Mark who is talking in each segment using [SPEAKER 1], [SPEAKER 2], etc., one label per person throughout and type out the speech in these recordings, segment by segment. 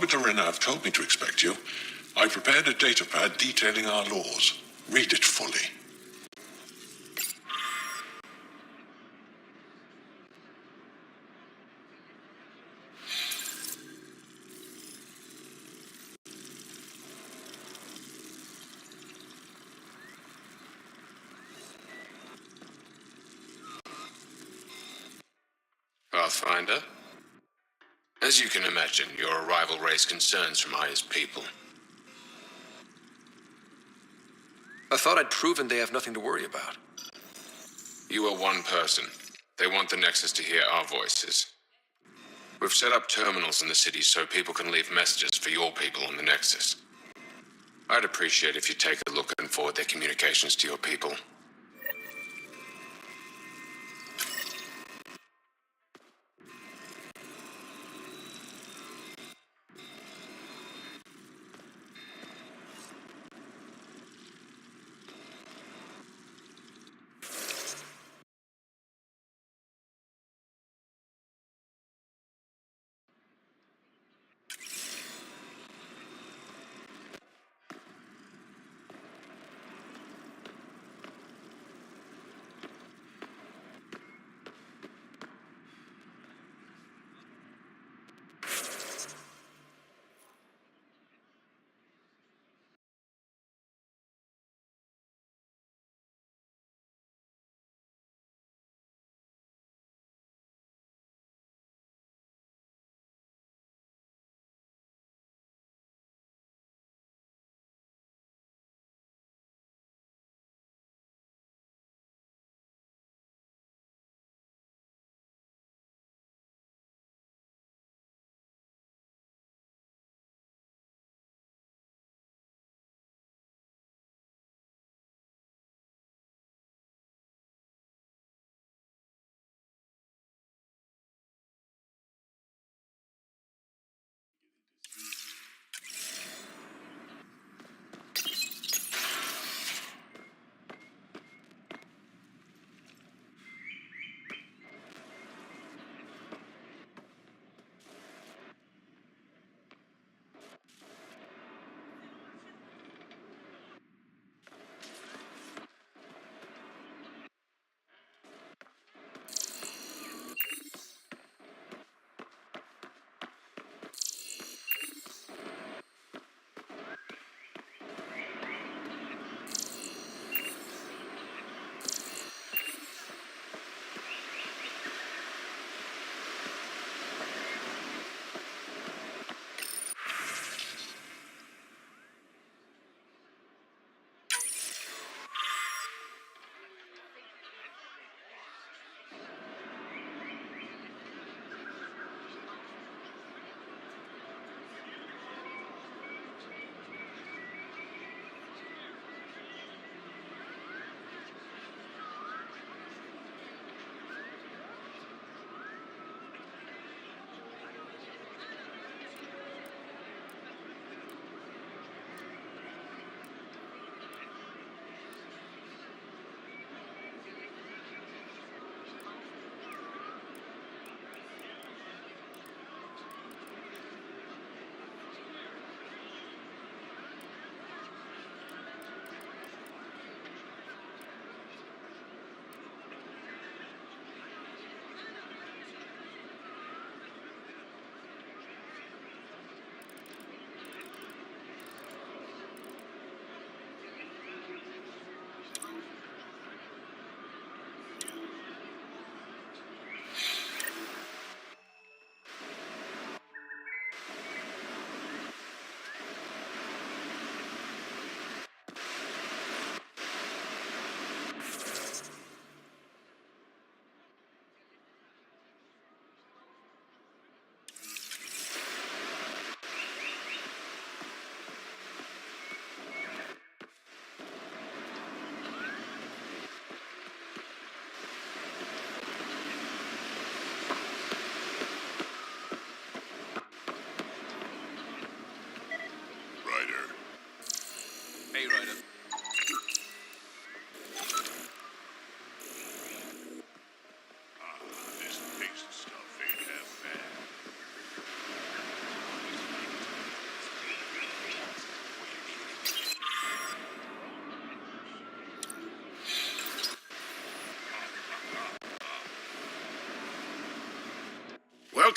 [SPEAKER 1] Arbiter Renav told me to expect you. I prepared a datapad detailing our laws. Read it fully.
[SPEAKER 2] Pathfinder? As you can imagine, your arrival raised concerns from Aya's people.
[SPEAKER 3] I thought I'd proven they have nothing to worry about.
[SPEAKER 2] You are one person. They want the Nexus to hear our voices. We've set up terminals in the city so people can leave messages for your people on the Nexus. I'd appreciate if you take a look and forward their communications to your people.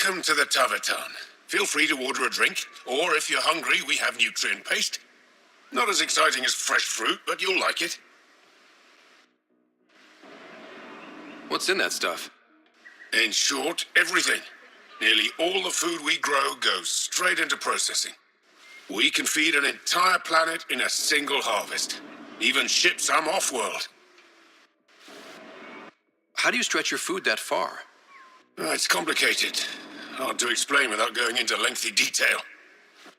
[SPEAKER 2] Welcome to the Tavataan. Feel free to order a drink, or if you're hungry, we have nutrient paste. Not as exciting as fresh fruit, but you'll like it.
[SPEAKER 3] What's in that stuff?
[SPEAKER 2] In short, everything. Nearly all the food we grow goes straight into processing. We can feed an entire planet in a single harvest. Even ship some off-world.
[SPEAKER 3] How do you stretch your food that far?
[SPEAKER 2] It's complicated. Hard to explain without going into lengthy detail.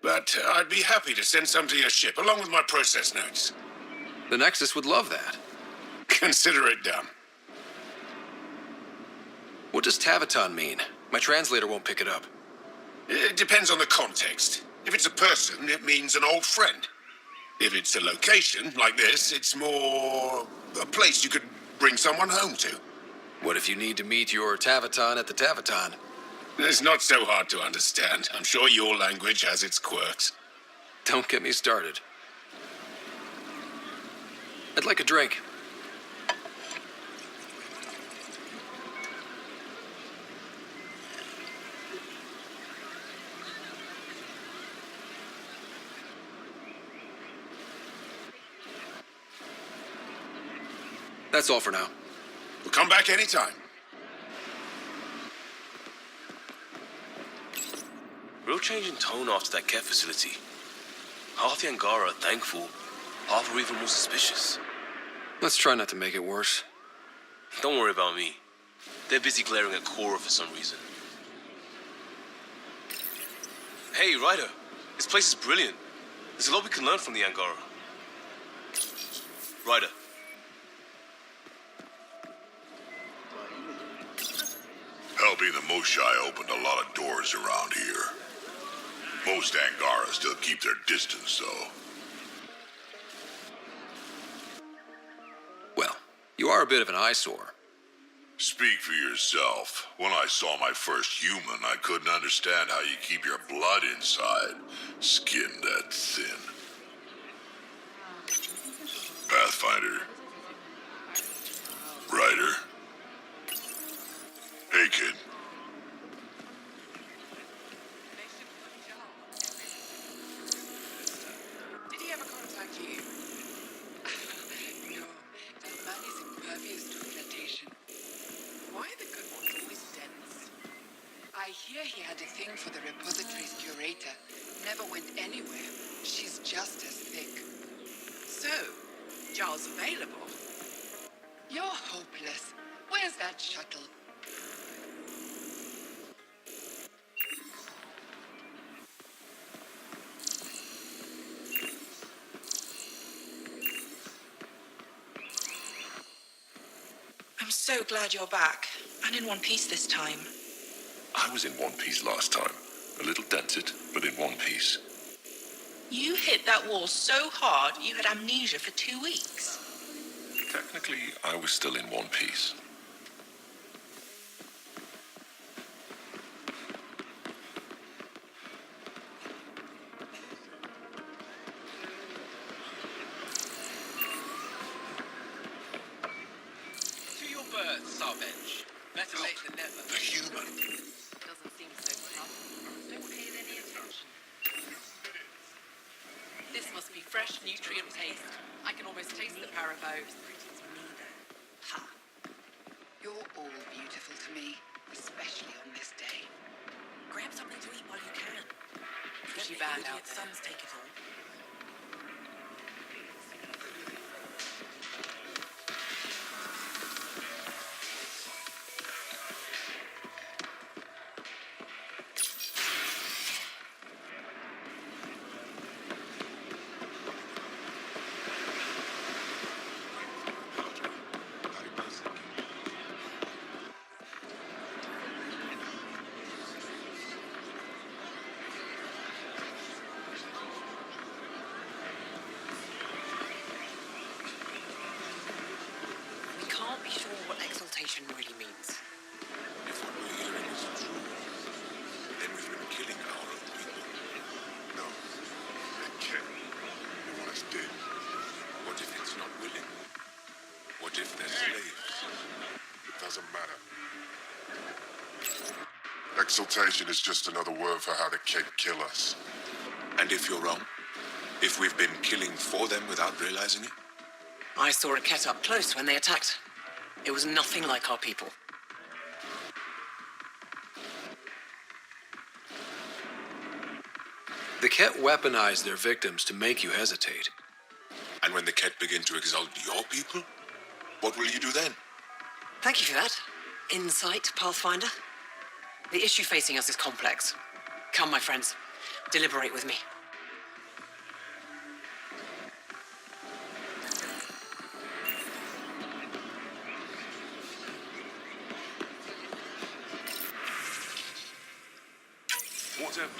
[SPEAKER 2] But I'd be happy to send some to your ship, along with my process notes.
[SPEAKER 3] The Nexus would love that.
[SPEAKER 2] Consider it done.
[SPEAKER 3] What does Tavataan mean? My translator won't pick it up.
[SPEAKER 2] It depends on the context. If it's a person, it means an old friend. If it's a location, like this, it's more a place you could bring someone home to.
[SPEAKER 3] What if you need to meet your Tavataan at the Tavataan?
[SPEAKER 2] It's not so hard to understand. I'm sure your language has its quirks.
[SPEAKER 3] Don't get me started. I'd like a drink. That's all for now.
[SPEAKER 2] We'll come back anytime.
[SPEAKER 4] Real change in tone after that care facility. Half the Angara are thankful, half are even more suspicious.
[SPEAKER 3] Let's try not to make it worse.
[SPEAKER 4] Don't worry about me. They're busy glaring at Cora for some reason. Hey, Ryder. This place is brilliant. There's a lot we can learn from the Angara. Ryder.
[SPEAKER 1] Helping the Moshai opened a lot of doors around here. Most Angara still keep their distance, though.
[SPEAKER 3] Well, you are a bit of an eyesore.
[SPEAKER 1] Speak for yourself. When I saw my first human, I couldn't understand how you keep your blood inside, skin that thin. Pathfinder. Ryder. Hey, kid.
[SPEAKER 5] Did he ever contact you? No, that man is impervious to flirtation. Why are the good ones always dense? I hear he had a thing for the repository's curator. Never went anywhere. She's just as thick. So, Jarl's available. You're hopeless. Where's that shuttle?
[SPEAKER 6] I'm so glad you're back, and in one piece this time.
[SPEAKER 7] I was in one piece last time. A little dented, but in one piece.
[SPEAKER 6] You hit that wall so hard you had amnesia for 2 weeks.
[SPEAKER 7] Technically, I was still in one piece.
[SPEAKER 8] To your birth, Sarbench. Better late than never.
[SPEAKER 1] The human.
[SPEAKER 5] Doesn't seem so tough. Don't pay it any attention. This must be fresh nutrient paste. I can almost taste the parabos. Ha. You're all beautiful to me, especially on this day.
[SPEAKER 6] Grab something to eat while you can.
[SPEAKER 5] Pretty bad out there.
[SPEAKER 6] Sons take it all.
[SPEAKER 7] exaltation is just another word for how the Kett kill us.
[SPEAKER 9] And if you're wrong? If we've been killing for them without realizing it?
[SPEAKER 10] I saw a Kett up close when they attacked. It was nothing like our people.
[SPEAKER 3] The Kett weaponize their victims to make you hesitate.
[SPEAKER 9] And when the Kett begin to exalt your people, what will you do then?
[SPEAKER 10] Thank you for that. Insight, Pathfinder. The issue facing us is complex. Come, my friends. Deliberate with me.
[SPEAKER 7] Whatever.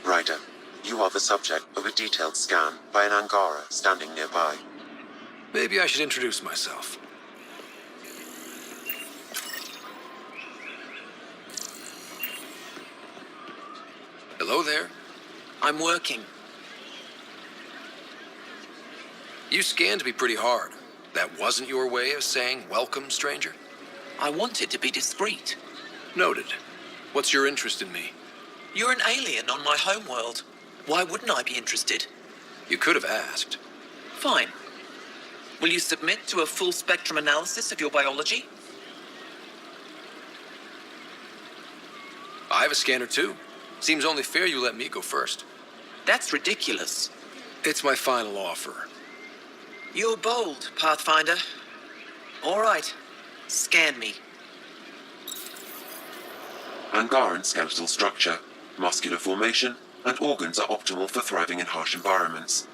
[SPEAKER 11] Ryder, you are the subject of a detailed scan by an Angara standing nearby.
[SPEAKER 3] Maybe I should introduce myself. Hello there.
[SPEAKER 10] I'm working.
[SPEAKER 3] You scanned me pretty hard. That wasn't your way of saying welcome, stranger?
[SPEAKER 6] I wanted to be discreet.
[SPEAKER 3] Noted. What's your interest in me?
[SPEAKER 6] You're an alien on my homeworld. Why wouldn't I be interested?
[SPEAKER 3] You could have asked.
[SPEAKER 6] Fine. Will you submit to a full spectrum analysis of your biology?
[SPEAKER 3] I have a scanner too. Seems only fair you let me go first.
[SPEAKER 6] That's ridiculous.
[SPEAKER 3] It's my final offer.
[SPEAKER 6] You're bold, Pathfinder. All right. Scan me.
[SPEAKER 11] Angaran skeletal structure, muscular formation, and organs are optimal for thriving in harsh environments.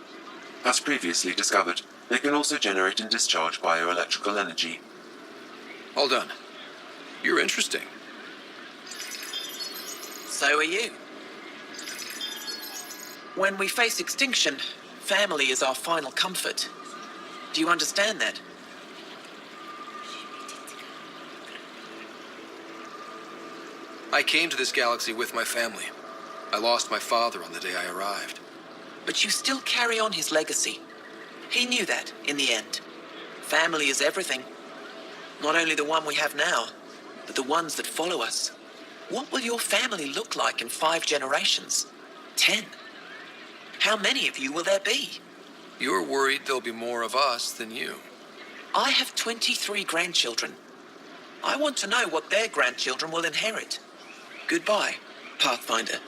[SPEAKER 11] As previously discovered, they can also generate and discharge bioelectrical energy.
[SPEAKER 3] All done. You're interesting.
[SPEAKER 6] So are you. When we face extinction, family is our final comfort. Do you understand that?
[SPEAKER 3] I came to this galaxy with my family. I lost my father on the day I arrived.
[SPEAKER 6] But you still carry on his legacy. He knew that, in the end. Family is everything. Not only the one we have now, but the ones that follow us. What will your family look like in 5 generations? 10? How many of you will there be?
[SPEAKER 3] You're worried there'll be more of us than you.
[SPEAKER 6] I have 23 grandchildren. I want to know what their grandchildren will inherit. Goodbye, Pathfinder.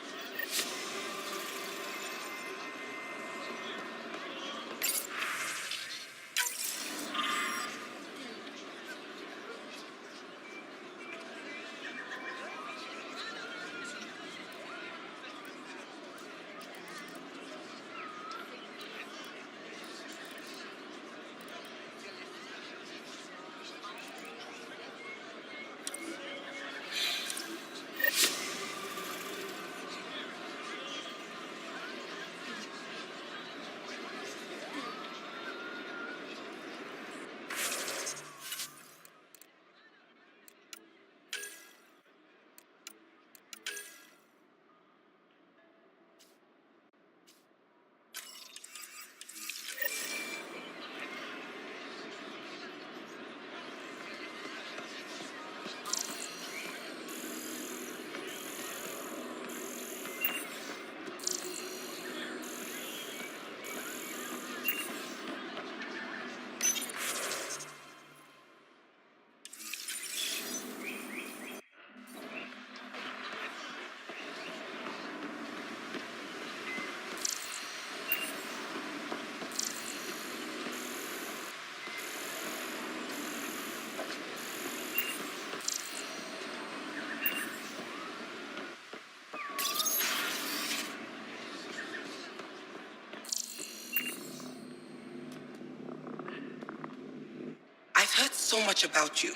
[SPEAKER 12] I've heard so much about you.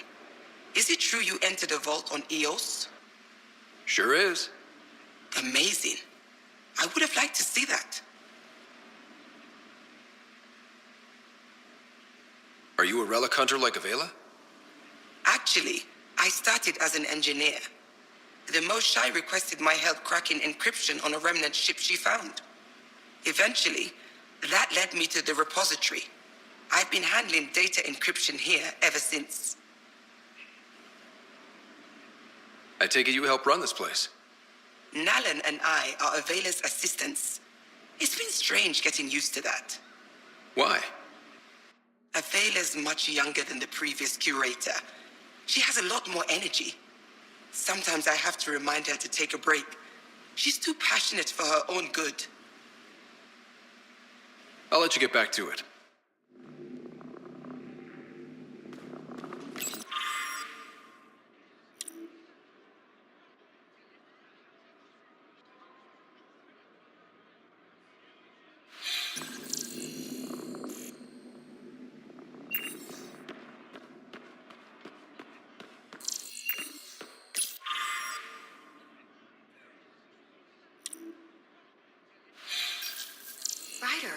[SPEAKER 12] Is it true you entered a vault on Eos?
[SPEAKER 3] Sure is.
[SPEAKER 12] Amazing. I would have liked to see that.
[SPEAKER 3] Are you a relic hunter like Avela?
[SPEAKER 12] Actually, I started as an engineer. The Moshae requested my help cracking encryption on a remnant ship she found. Eventually, that led me to the repository. I've been handling data encryption here ever since.
[SPEAKER 3] I take it you help run this place.
[SPEAKER 12] Nalan and I are Avela's assistants. It's been strange getting used to that.
[SPEAKER 3] Why?
[SPEAKER 12] Avela's much younger than the previous curator. She has a lot more energy. Sometimes I have to remind her to take a break. She's too passionate for her own good.
[SPEAKER 3] I'll let you get back to it.
[SPEAKER 13] Ryder,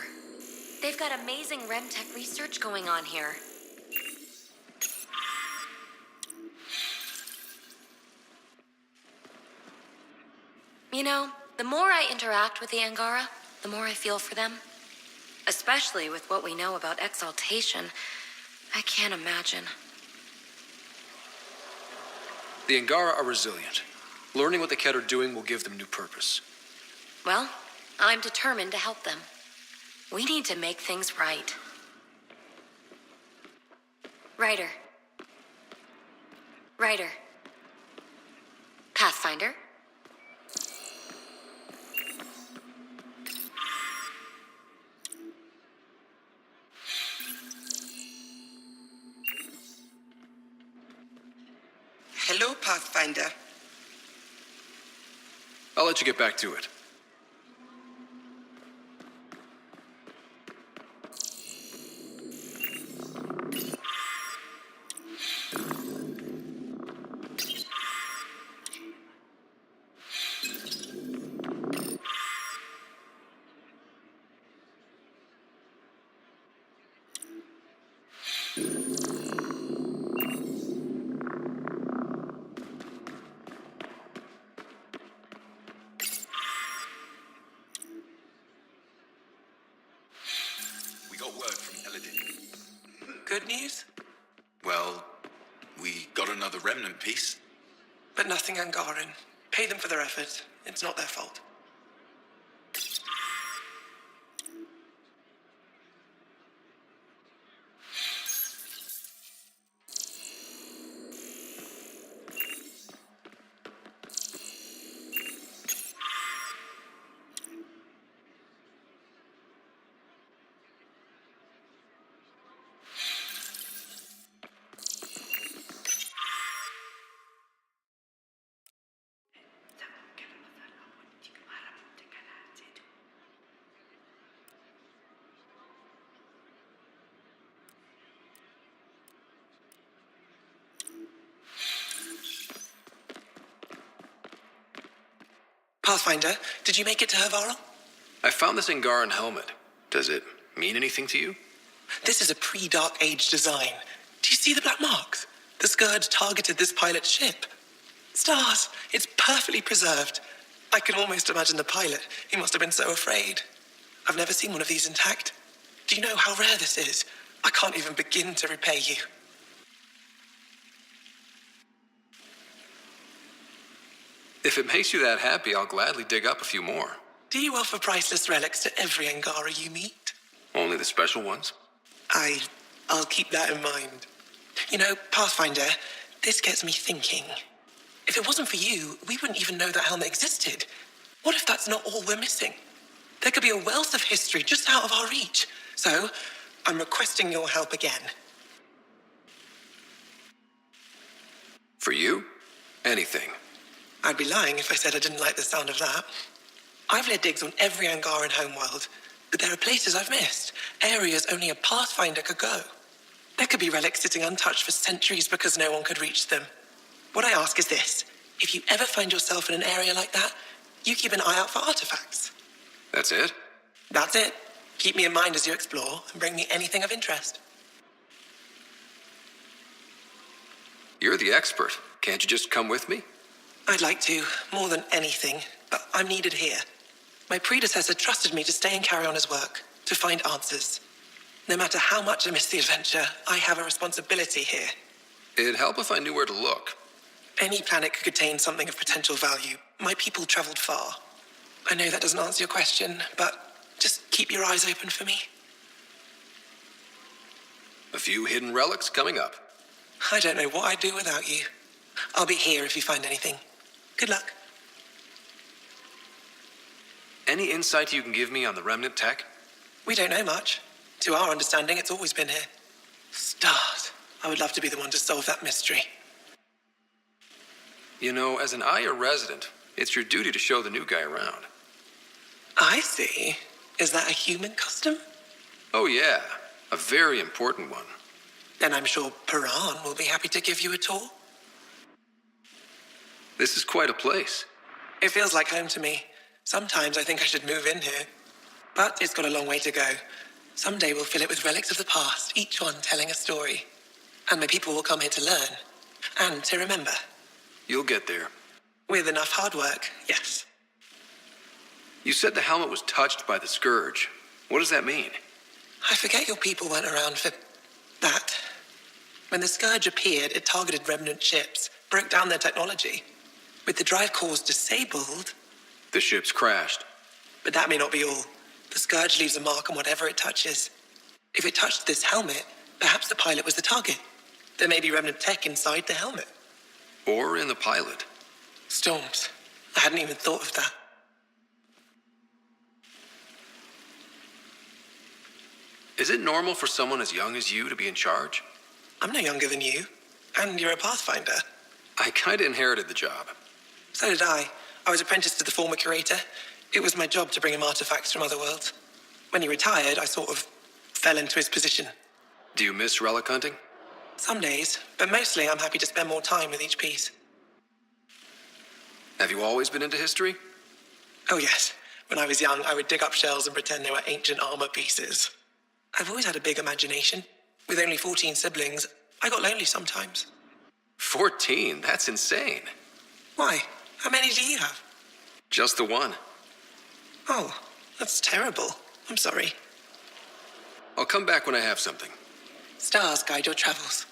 [SPEAKER 13] they've got amazing RemTech research going on here. You know, the more I interact with the Angara, the more I feel for them. Especially with what we know about exaltation. I can't imagine.
[SPEAKER 3] The Angara are resilient. Learning what the Ket are doing will give them new purpose.
[SPEAKER 13] Well, I'm determined to help them. We need to make things right. Ryder. Ryder. Pathfinder.
[SPEAKER 12] Hello, Pathfinder.
[SPEAKER 3] I'll let you get back to it.
[SPEAKER 9] We got word from Eladin.
[SPEAKER 12] Good news?
[SPEAKER 9] Well, we got another remnant piece.
[SPEAKER 12] But nothing Angaran. Pay them for their effort. It's not their fault.
[SPEAKER 6] Pathfinder, did you make it to Hervarl?
[SPEAKER 3] I found this Angaran helmet. Does it mean anything to you?
[SPEAKER 6] This is a pre-Dark Age design. Do you see the black marks? The Scourge targeted this pilot's ship. Stars, it's perfectly preserved. I can almost imagine the pilot. He must have been so afraid. I've never seen one of these intact. Do you know how rare this is? I can't even begin to repay you.
[SPEAKER 3] If it makes you that happy, I'll gladly dig up a few more.
[SPEAKER 6] Do you offer priceless relics to every Angara you meet?
[SPEAKER 3] Only the special ones?
[SPEAKER 6] I'll keep that in mind. You know, Pathfinder, this gets me thinking. If it wasn't for you, we wouldn't even know that helmet existed. What if that's not all we're missing? There could be a wealth of history just out of our reach. So, I'm requesting your help again.
[SPEAKER 3] For you? Anything.
[SPEAKER 6] I'd be lying if I said I didn't like the sound of that. I've led digs on every Angaran homeworld, but there are places I've missed, areas only a Pathfinder could go. There could be relics sitting untouched for centuries because no one could reach them. What I ask is this: if you ever find yourself in an area like that, you keep an eye out for artifacts.
[SPEAKER 3] That's it?
[SPEAKER 6] That's it. Keep me in mind as you explore and bring me anything of interest.
[SPEAKER 3] You're the expert. Can't you just come with me?
[SPEAKER 6] I'd like to, more than anything, but I'm needed here. My predecessor trusted me to stay and carry on his work, to find answers. No matter how much I miss the adventure, I have a responsibility here.
[SPEAKER 3] It'd help if I knew where to look.
[SPEAKER 6] Any planet could contain something of potential value. My people traveled far. I know that doesn't answer your question, but just keep your eyes open for me.
[SPEAKER 3] A few hidden relics coming up.
[SPEAKER 6] I don't know what I'd do without you. I'll be here if you find anything. Good luck.
[SPEAKER 3] Any insight you can give me on the remnant tech?
[SPEAKER 6] We don't know much. To our understanding, it's always been here. Stars. I would love to be the one to solve that mystery.
[SPEAKER 3] You know, as an Aya resident, it's your duty to show the new guy around.
[SPEAKER 6] I see. Is that a human custom?
[SPEAKER 3] Oh yeah, a very important one.
[SPEAKER 6] Then I'm sure Paran will be happy to give you a tour.
[SPEAKER 3] This is quite a place.
[SPEAKER 6] It feels like home to me. Sometimes I think I should move in here. But it's got a long way to go. Someday we'll fill it with relics of the past, each one telling a story. And my people will come here to learn. And to remember.
[SPEAKER 3] You'll get there.
[SPEAKER 6] With enough hard work, yes.
[SPEAKER 3] You said the helmet was touched by the Scourge. What does that mean?
[SPEAKER 6] I forget your people weren't around for that. When the Scourge appeared, it targeted remnant ships, broke down their technology. With the drive cores disabled...
[SPEAKER 3] The ships crashed.
[SPEAKER 6] But that may not be all. The Scourge leaves a mark on whatever it touches. If it touched this helmet, perhaps the pilot was the target. There may be remnant tech inside the helmet.
[SPEAKER 3] Or in the pilot.
[SPEAKER 6] Storms. I hadn't even thought of that.
[SPEAKER 3] Is it normal for someone as young as you to be in charge?
[SPEAKER 6] I'm no younger than you. And you're a Pathfinder.
[SPEAKER 3] I kinda inherited the job.
[SPEAKER 6] So did I. I was apprenticed to the former curator. It was my job to bring him artifacts from other worlds. When he retired, I sort of fell into his position.
[SPEAKER 3] Do you miss relic hunting?
[SPEAKER 6] Some days, but mostly I'm happy to spend more time with each piece.
[SPEAKER 3] Have you always been into history?
[SPEAKER 6] Oh yes. When I was young, I would dig up shells and pretend they were ancient armor pieces. I've always had a big imagination. With only 14 siblings, I got lonely sometimes.
[SPEAKER 3] 14? That's insane.
[SPEAKER 6] Why? How many do you have?
[SPEAKER 3] Just the one.
[SPEAKER 6] Oh, that's terrible. I'm sorry.
[SPEAKER 3] I'll come back when I have something.
[SPEAKER 6] Stars guide your travels.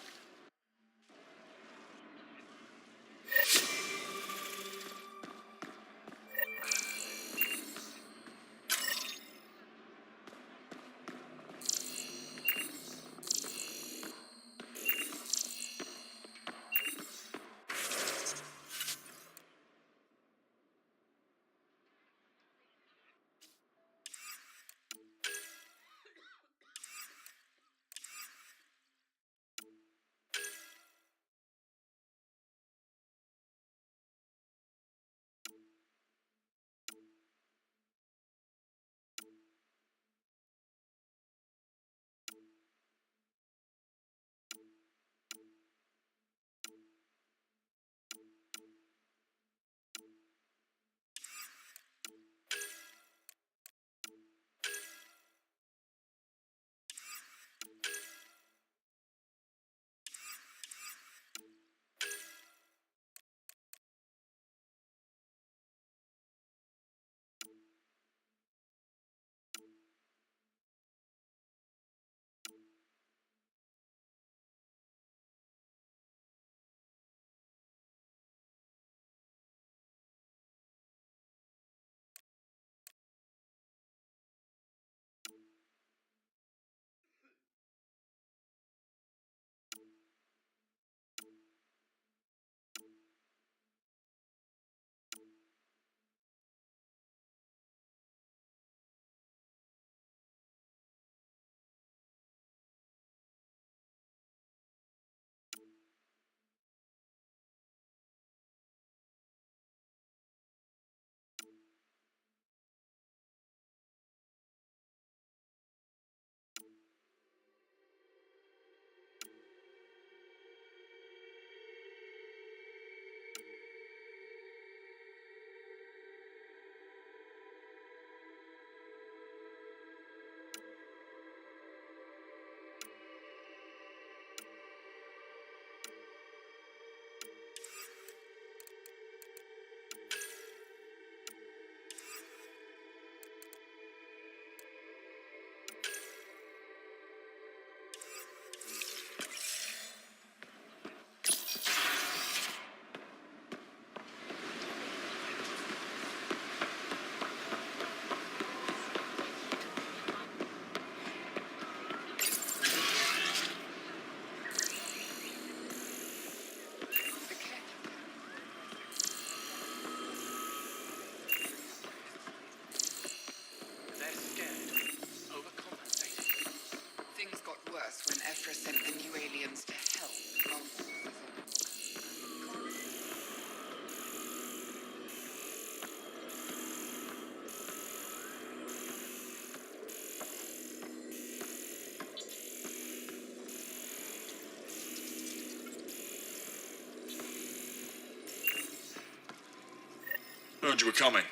[SPEAKER 9] learned you were coming.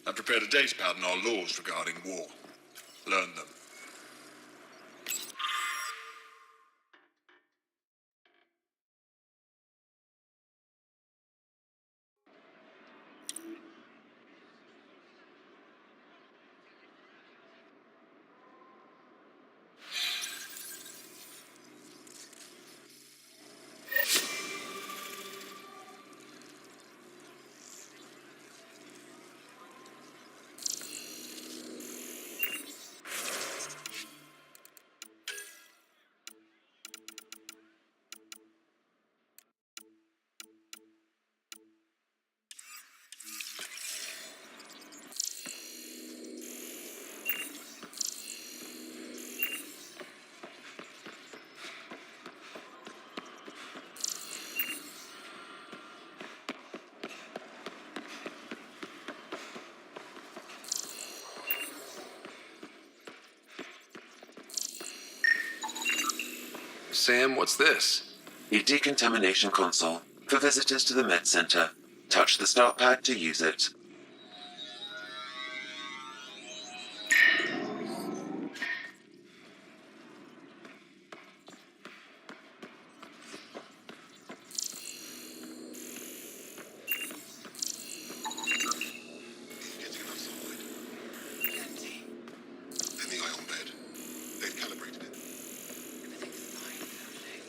[SPEAKER 9] I prepared a datapad on our laws regarding war. Learn them.
[SPEAKER 3] Sam, what's this?
[SPEAKER 11] A decontamination console for visitors to the Med Center. Touch the start pad to use it.
[SPEAKER 7] Getting enough sunlight. Then the ion bed. They've calibrated it.
[SPEAKER 5] Everything's fine without Jake.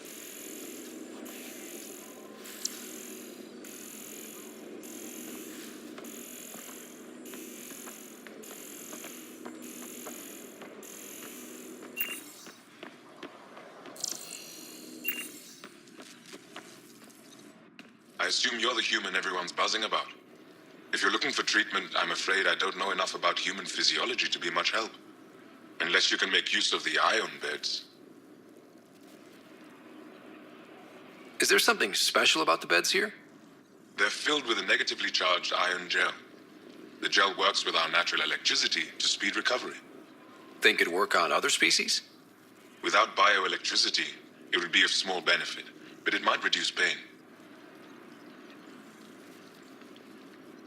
[SPEAKER 2] I assume you're the human everyone's buzzing about. If you're looking for treatment, I'm afraid I don't know enough about human physiology to be much help. Unless you can make use of the ion beds.
[SPEAKER 3] Is there something special about the beds here?
[SPEAKER 2] They're filled with a negatively charged ion gel. The gel works with our natural electricity to speed recovery.
[SPEAKER 3] Think it'd work on other species?
[SPEAKER 2] Without bioelectricity, it would be of small benefit, but it might reduce pain.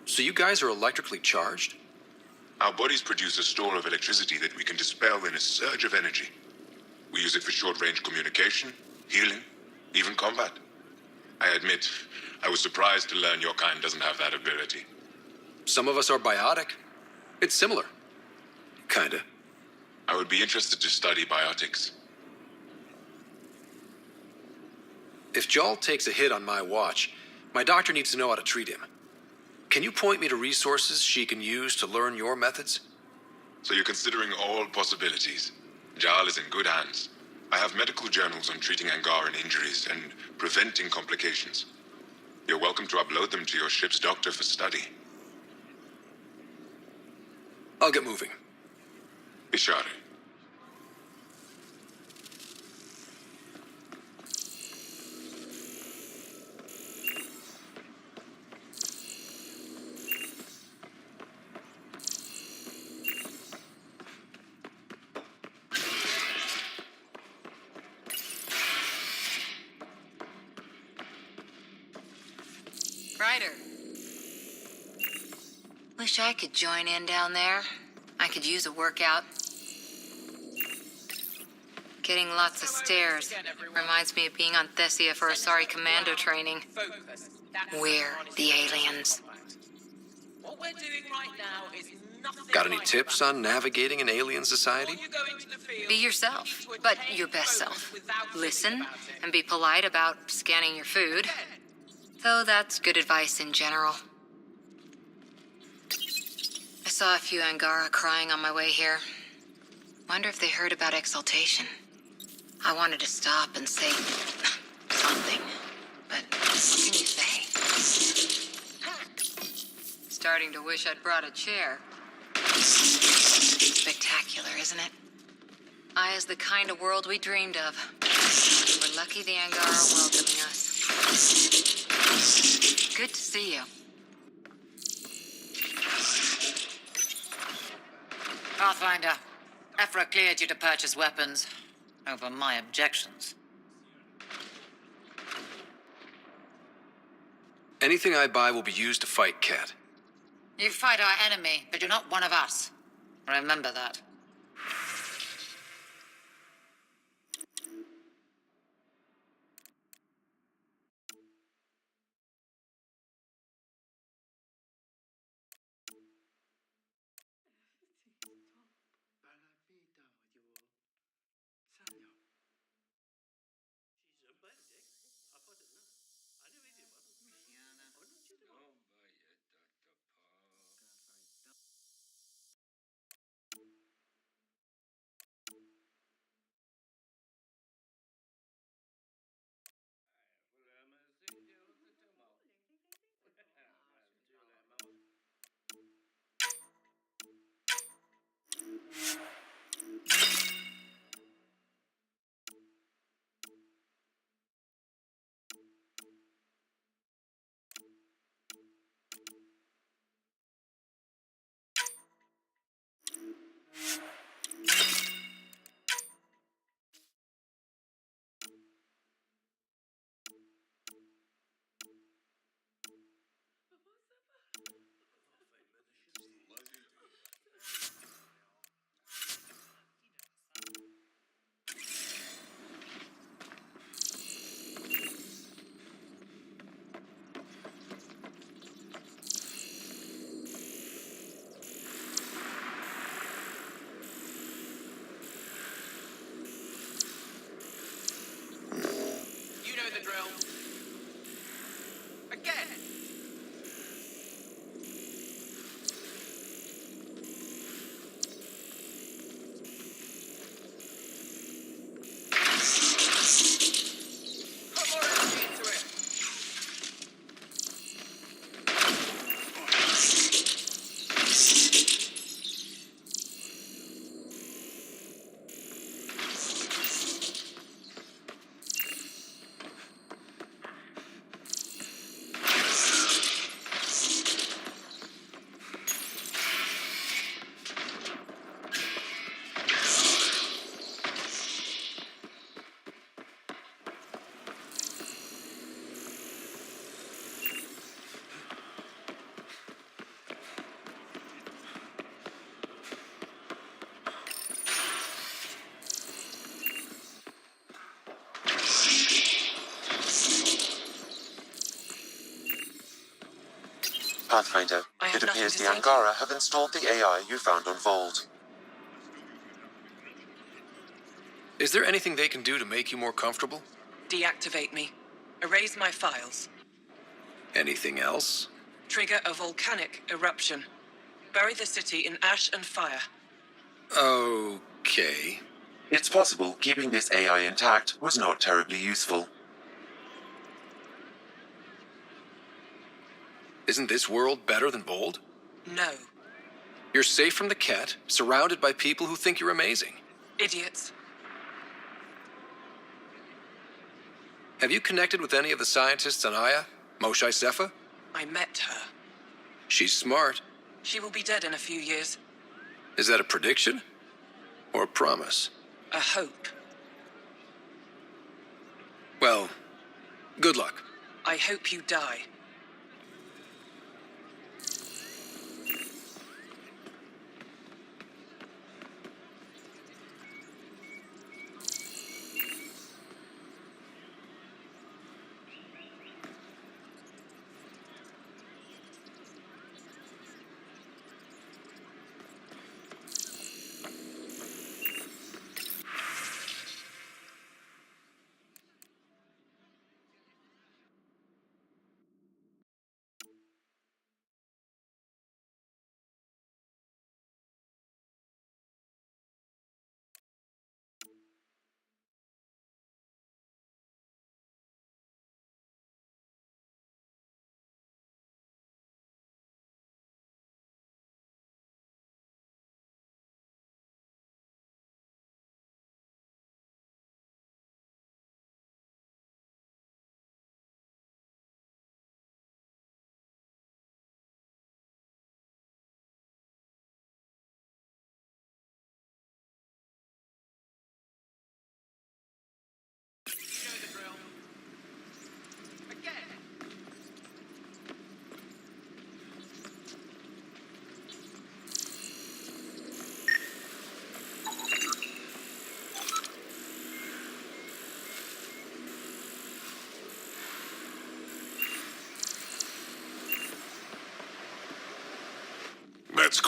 [SPEAKER 3] So you guys are electrically charged?
[SPEAKER 2] Our bodies produce a store of electricity that we can dispel in a surge of energy. We use it for short-range communication, healing, even combat. I admit, I was surprised to learn your kind doesn't have that ability.
[SPEAKER 3] Some of us are biotic. It's similar. Kinda.
[SPEAKER 2] I would be interested to study biotics.
[SPEAKER 3] If Jal takes a hit on my watch, my doctor needs to know how to treat him. Can you point me to resources she can use to learn your methods?
[SPEAKER 2] So you're considering all possibilities. Jal is in good hands. I have medical journals on treating Angaran injuries and preventing complications. You're welcome to upload them to your ship's doctor for study.
[SPEAKER 3] I'll get moving.
[SPEAKER 2] Ishari.
[SPEAKER 13] Ryder. Wish I could join in down there. I could use a workout. Getting lots of stairs reminds me of being on Thessia for Asari commando training. We're the aliens.
[SPEAKER 8] What we're doing right now is nothing.
[SPEAKER 3] Got any tips on navigating an alien society?
[SPEAKER 13] Be yourself, but your best self. Listen and be polite about scanning your food. Though that's good advice in general. I saw a few Angara crying on my way here. Wonder if they heard about exaltation. I wanted to stop and say something, but what can you say? Starting to wish I'd brought a chair. Spectacular, isn't it? I is the kind of world we dreamed of. We're lucky the Angara are welcoming us. Good to see you.
[SPEAKER 10] Pathfinder, Ephra cleared you to purchase weapons over my objections.
[SPEAKER 3] Anything I buy will be used to fight Cat.
[SPEAKER 14] You fight our enemy, but you're not one of us. Remember that.
[SPEAKER 6] You know the drill. Again. Put more energy into it.
[SPEAKER 11] Pathfinder, it appears the Angara have installed the AI you found on Vold.
[SPEAKER 3] Is there anything they can do to make you more comfortable?
[SPEAKER 6] Deactivate me. Erase my files.
[SPEAKER 3] Anything else?
[SPEAKER 6] Trigger a volcanic eruption. Bury the city in ash and fire.
[SPEAKER 3] Okay.
[SPEAKER 11] It's possible keeping this AI intact was not terribly useful.
[SPEAKER 3] Isn't this world better than Bold?
[SPEAKER 6] No.
[SPEAKER 3] You're safe from the Ket, surrounded by people who think you're amazing.
[SPEAKER 6] Idiots.
[SPEAKER 3] Have you connected with any of the scientists on Aya? Moshae Sepha?
[SPEAKER 6] I met her.
[SPEAKER 3] She's smart.
[SPEAKER 6] She will be dead in a few years.
[SPEAKER 3] Is that a prediction? Or a promise?
[SPEAKER 6] A hope.
[SPEAKER 3] Well, good luck.
[SPEAKER 6] I hope you die.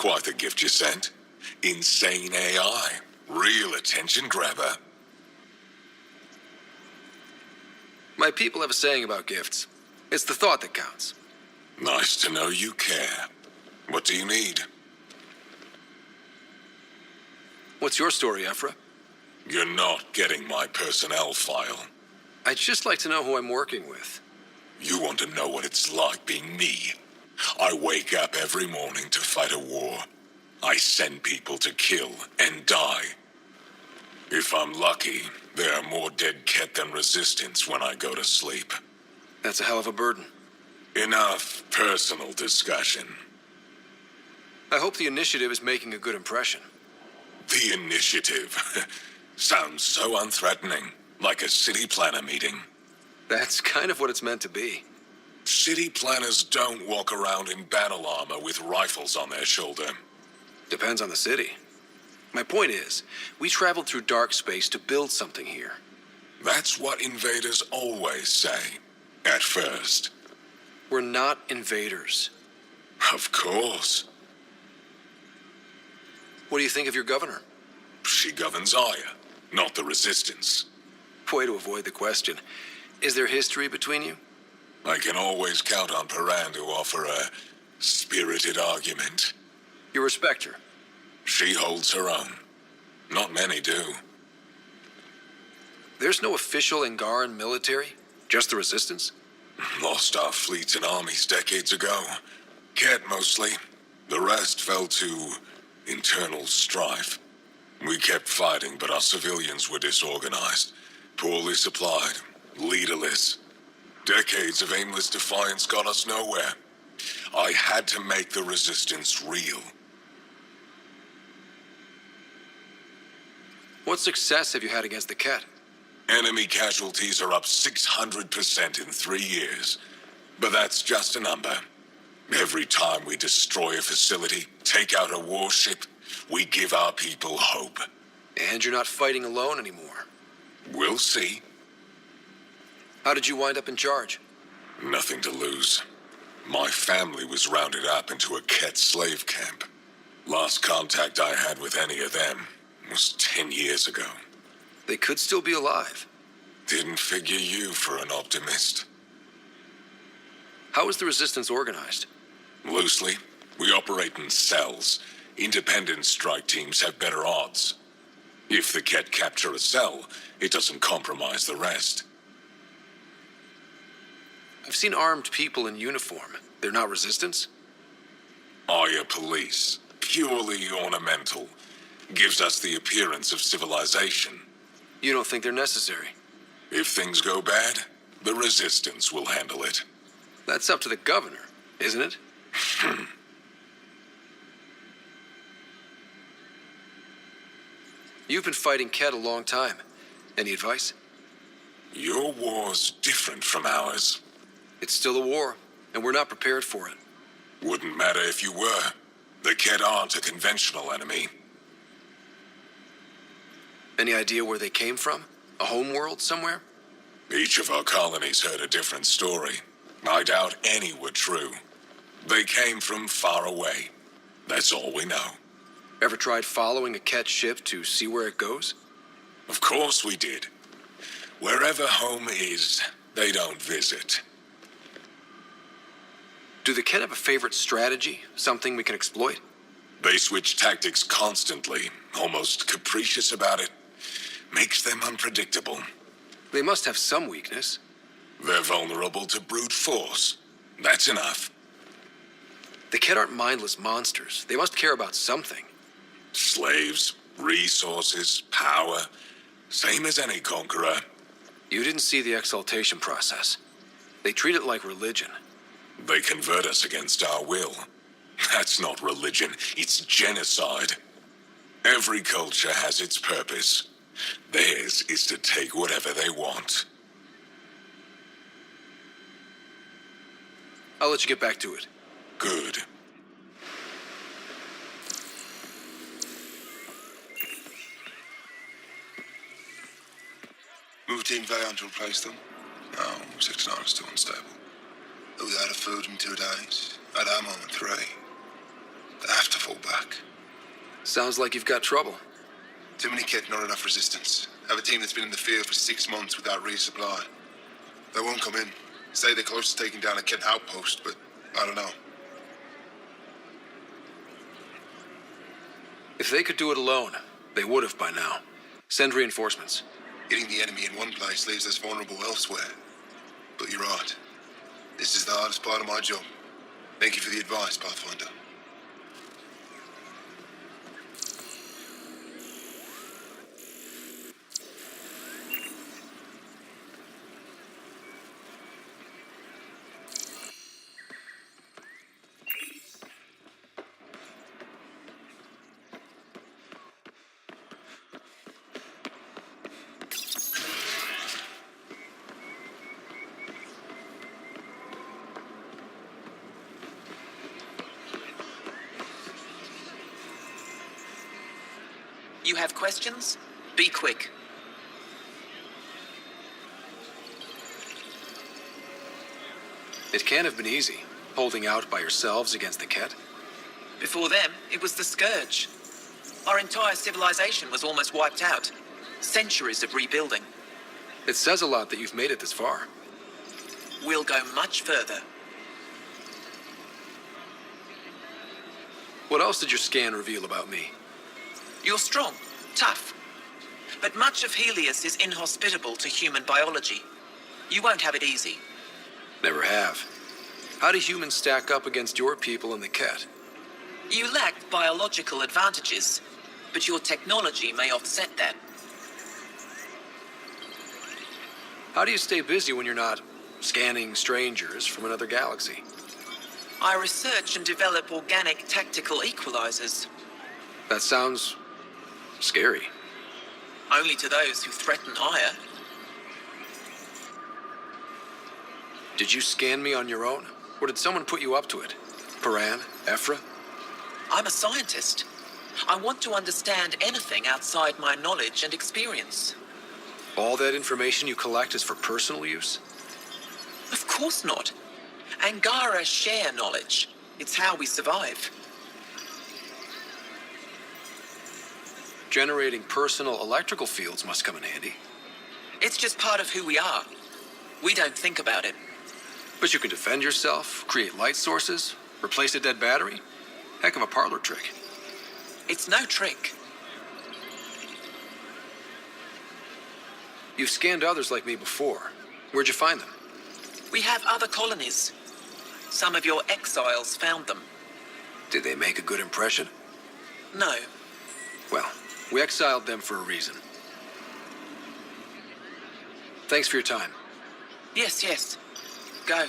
[SPEAKER 9] quite the gift you sent. Insane AI. Real attention grabber.
[SPEAKER 3] My people have a saying about gifts. It's the thought that counts.
[SPEAKER 9] Nice to know you care. What do you need?
[SPEAKER 3] What's your story, Ephra?
[SPEAKER 9] You're not getting my personnel file.
[SPEAKER 3] I'd just like to know who I'm working with.
[SPEAKER 9] You want to know what it's like being me. I wake up every morning to fight a war. I send people to kill and die. If I'm lucky, there are more dead Ket than resistance when I go to sleep.
[SPEAKER 3] That's a hell of a burden.
[SPEAKER 9] Enough personal discussion.
[SPEAKER 3] I hope the initiative is making a good impression.
[SPEAKER 9] The initiative. Sounds so unthreatening, like a city planner meeting.
[SPEAKER 3] That's kind of what it's meant to be.
[SPEAKER 9] City planners don't walk around in battle armor with rifles on their shoulder.
[SPEAKER 3] Depends on the city. My point is, we traveled through dark space to build something here.
[SPEAKER 9] That's what invaders always say. At first.
[SPEAKER 3] We're not invaders.
[SPEAKER 9] Of course.
[SPEAKER 3] What do you think of your governor?
[SPEAKER 9] She governs Aya, not the resistance.
[SPEAKER 3] Way to avoid the question. Is there history between you?
[SPEAKER 9] I can always count on Paran to offer a spirited argument.
[SPEAKER 3] You respect her?
[SPEAKER 9] She holds her own. Not many do.
[SPEAKER 3] There's no official Angaran military? Just the resistance?
[SPEAKER 9] Lost our fleets and armies decades ago. Ket mostly. The rest fell to internal strife. We kept fighting, but our civilians were disorganized, poorly supplied, leaderless. Decades of aimless defiance got us nowhere. I had to make the resistance real.
[SPEAKER 3] What success have you had against the Ket?
[SPEAKER 9] Enemy casualties are up 600% in 3 years. But that's just a number. Every time we destroy a facility, take out a warship, we give our people hope.
[SPEAKER 3] And you're not fighting alone anymore.
[SPEAKER 9] We'll see.
[SPEAKER 3] How did you wind up in charge?
[SPEAKER 9] Nothing to lose. My family was rounded up into a Ket slave camp. Last contact I had with any of them was 10 years ago.
[SPEAKER 3] They could still be alive.
[SPEAKER 9] Didn't figure you for an optimist.
[SPEAKER 3] How is the resistance organized?
[SPEAKER 9] Loosely, we operate in cells. Independent strike teams have better odds. If the Ket capture a cell, it doesn't compromise the rest.
[SPEAKER 3] I've seen armed people in uniform. They're not resistance?
[SPEAKER 9] Aya police, purely ornamental, gives us the appearance of civilization.
[SPEAKER 3] You don't think they're necessary?
[SPEAKER 9] If things go bad, the resistance will handle it.
[SPEAKER 3] That's up to the governor, isn't it? You've been fighting Ket a long time. Any advice?
[SPEAKER 9] Your war's different from ours.
[SPEAKER 3] It's still a war, and we're not prepared for it.
[SPEAKER 9] Wouldn't matter if you were. The Ket aren't a conventional enemy.
[SPEAKER 3] Any idea where they came from? A homeworld somewhere?
[SPEAKER 9] Each of our colonies heard a different story. I doubt any were true. They came from far away. That's all we know.
[SPEAKER 3] Ever tried following a Ket ship to see where it goes?
[SPEAKER 9] Of course we did. Wherever home is, they don't visit.
[SPEAKER 3] Do the Ket have a favorite strategy? Something we can exploit?
[SPEAKER 9] They switch tactics constantly, almost capricious about it. Makes them unpredictable.
[SPEAKER 3] They must have some weakness.
[SPEAKER 9] They're vulnerable to brute force. That's enough.
[SPEAKER 3] The Ket aren't mindless monsters. They must care about something.
[SPEAKER 9] Slaves, resources, power. Same as any conqueror.
[SPEAKER 3] You didn't see the exaltation process. They treat it like religion.
[SPEAKER 9] They convert us against our will. That's not religion, it's genocide. Every culture has its purpose. Theirs is to take whatever they want.
[SPEAKER 3] I'll let you get back to it.
[SPEAKER 9] Good.
[SPEAKER 15] Move Team Vayon to replace them? No, 69 is still unstable. They'll be out of food in 2 days. At ammo in 3. They have to fall back.
[SPEAKER 3] Sounds like you've got trouble.
[SPEAKER 15] Too many kit, not enough resistance. Have a team that's been in the field for 6 months without resupply. They won't come in. Say they're close to taking down a kit outpost, but I don't know.
[SPEAKER 3] If they could do it alone, they would have by now. Send reinforcements.
[SPEAKER 15] Hitting the enemy in one place leaves us vulnerable elsewhere. But you're right. This is the hardest part of my job. Thank you for the advice, Pathfinder.
[SPEAKER 8] You have questions? Be quick.
[SPEAKER 3] It can't have been easy, holding out by yourselves against the Ket.
[SPEAKER 8] Before them, it was the Scourge. Our entire civilization was almost wiped out. Centuries of rebuilding.
[SPEAKER 3] It says a lot that you've made it this far.
[SPEAKER 8] We'll go much further.
[SPEAKER 3] What else did your scan reveal about me?
[SPEAKER 8] You're strong, tough. But much of Helios is inhospitable to human biology. You won't have it easy.
[SPEAKER 3] Never have. How do humans stack up against your people and the Ket?
[SPEAKER 8] You lack biological advantages, but your technology may offset that.
[SPEAKER 3] How do you stay busy when you're not scanning strangers from another galaxy?
[SPEAKER 8] I research and develop organic tactical equalizers.
[SPEAKER 3] That sounds scary.
[SPEAKER 8] Only to those who threaten Aya.
[SPEAKER 3] Did you scan me on your own? Or did someone put you up to it? Paran? Ephra?
[SPEAKER 8] I'm a scientist. I want to understand anything outside my knowledge and experience.
[SPEAKER 3] All that information you collect is for personal use?
[SPEAKER 8] Of course not. Angara share knowledge. It's how we survive.
[SPEAKER 3] Generating personal electrical fields must come in handy.
[SPEAKER 8] It's just part of who we are. We don't think about it.
[SPEAKER 3] But you can defend yourself, create light sources, replace a dead battery. Heck of a parlor trick.
[SPEAKER 8] It's no trick.
[SPEAKER 3] You've scanned others like me before. Where'd you find them?
[SPEAKER 8] We have other colonies. Some of your exiles found them.
[SPEAKER 3] Did they make a good impression?
[SPEAKER 8] No.
[SPEAKER 3] Well, we exiled them for a reason. Thanks for your time.
[SPEAKER 8] Yes, yes. Go.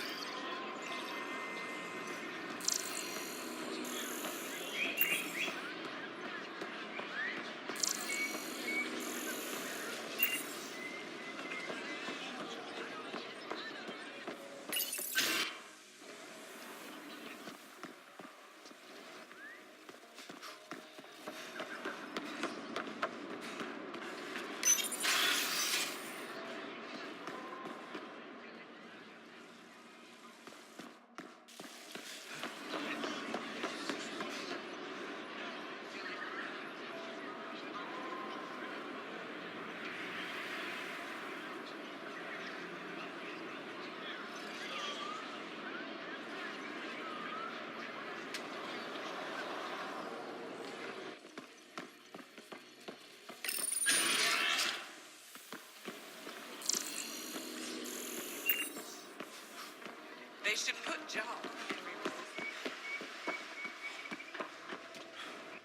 [SPEAKER 8] They should put John.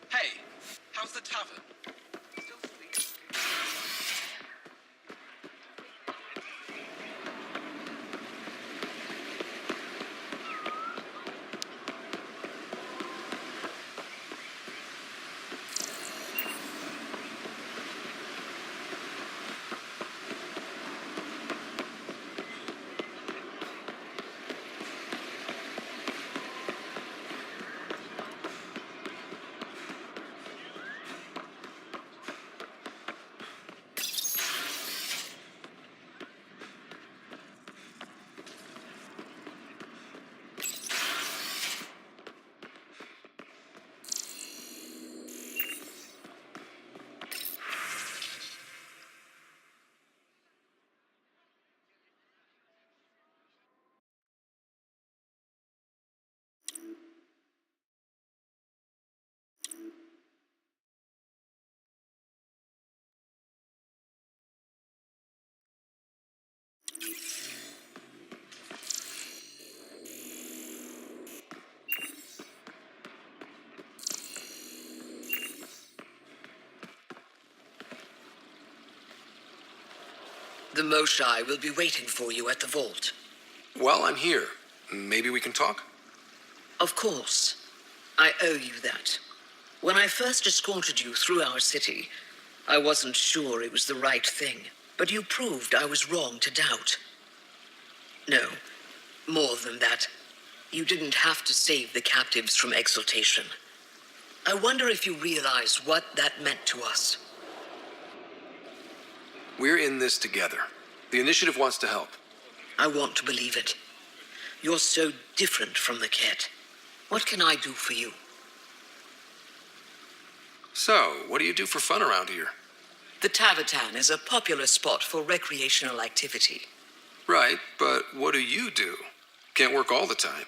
[SPEAKER 8] Hey, how's the tavern? Still sleeping?
[SPEAKER 16] The Moshai will be waiting for you at the vault.
[SPEAKER 3] While I'm here, maybe we can talk?
[SPEAKER 16] Of course. I owe you that. When I first escorted you through our city, I wasn't sure it was the right thing, but you proved I was wrong to doubt. No, more than that. You didn't have to save the captives from exaltation. I wonder if you realize what that meant to us.
[SPEAKER 3] We're in this together. The Initiative wants to help.
[SPEAKER 16] I want to believe it. You're so different from the Ket. What can I do for you?
[SPEAKER 3] So, what do you do for fun around here?
[SPEAKER 16] The Tavatan is a popular spot for recreational activity.
[SPEAKER 3] Right, but what do you do? Can't work all the time.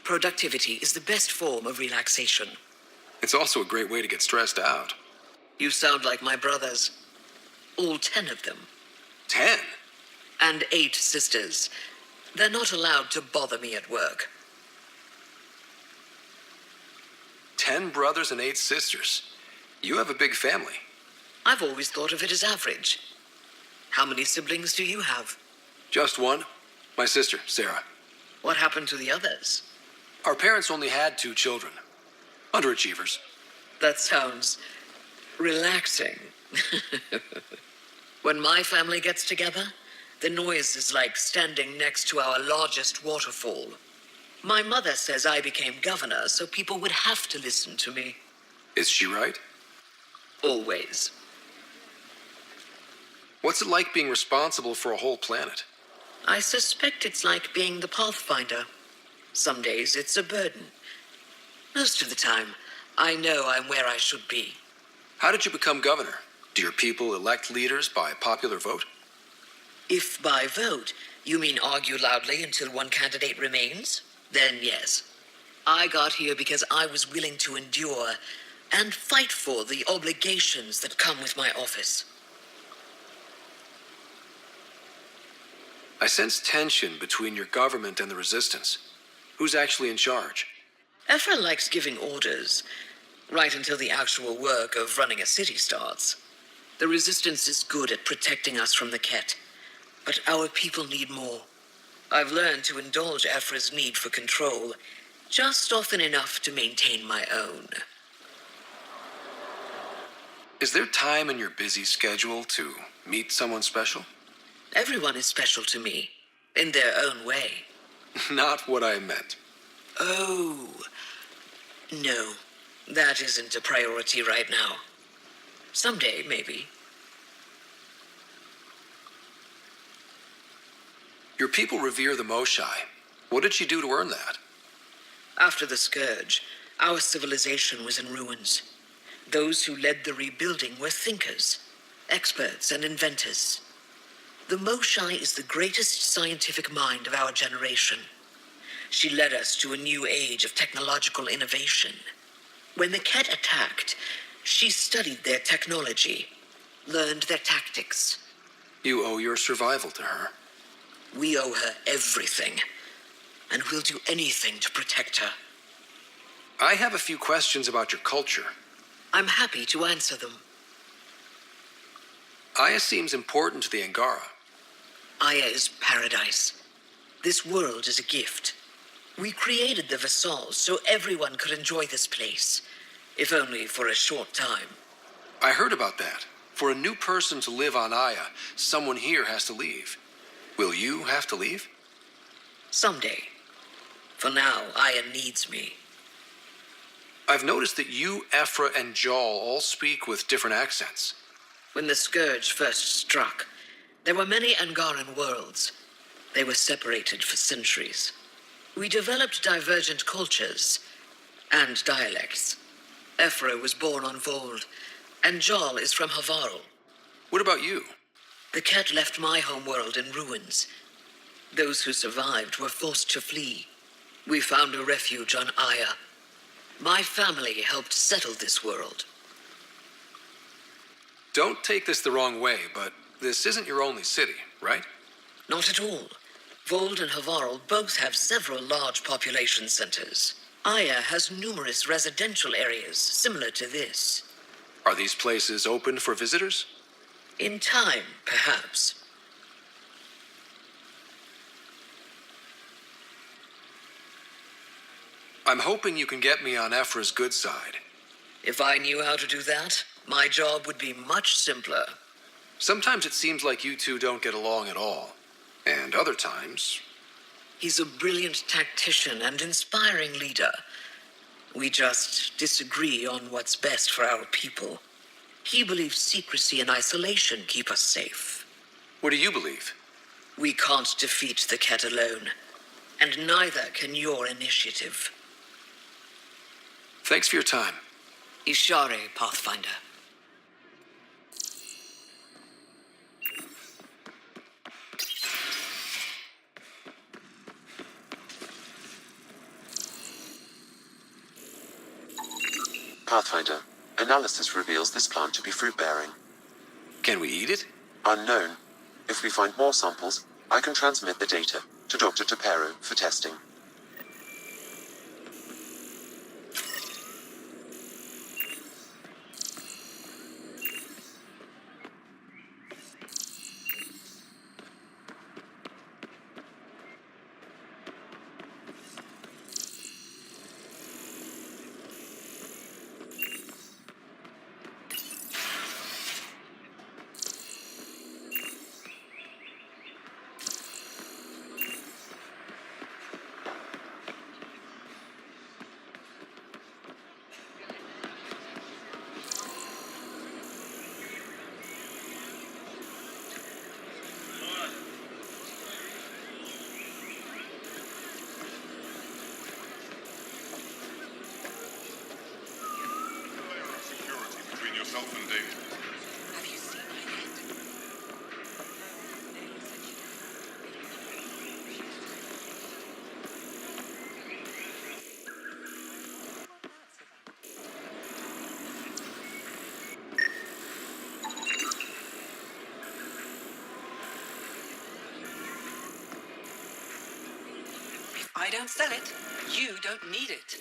[SPEAKER 16] Productivity is the best form of relaxation.
[SPEAKER 3] It's also a great way to get stressed out.
[SPEAKER 16] You sound like my brothers. All 10 of them.
[SPEAKER 3] 10?
[SPEAKER 16] And 8 sisters. They're not allowed to bother me at work.
[SPEAKER 3] 10 brothers and 8 sisters. You have a big family.
[SPEAKER 16] I've always thought of it as average. How many siblings do you have?
[SPEAKER 3] Just one. My sister, Sarah.
[SPEAKER 16] What happened to the others?
[SPEAKER 3] Our parents only had 2 children. Underachievers.
[SPEAKER 16] That sounds relaxing. When my family gets together, the noise is like standing next to our largest waterfall. My mother says I became governor, so people would have to listen to me.
[SPEAKER 3] Is she right?
[SPEAKER 16] Always.
[SPEAKER 3] What's it like being responsible for a whole planet?
[SPEAKER 16] I suspect it's like being the Pathfinder. Some days it's a burden. Most of the time, I know I'm where I should be.
[SPEAKER 3] How did you become governor? Do your people elect leaders by popular vote?
[SPEAKER 16] If by vote you mean argue loudly until one candidate remains, then yes. I got here because I was willing to endure and fight for the obligations that come with my office.
[SPEAKER 3] I sense tension between your government and the Resistance. Who's actually in charge?
[SPEAKER 16] Ephra likes giving orders, right until the actual work of running a city starts. The Resistance is good at protecting us from the Ket, but our people need more. I've learned to indulge Ephra's need for control, just often enough to maintain my own.
[SPEAKER 3] Is there time in your busy schedule to meet someone special?
[SPEAKER 16] Everyone is special to me, in their own way.
[SPEAKER 3] Not what I meant.
[SPEAKER 16] Oh, no, that isn't a priority right now. Someday, maybe.
[SPEAKER 3] Your people revere the Moshai. What did she do to earn that?
[SPEAKER 16] After the Scourge, our civilization was in ruins. Those who led the rebuilding were thinkers, experts, and inventors. The Moshai is the greatest scientific mind of our generation. She led us to a new age of technological innovation. When the Ket attacked, she studied their technology, learned their tactics.
[SPEAKER 3] You owe your survival to her.
[SPEAKER 16] We owe her everything, and we'll do anything to protect her.
[SPEAKER 3] I have a few questions about your culture.
[SPEAKER 16] I'm happy to answer them.
[SPEAKER 3] Aya seems important to the Angara.
[SPEAKER 16] Aya is paradise. This world is a gift. We created the Vassals so everyone could enjoy this place, if only for a short time.
[SPEAKER 3] I heard about that. For a new person to live on Aya, someone here has to leave. Will you have to leave?
[SPEAKER 16] Someday. For now, Aya needs me.
[SPEAKER 3] I've noticed that you, Ephra, and Jaal all speak with different accents.
[SPEAKER 16] When the Scourge first struck, there were many Angaran worlds. They were separated for centuries. We developed divergent cultures and dialects. Ephra was born on Vold, and Jaal is from Havarl.
[SPEAKER 3] What about you?
[SPEAKER 16] The Ket left my homeworld in ruins. Those who survived were forced to flee. We found a refuge on Aya. My family helped settle this world.
[SPEAKER 3] Don't take this the wrong way, but this isn't your only city, right?
[SPEAKER 16] Not at all. Vold and Havarl both have several large population centers. Aya has numerous residential areas similar to this.
[SPEAKER 3] Are these places open for visitors?
[SPEAKER 16] In time, perhaps.
[SPEAKER 3] I'm hoping you can get me on Ephra's good side.
[SPEAKER 16] If I knew how to do that, my job would be much simpler.
[SPEAKER 3] Sometimes it seems like you two don't get along at all. And other times...
[SPEAKER 16] He's a brilliant tactician and inspiring leader. We just disagree on what's best for our people. He believes secrecy and isolation keep us safe.
[SPEAKER 3] What do you believe?
[SPEAKER 16] We can't defeat the Ket alone, and neither can your initiative.
[SPEAKER 3] Thanks for your time.
[SPEAKER 16] Ishare, Pathfinder.
[SPEAKER 11] Pathfinder, analysis reveals this plant to be fruit-bearing.
[SPEAKER 3] Can we eat it?
[SPEAKER 11] Unknown. If we find more samples, I can transmit the data to Dr. Topero for testing.
[SPEAKER 1] Yourself and David.
[SPEAKER 5] Have you seen my head?
[SPEAKER 8] If I don't sell it, you don't need it.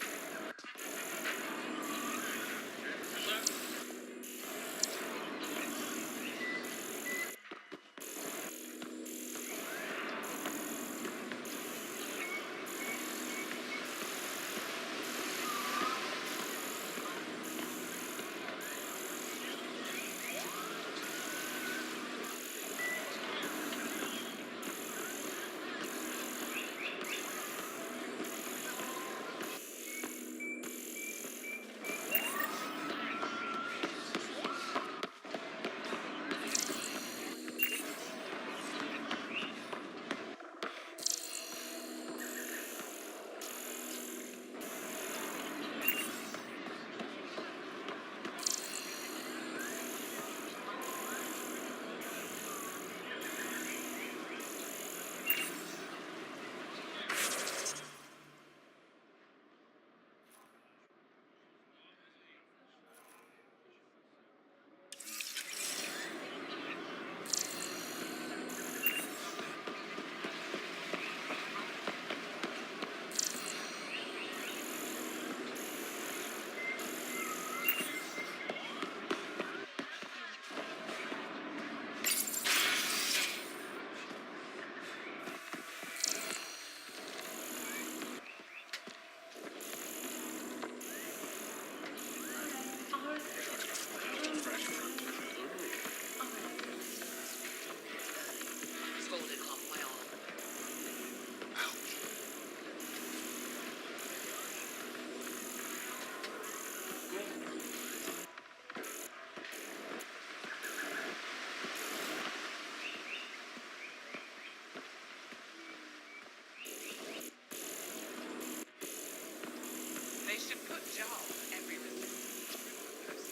[SPEAKER 5] They should put Jarl on every resistance.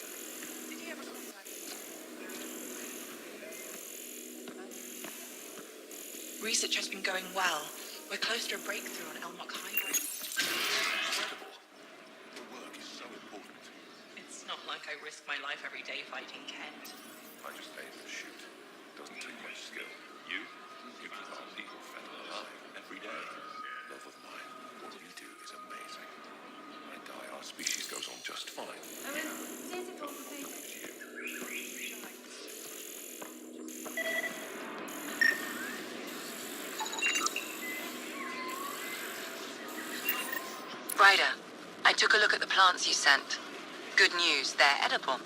[SPEAKER 5] Did he ever contact you?
[SPEAKER 8] Research has been going well. We're close to a breakthrough on Elmok Hybrid.
[SPEAKER 7] Incredible. The work is so important.
[SPEAKER 8] It's not like I risk my life every day fighting Kent.
[SPEAKER 7] I just aim and shoot. Doesn't take much skill. You keep our people fed and alive every day. Love of mine. What you do is amazing. I die, our species goes on just fine.
[SPEAKER 13] Ryder, I took a look at the plants you sent. Good news, they're edible.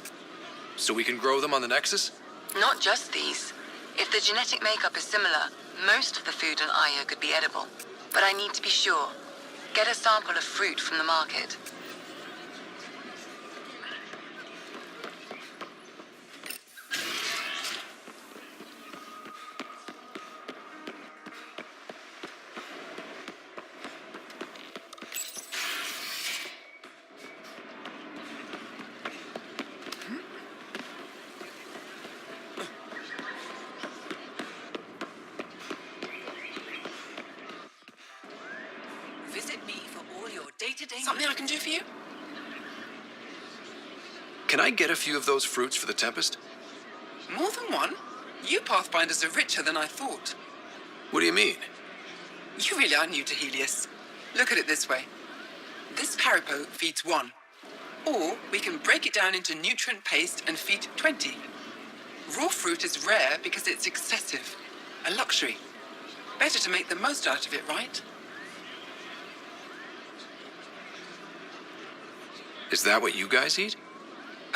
[SPEAKER 3] So we can grow them on the Nexus?
[SPEAKER 13] Not just these. If the genetic makeup is similar, most of the food on Aya could be edible. But I need to be sure. Get a sample of fruit from the market.
[SPEAKER 10] Visit me for all your day-to-day...
[SPEAKER 6] Something I can do for you?
[SPEAKER 3] Can I get a few of those fruits for the Tempest?
[SPEAKER 6] More than one? You Pathfinders are richer than I thought.
[SPEAKER 3] What do you mean?
[SPEAKER 6] You really are new to Helios. Look at it this way. This Parapo feeds 1. Or we can break it down into nutrient paste and feed 20. Raw fruit is rare because it's excessive. A luxury. Better to make the most out of it, right?
[SPEAKER 3] Is that what you guys eat?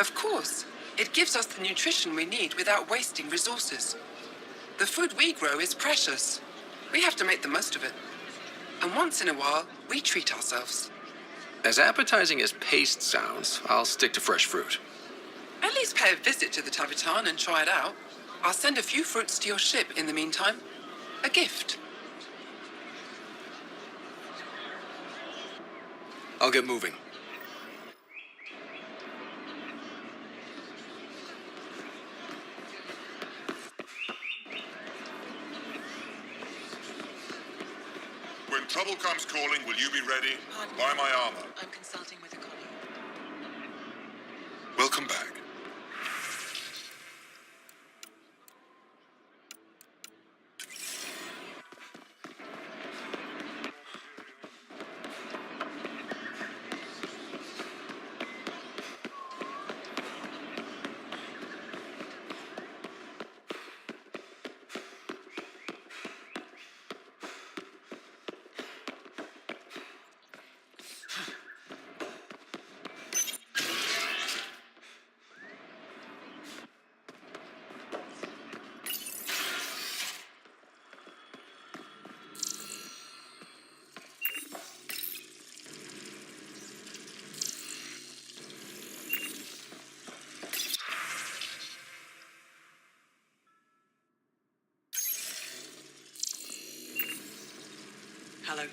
[SPEAKER 6] Of course. It gives us the nutrition we need without wasting resources. The food we grow is precious. We have to make the most of it. And once in a while, we treat ourselves.
[SPEAKER 3] As appetizing as paste sounds, I'll stick to fresh fruit.
[SPEAKER 6] At least pay a visit to the Tavitan and try it out. I'll send a few fruits to your ship in the meantime. A gift.
[SPEAKER 3] I'll get moving.
[SPEAKER 7] When trouble comes calling, will you be ready? Buy my armor.
[SPEAKER 10] I'm consulting with a colleague.
[SPEAKER 7] Welcome back.
[SPEAKER 10] Hello.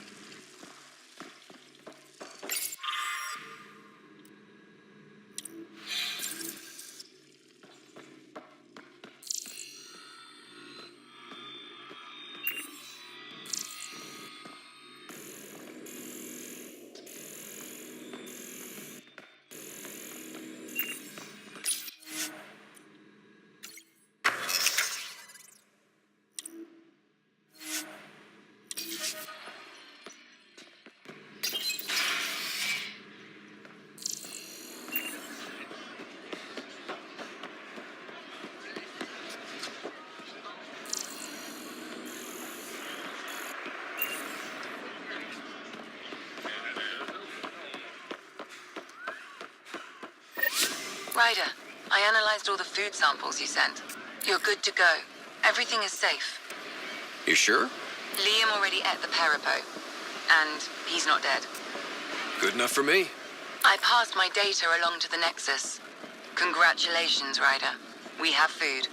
[SPEAKER 13] Ryder, I analyzed all the food samples you sent. You're good to go. Everything is safe.
[SPEAKER 3] You sure?
[SPEAKER 13] Liam already ate the Parapo. And he's not dead.
[SPEAKER 3] Good enough for me.
[SPEAKER 13] I passed my data along to the Nexus. Congratulations, Ryder. We have food.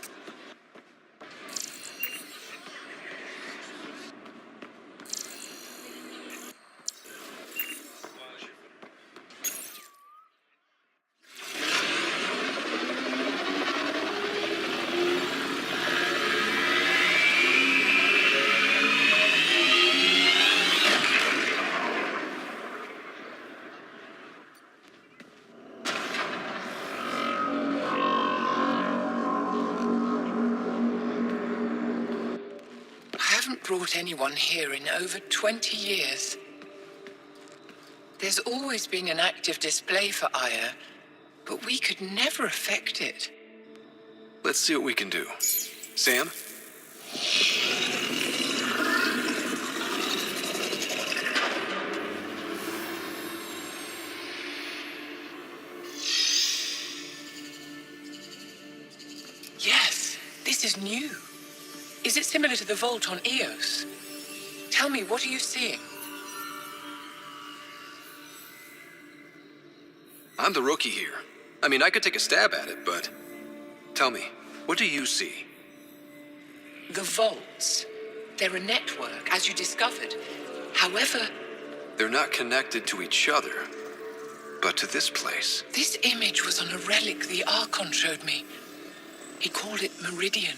[SPEAKER 6] Brought anyone here in over 20 years. There's always been an active display for Aya, but we could never affect it.
[SPEAKER 3] Let's see what we can do. Sam?
[SPEAKER 5] new. Is it similar to the vault on Eos? Tell me, what are you seeing?
[SPEAKER 3] I'm the rookie here. I mean, I could take a stab at it, but... Tell me, what do you see?
[SPEAKER 5] The vaults. They're a network, as you discovered. However...
[SPEAKER 3] They're not connected to each other, but to this place.
[SPEAKER 5] This image was on a relic the Archon showed me. He called it Meridian.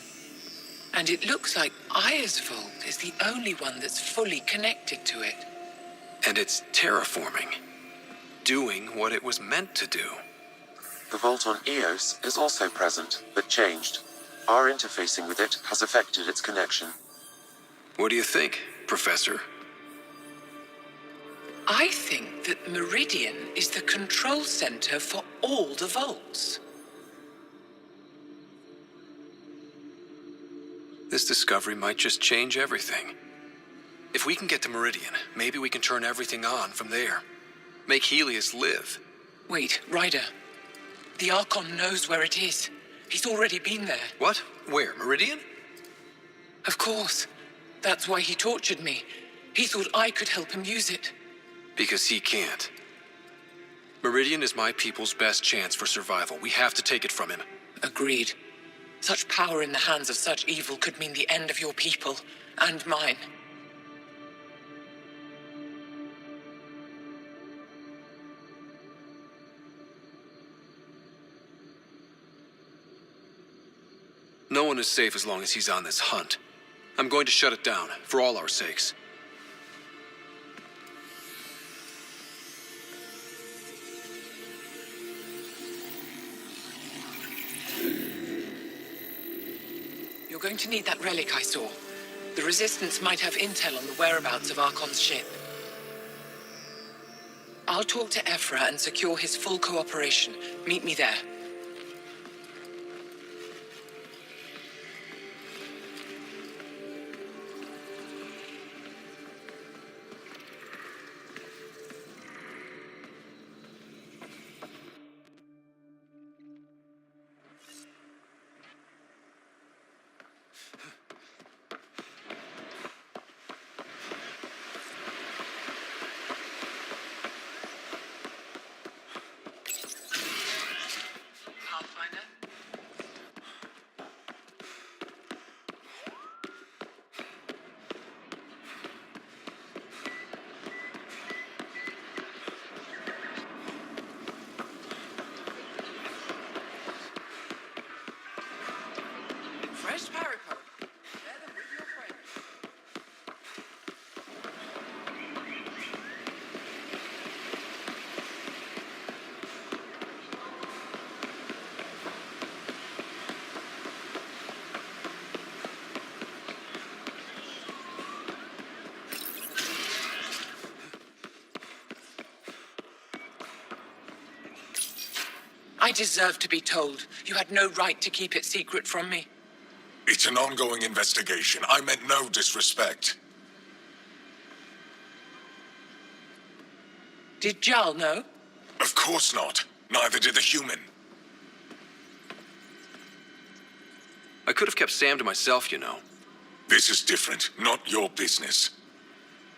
[SPEAKER 5] And it looks like Aya's vault is the only one that's fully connected to it.
[SPEAKER 3] And it's terraforming. Doing what it was meant to do.
[SPEAKER 11] The vault on Eos is also present, but changed. Our interfacing with it has affected its connection.
[SPEAKER 3] What do you think, Professor?
[SPEAKER 5] I think that Meridian is the control center for all the vaults.
[SPEAKER 3] This discovery might just change everything. If we can get to Meridian, maybe we can turn everything on from there. Make Helios live.
[SPEAKER 5] Wait, Ryder. The Archon knows where it is. He's already been there.
[SPEAKER 3] What? Where? Meridian?
[SPEAKER 5] Of course. That's why he tortured me. He thought I could help him use it.
[SPEAKER 3] Because he can't. Meridian is my people's best chance for survival. We have to take it from him.
[SPEAKER 5] Agreed. Such power in the hands of such evil could mean the end of your people, and mine.
[SPEAKER 3] No one is safe as long as he's on this hunt. I'm going to shut it down, for all our sakes.
[SPEAKER 5] You're going to need that relic I saw. The Resistance might have intel on the whereabouts of Archon's ship. I'll talk to Ephra and secure his full cooperation. Meet me there. Fresh Paraco. Share them with your friends. I deserve to be told. You had no right to keep it secret from me.
[SPEAKER 9] It's an ongoing investigation. I meant no disrespect.
[SPEAKER 5] Did Jal know?
[SPEAKER 9] Of course not. Neither did the human.
[SPEAKER 3] I could have kept Sam to myself, you know.
[SPEAKER 9] This is different. Not your business.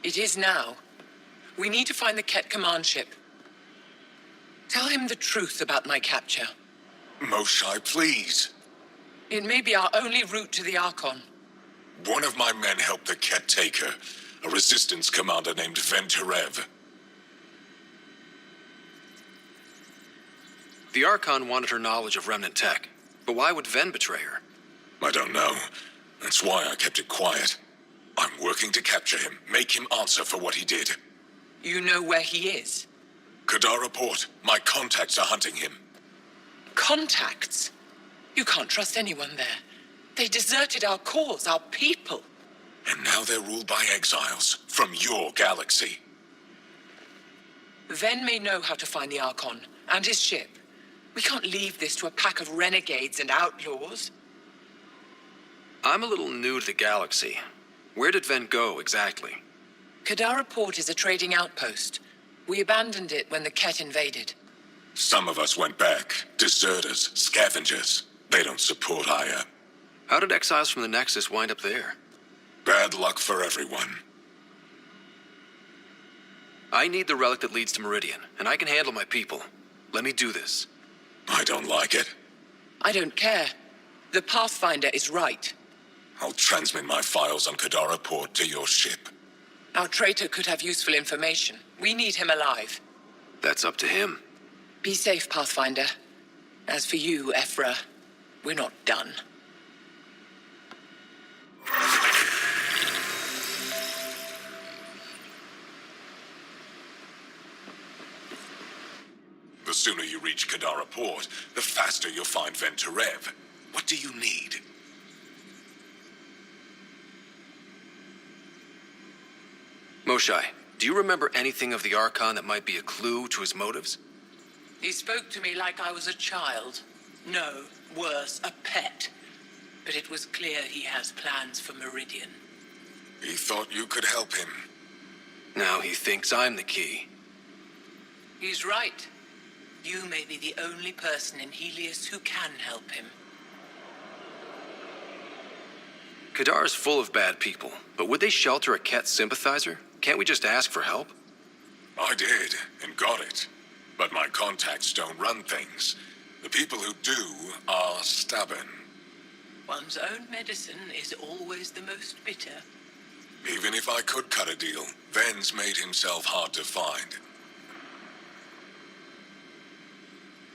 [SPEAKER 5] It is now. We need to find the Ket command ship. Tell him the truth about my capture.
[SPEAKER 9] Moshae, please.
[SPEAKER 5] It may be our only route to the Archon.
[SPEAKER 9] One of my men helped the Ket take her. A resistance commander named Venterev.
[SPEAKER 3] The Archon wanted her knowledge of Remnant tech. But why would Ven betray her?
[SPEAKER 9] I don't know. That's why I kept it quiet. I'm working to capture him, make him answer for what he did.
[SPEAKER 5] You know where he is?
[SPEAKER 9] Kadara Port. My contacts are hunting him.
[SPEAKER 5] Contacts? You can't trust anyone there. They deserted our cause, our people.
[SPEAKER 9] And now they're ruled by exiles from your galaxy.
[SPEAKER 5] Ven may know how to find the Archon and his ship. We can't leave this to a pack of renegades and outlaws.
[SPEAKER 3] I'm a little new to the galaxy. Where did Ven go, exactly?
[SPEAKER 5] Kadara Port is a trading outpost. We abandoned it when the Ket invaded.
[SPEAKER 9] Some of us went back. Deserters, scavengers. They don't support Aya.
[SPEAKER 3] How did exiles from the Nexus wind up there?
[SPEAKER 9] Bad luck for everyone.
[SPEAKER 3] I need the relic that leads to Meridian, and I can handle my people. Let me do this.
[SPEAKER 9] I don't like it.
[SPEAKER 8] I don't care. The Pathfinder is right.
[SPEAKER 9] I'll transmit my files on Kadara Port to your ship.
[SPEAKER 8] Our traitor could have useful information. We need him alive.
[SPEAKER 3] That's up to him.
[SPEAKER 8] Be safe, Pathfinder. As for you, Ephra, we're not done.
[SPEAKER 9] The sooner you reach Kadara Port, the faster you'll find Venturev. What do you need?
[SPEAKER 3] Moshae, do you remember anything of the Archon that might be a clue to his motives?
[SPEAKER 8] He spoke to me like I was a child. No, worse, a pet. But it was clear he has plans for Meridian.
[SPEAKER 9] He thought you could help him.
[SPEAKER 3] Now he thinks I'm the key.
[SPEAKER 8] He's right. You may be the only person in Helios who can help him.
[SPEAKER 3] Kadara's full of bad people, but would they shelter a Ket sympathizer? Can't we just ask for help?
[SPEAKER 9] I did, and got it. But my contacts don't run things. The people who do are stubborn.
[SPEAKER 8] One's own medicine is always the most bitter.
[SPEAKER 9] Even if I could cut a deal, Ven's made himself hard to find.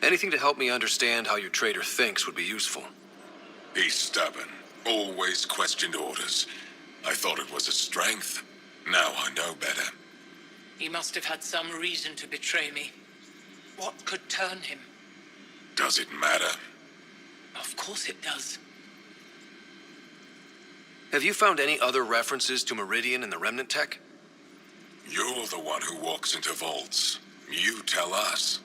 [SPEAKER 3] Anything to help me understand how your traitor thinks would be useful.
[SPEAKER 9] He's stubborn. Always questioned orders. I thought it was a strength. Now I know better.
[SPEAKER 8] He must have had some reason to betray me. What could turn him?
[SPEAKER 9] Does it matter?
[SPEAKER 8] Of course it does.
[SPEAKER 3] Have you found any other references to Meridian in the Remnant tech?
[SPEAKER 9] You're the one who walks into vaults. You tell us.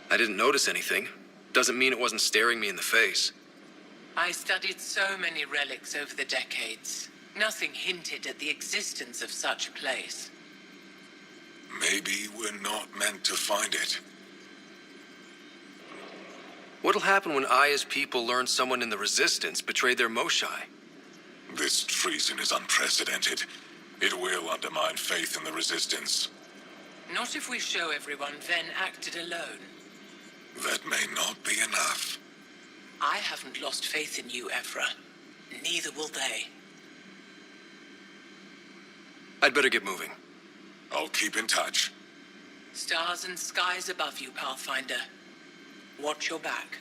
[SPEAKER 3] I didn't notice anything. Doesn't mean it wasn't staring me in the face.
[SPEAKER 8] I studied so many relics over the decades. Nothing hinted at the existence of such a place.
[SPEAKER 9] Maybe we're not meant to find it.
[SPEAKER 3] What'll happen when Aya's people learn someone in the Resistance betrayed their Moshae?
[SPEAKER 9] This treason is unprecedented. It will undermine faith in the Resistance.
[SPEAKER 8] Not if we show everyone Ven acted alone.
[SPEAKER 9] That may not be enough.
[SPEAKER 8] I haven't lost faith in you, Ephra. Neither will they.
[SPEAKER 3] I'd better get moving.
[SPEAKER 9] I'll keep in touch.
[SPEAKER 8] Stars and skies above you, Pathfinder. Watch your back.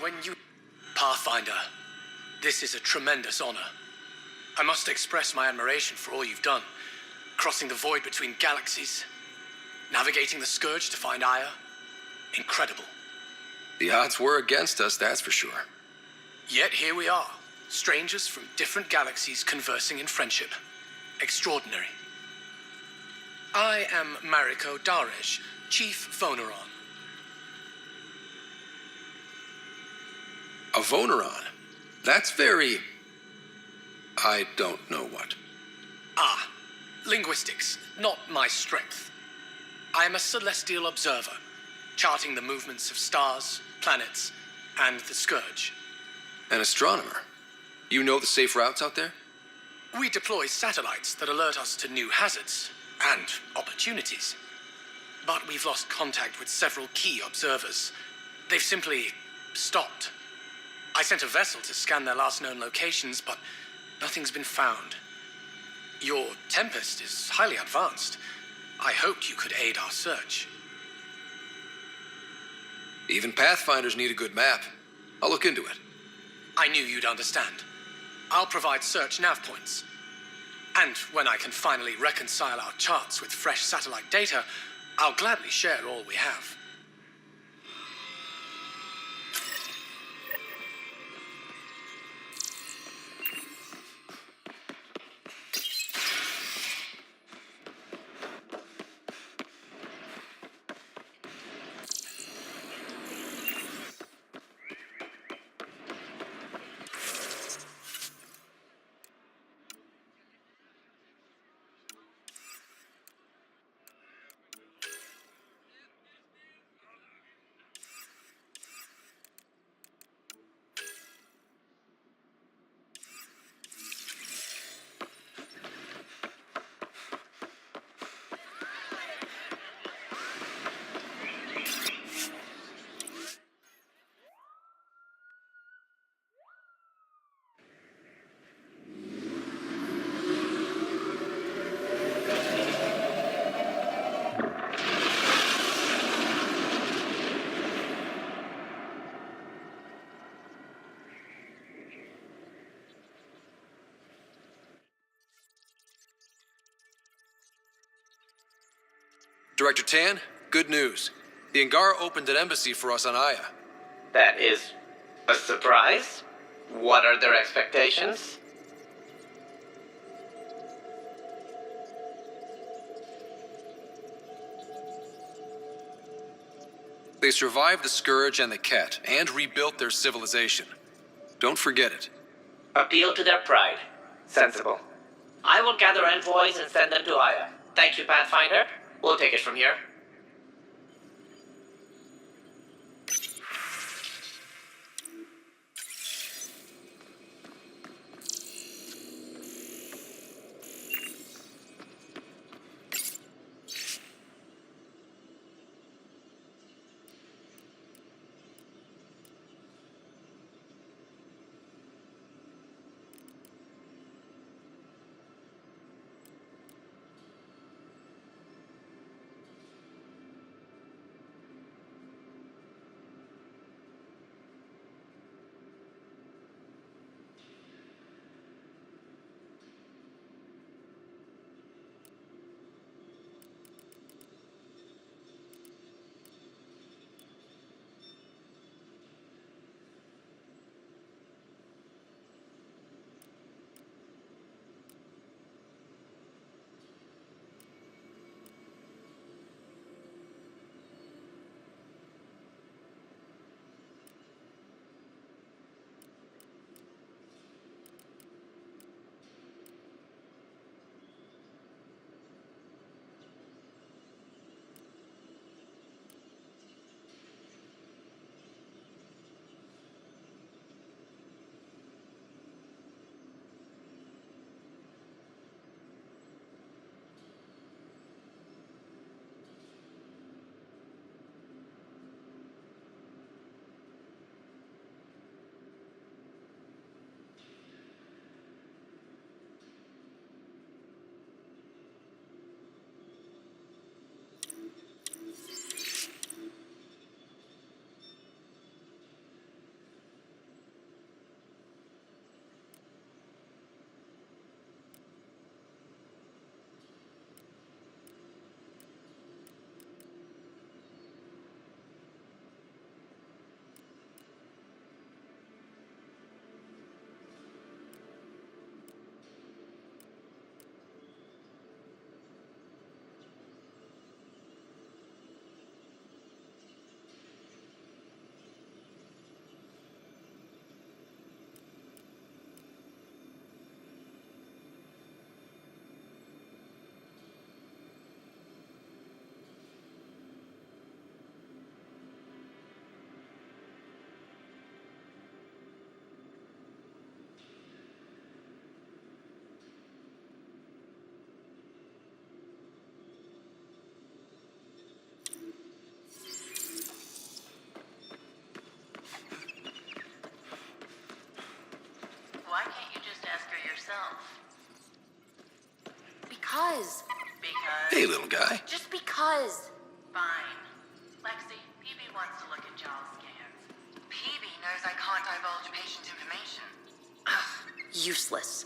[SPEAKER 3] When you... Pathfinder, this is a tremendous honor. I must express my admiration for all you've done. Crossing the void between galaxies, navigating the Scourge to find Aya. Incredible. The odds were against us, that's for sure. Yet here we are, strangers from different galaxies conversing in friendship. Extraordinary. I am Mariko Daresh, Chief Voneron. A Voneron? That's very... I don't know what. Ah, linguistics, not my strength. I am a celestial observer, charting the movements of stars, planets, and the Scourge. An astronomer?
[SPEAKER 17] You know the safe routes out there?
[SPEAKER 3] We deploy satellites that alert us to new hazards and opportunities. But we've lost contact with several key observers. They've simply stopped. I sent a vessel to scan their last known locations, but nothing's been found. Your Tempest is highly advanced. I hoped you could aid our search.
[SPEAKER 17] Even Pathfinders need a good map. I'll look into it.
[SPEAKER 3] I knew you'd understand. I'll provide search nav points. And when I can finally reconcile our charts with fresh satellite data, I'll gladly share all we have.
[SPEAKER 17] Director Tan, good news. The Angara opened an embassy for us on Aya.
[SPEAKER 18] That is a surprise? What are their expectations?
[SPEAKER 17] They survived the Scourge and the Ket, and rebuilt their civilization. Don't forget it.
[SPEAKER 18] Appeal to their pride. Sensible. I will gather envoys and send them to Aya. Thank you, Pathfinder. We'll take it from here.
[SPEAKER 19] yourself? Because.
[SPEAKER 17] Hey, little guy.
[SPEAKER 19] Just because. Fine. Lexi, PB wants to look at Giles' scans. PB knows I can't divulge patient information.
[SPEAKER 14] Useless.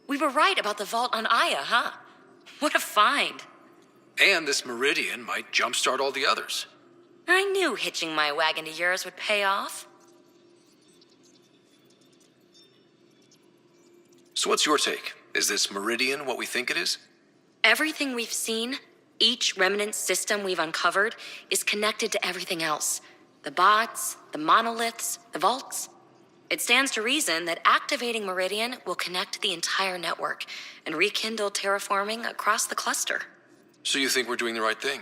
[SPEAKER 14] We were right about the vault on Aya, huh? What a find.
[SPEAKER 17] And this Meridian might jumpstart all the others.
[SPEAKER 14] I knew hitching my wagon to yours would pay off.
[SPEAKER 17] So what's your take? Is this Meridian what we think it is?
[SPEAKER 14] Everything we've seen, each remnant system we've uncovered, is connected to everything else. The bots, the monoliths, the vaults. It stands to reason that activating Meridian will connect the entire network and rekindle terraforming across the cluster.
[SPEAKER 17] So you think we're doing the right thing?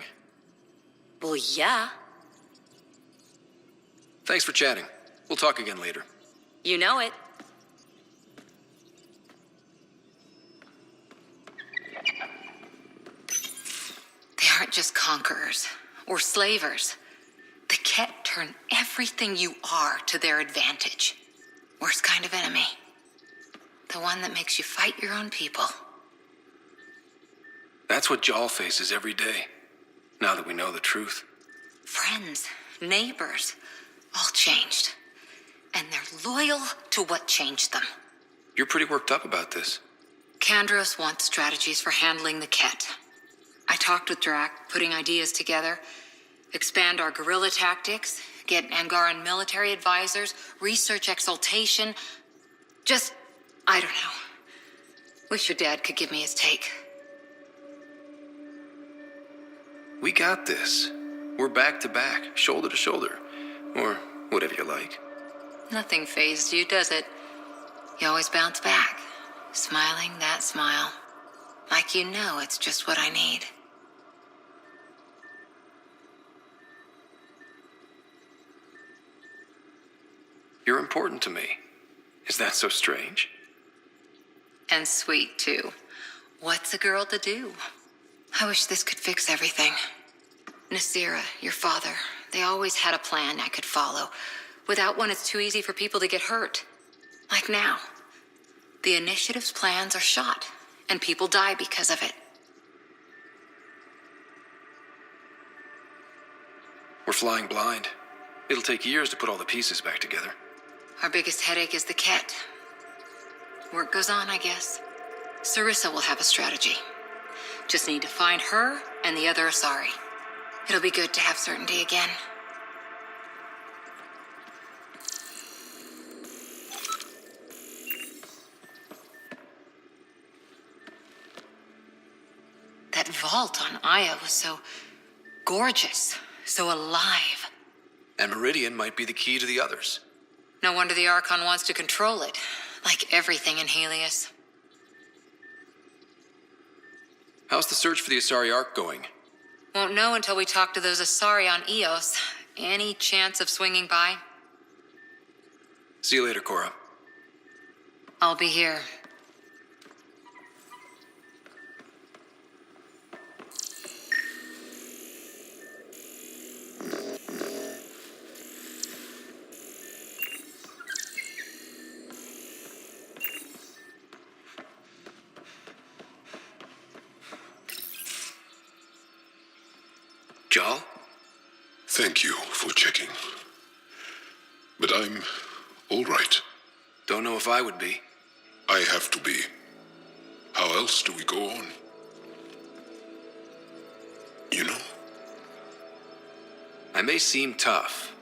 [SPEAKER 14] Well, yeah.
[SPEAKER 17] Thanks for chatting. We'll talk again later.
[SPEAKER 14] You know it. They aren't just conquerors or slavers. The Ket turn everything you are to their advantage. Worst kind of enemy. The one that makes you fight your own people.
[SPEAKER 17] That's what Jal faces every day, now that we know the truth.
[SPEAKER 14] Friends, neighbors, all changed. And they're loyal to what changed them.
[SPEAKER 17] You're pretty worked up about this.
[SPEAKER 14] Kandros wants strategies for handling the Ket. I talked with Drac, putting ideas together. Expand our guerrilla tactics, get Angaran military advisors, research exaltation. Just, I don't know. Wish your dad could give me his take.
[SPEAKER 17] We got this. We're back to back, shoulder to shoulder. Or whatever you like.
[SPEAKER 14] Nothing fazed you, does it? You always bounce back, smiling that smile. Like you know it's just what I need.
[SPEAKER 17] You're important to me. Is that so strange?
[SPEAKER 14] And sweet, too. What's a girl to do? I wish this could fix everything. Nasira, your father, they always had a plan I could follow. Without one, it's too easy for people to get hurt. Like now. The initiative's plans are shot, and people die because of it.
[SPEAKER 17] We're flying blind. It'll take years to put all the pieces back together.
[SPEAKER 14] Our biggest headache is the Ket. Work goes on, I guess. Sarissa will have a strategy. Just need to find her and the other Asari. It'll be good to have certainty again. That vault on Aya was so gorgeous, so alive.
[SPEAKER 17] And Meridian might be the key to the others.
[SPEAKER 14] No wonder the Archon wants to control it, like everything in Helios.
[SPEAKER 17] How's the search for the Asari Ark going?
[SPEAKER 14] Won't know until we talk to those Asari on Eos. Any chance of swinging by?
[SPEAKER 17] See you later, Cora.
[SPEAKER 14] I'll be here.
[SPEAKER 17] Jal?
[SPEAKER 9] Thank you for checking. But I'm all right.
[SPEAKER 17] Don't know if I would be.
[SPEAKER 9] I have to be. How else do we go on? You know,
[SPEAKER 17] I may seem tough,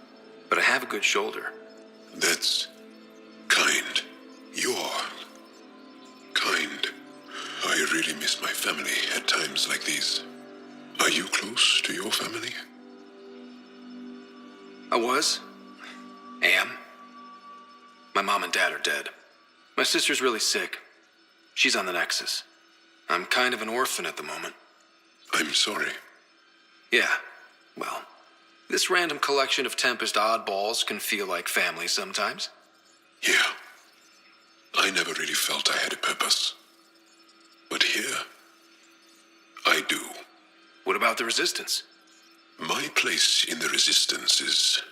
[SPEAKER 17] but I have a good shoulder.
[SPEAKER 7] That's kind. You're kind. I really miss my family at times like these. Are you close to your family?
[SPEAKER 17] I was. Am. My mom and dad are dead. My sister's really sick. She's on the Nexus. I'm kind of an orphan at the moment.
[SPEAKER 7] I'm sorry.
[SPEAKER 17] Yeah, well, this random collection of Tempest oddballs can feel like family sometimes.
[SPEAKER 7] Yeah. I never really felt I had a purpose. But here, I do.
[SPEAKER 17] What about the Resistance?
[SPEAKER 7] My place in the Resistance is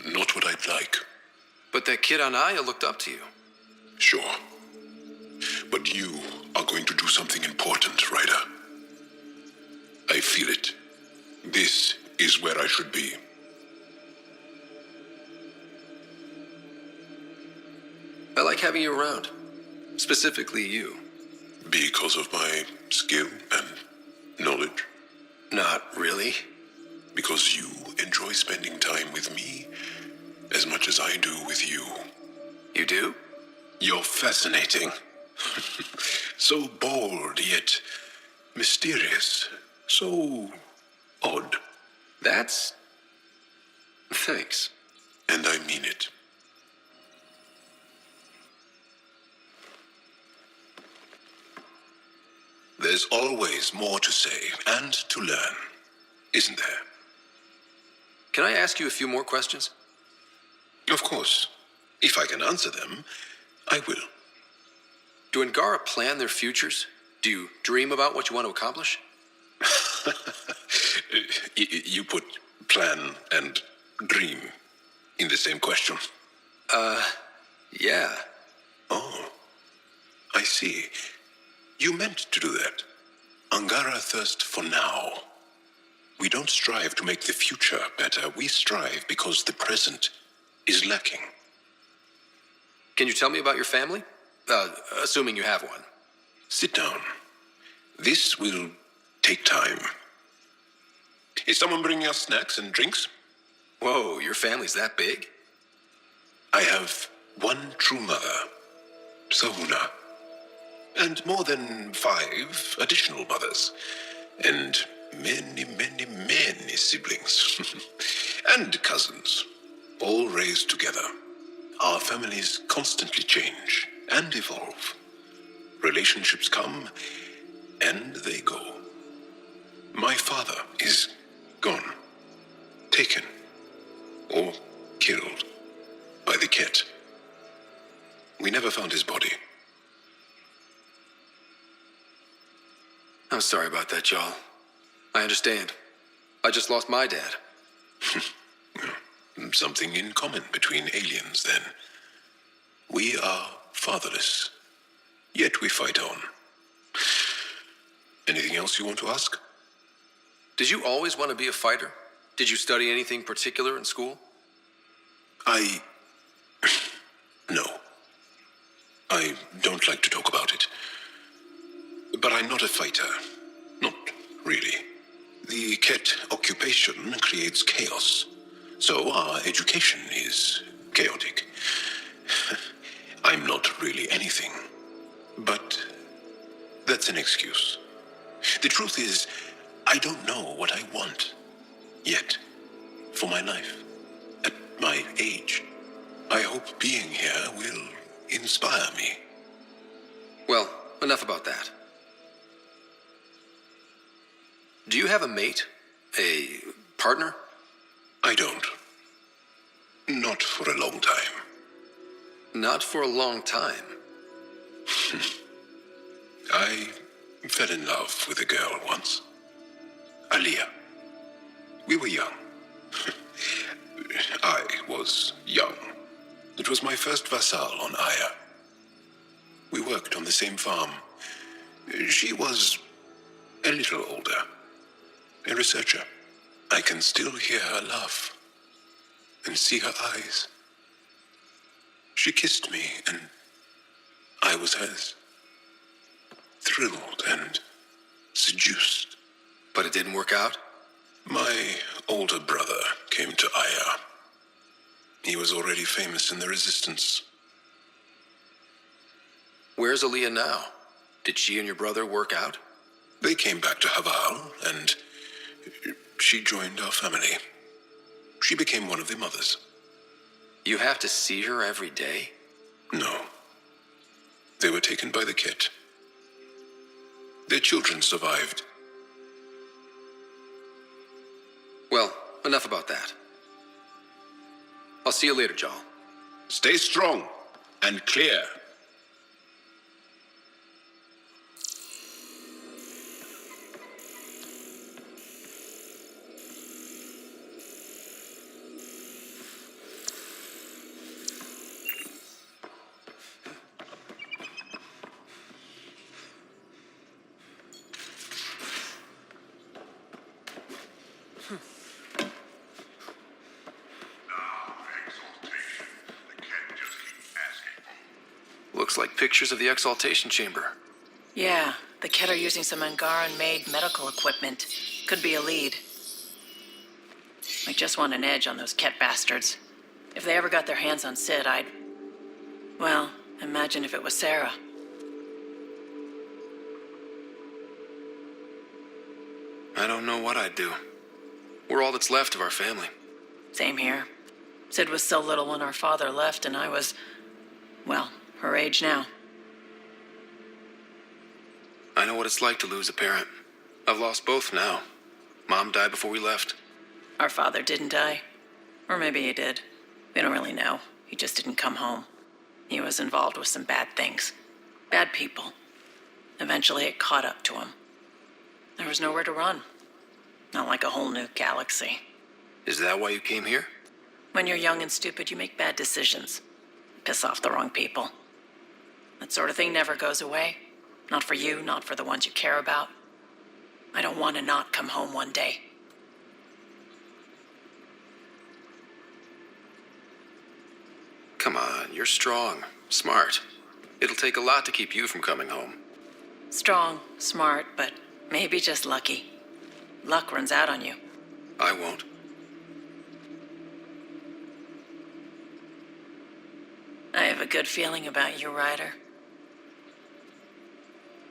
[SPEAKER 7] not what I'd like.
[SPEAKER 17] But that kid on Aya looked up to you.
[SPEAKER 7] Sure. But you are going to do something important, Ryder. I feel it. This is where I should be.
[SPEAKER 17] I like having you around. Specifically you.
[SPEAKER 7] Because of my skill and knowledge?
[SPEAKER 17] Not really.
[SPEAKER 7] Because you enjoy spending time with me as much as I do with you.
[SPEAKER 17] You do?
[SPEAKER 7] You're fascinating. So bold, yet mysterious. So odd.
[SPEAKER 17] That's... Thanks.
[SPEAKER 7] And I mean it. There's always more to say and to learn, isn't there?
[SPEAKER 17] Can I ask you a few more questions?
[SPEAKER 7] Of course. If I can answer them, I will.
[SPEAKER 17] Do Angara plan their futures? Do you dream about what you want to accomplish?
[SPEAKER 7] You put plan and dream in the same question.
[SPEAKER 17] Yeah.
[SPEAKER 7] Oh, I see. You meant to do that. Angara thirst for now. We don't strive to make the future better. We strive because the present is lacking.
[SPEAKER 17] Can you tell me about your family? Assuming you have one.
[SPEAKER 7] Sit down. This will take time. Is someone bringing us snacks and drinks?
[SPEAKER 17] Whoa, your family's that big?
[SPEAKER 7] I have one true mother, Sahuna, and more than 5 additional mothers, and many, many, many siblings, and cousins, all raised together. Our families constantly change and evolve. Relationships come and they go. My father is gone, taken, or killed by the Ket. We never found his body.
[SPEAKER 17] I'm sorry about that, Jarl. I understand. I just lost my dad.
[SPEAKER 7] Something in common between aliens, then. We are fatherless, yet we fight on. Anything else you want to ask?
[SPEAKER 17] Did you always want to be a fighter? Did you study anything particular in school?
[SPEAKER 7] No. I don't like to talk about it. But I'm not a fighter. Not really. The Ket occupation creates chaos. So our education is chaotic. I'm not really anything. But that's an excuse. The truth is, I don't know what I want. Yet. For my life. At my age. I hope being here will inspire me.
[SPEAKER 17] Well, enough about that. Do you have a mate? A partner?
[SPEAKER 7] I don't. Not for a long time.
[SPEAKER 17] Not for a long time?
[SPEAKER 7] I fell in love with a girl once. Aliyah. We were young. I was young. It was my first vassal on Aya. We worked on the same farm. She was a little older. A researcher. I can still hear her laugh and see her eyes. She kissed me and I was hers. Thrilled and seduced.
[SPEAKER 17] But it didn't work out?
[SPEAKER 9] My older brother came to Aya. He was already famous in the Resistance.
[SPEAKER 17] Where's Aaliyah now? Did she and your brother work out?
[SPEAKER 9] They came back to Haval, and she joined our family. She became one of the mothers.
[SPEAKER 17] You have to see her every day?
[SPEAKER 9] No. They were taken by the Ket. Their children survived.
[SPEAKER 17] Well, enough about that. I'll see you later, Jarl.
[SPEAKER 7] Stay strong and clear.
[SPEAKER 17] Looks like pictures of the Exaltation Chamber.
[SPEAKER 8] Yeah, the Ket are using some Angaran-made medical equipment. Could be a lead. I just want an edge on those Ket bastards. If they ever got their hands on Sid, well, imagine if it was Sarah.
[SPEAKER 17] I don't know what I'd do. We're all that's left of our family.
[SPEAKER 8] Same here. Sid was so little when our father left, and I was, well, her age now.
[SPEAKER 17] I know what it's like to lose a parent. I've lost both now. Mom died before we left.
[SPEAKER 8] Our father didn't die. Or maybe he did. We don't really know. He just didn't come home. He was involved with some bad things. Bad people. Eventually it caught up to him. There was nowhere to run. Not like a whole new galaxy.
[SPEAKER 17] Is that why you came here?
[SPEAKER 8] When you're young and stupid, you make bad decisions. Piss off the wrong people. That sort of thing never goes away. Not for you, not for the ones you care about. I don't want to not come home one day.
[SPEAKER 17] Come on, you're strong, smart. It'll take a lot to keep you from coming home.
[SPEAKER 8] Strong, smart, but maybe just lucky. Luck runs out on you.
[SPEAKER 17] I won't.
[SPEAKER 8] I have a good feeling about you, Ryder.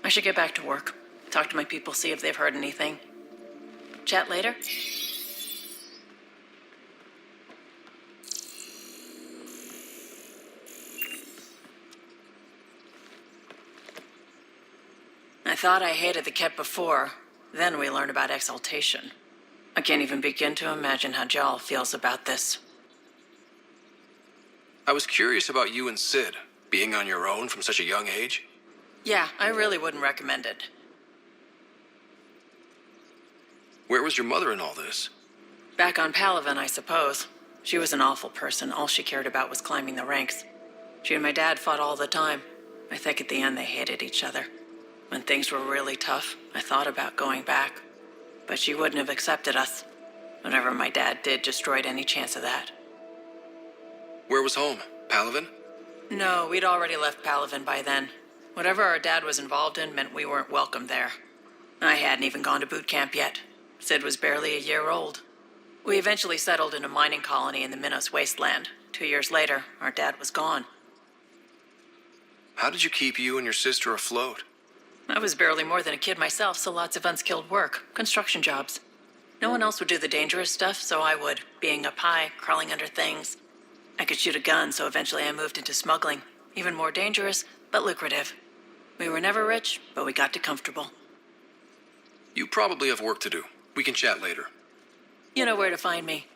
[SPEAKER 8] I should get back to work. Talk to my people, see if they've heard anything. Chat later? I thought I hated the Ket before. Then we learned about Exaltation. I can't even begin to imagine how Jarl feels about this.
[SPEAKER 17] I was curious about you and Sid, being on your own from such a young age.
[SPEAKER 8] Yeah, I really wouldn't recommend it.
[SPEAKER 17] Where was your mother in all this?
[SPEAKER 8] Back on Palaven, I suppose. She was an awful person. All she cared about was climbing the ranks. She and my dad fought all the time. I think at the end they hated each other. When things were really tough, I thought about going back. But she wouldn't have accepted us. Whatever my dad did destroyed any chance of that.
[SPEAKER 17] Where was home? Palaven?
[SPEAKER 8] No, we'd already left Palaven by then. Whatever our dad was involved in meant we weren't welcome there. I hadn't even gone to boot camp yet. Sid was barely a year old. We eventually settled in a mining colony in the Minos wasteland. 2 years later, our dad was gone.
[SPEAKER 17] How did you keep you and your sister afloat?
[SPEAKER 8] I was barely more than a kid myself, so lots of unskilled work, construction jobs. No one else would do the dangerous stuff, so I would, being up high, crawling under things. I could shoot a gun, so eventually I moved into smuggling. Even more dangerous, but lucrative. We were never rich, but we got to comfortable.
[SPEAKER 17] You probably have work to do. We can chat later.
[SPEAKER 8] You know where to find me.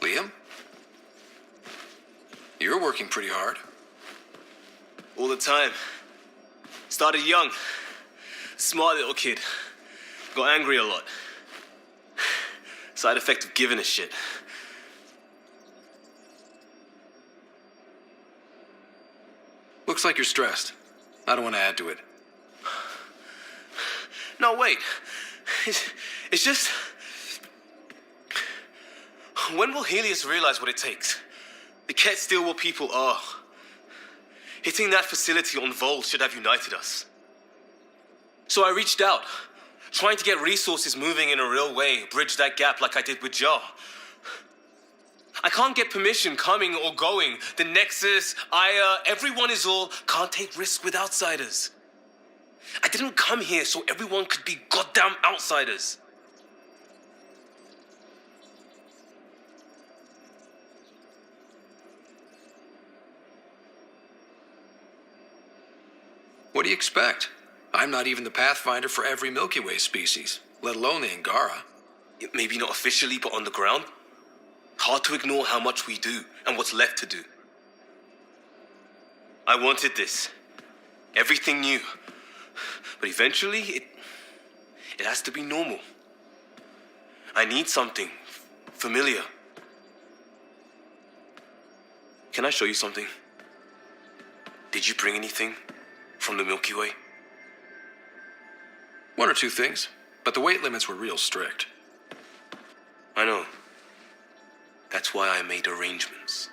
[SPEAKER 17] Liam? You're working pretty hard.
[SPEAKER 4] All the time. Started young. Smart little kid. Got angry a lot. Side effect of giving a shit.
[SPEAKER 17] Looks like you're stressed. I don't want to add to it.
[SPEAKER 4] No, wait. It's just... When will Helios realize what it takes? The Ket steal what people are. Hitting that facility on Vol should have united us. So I reached out, trying to get resources moving in a real way, bridge that gap like I did with Jar. I can't get permission coming or going. The Nexus, Aya, everyone is all can't take risks with outsiders. I didn't come here so everyone could be goddamn outsiders.
[SPEAKER 17] What do you expect? I'm not even the Pathfinder for every Milky Way species, let alone the Angara.
[SPEAKER 4] Maybe not officially, but on the ground. Hard to ignore how much we do and what's left to do. I wanted this. Everything new. But eventually, it has to be normal. I need something familiar. Can I show you something? Did you bring anything from the Milky Way?
[SPEAKER 17] One or two things, but the weight limits were real strict.
[SPEAKER 4] I know. That's why I made arrangements.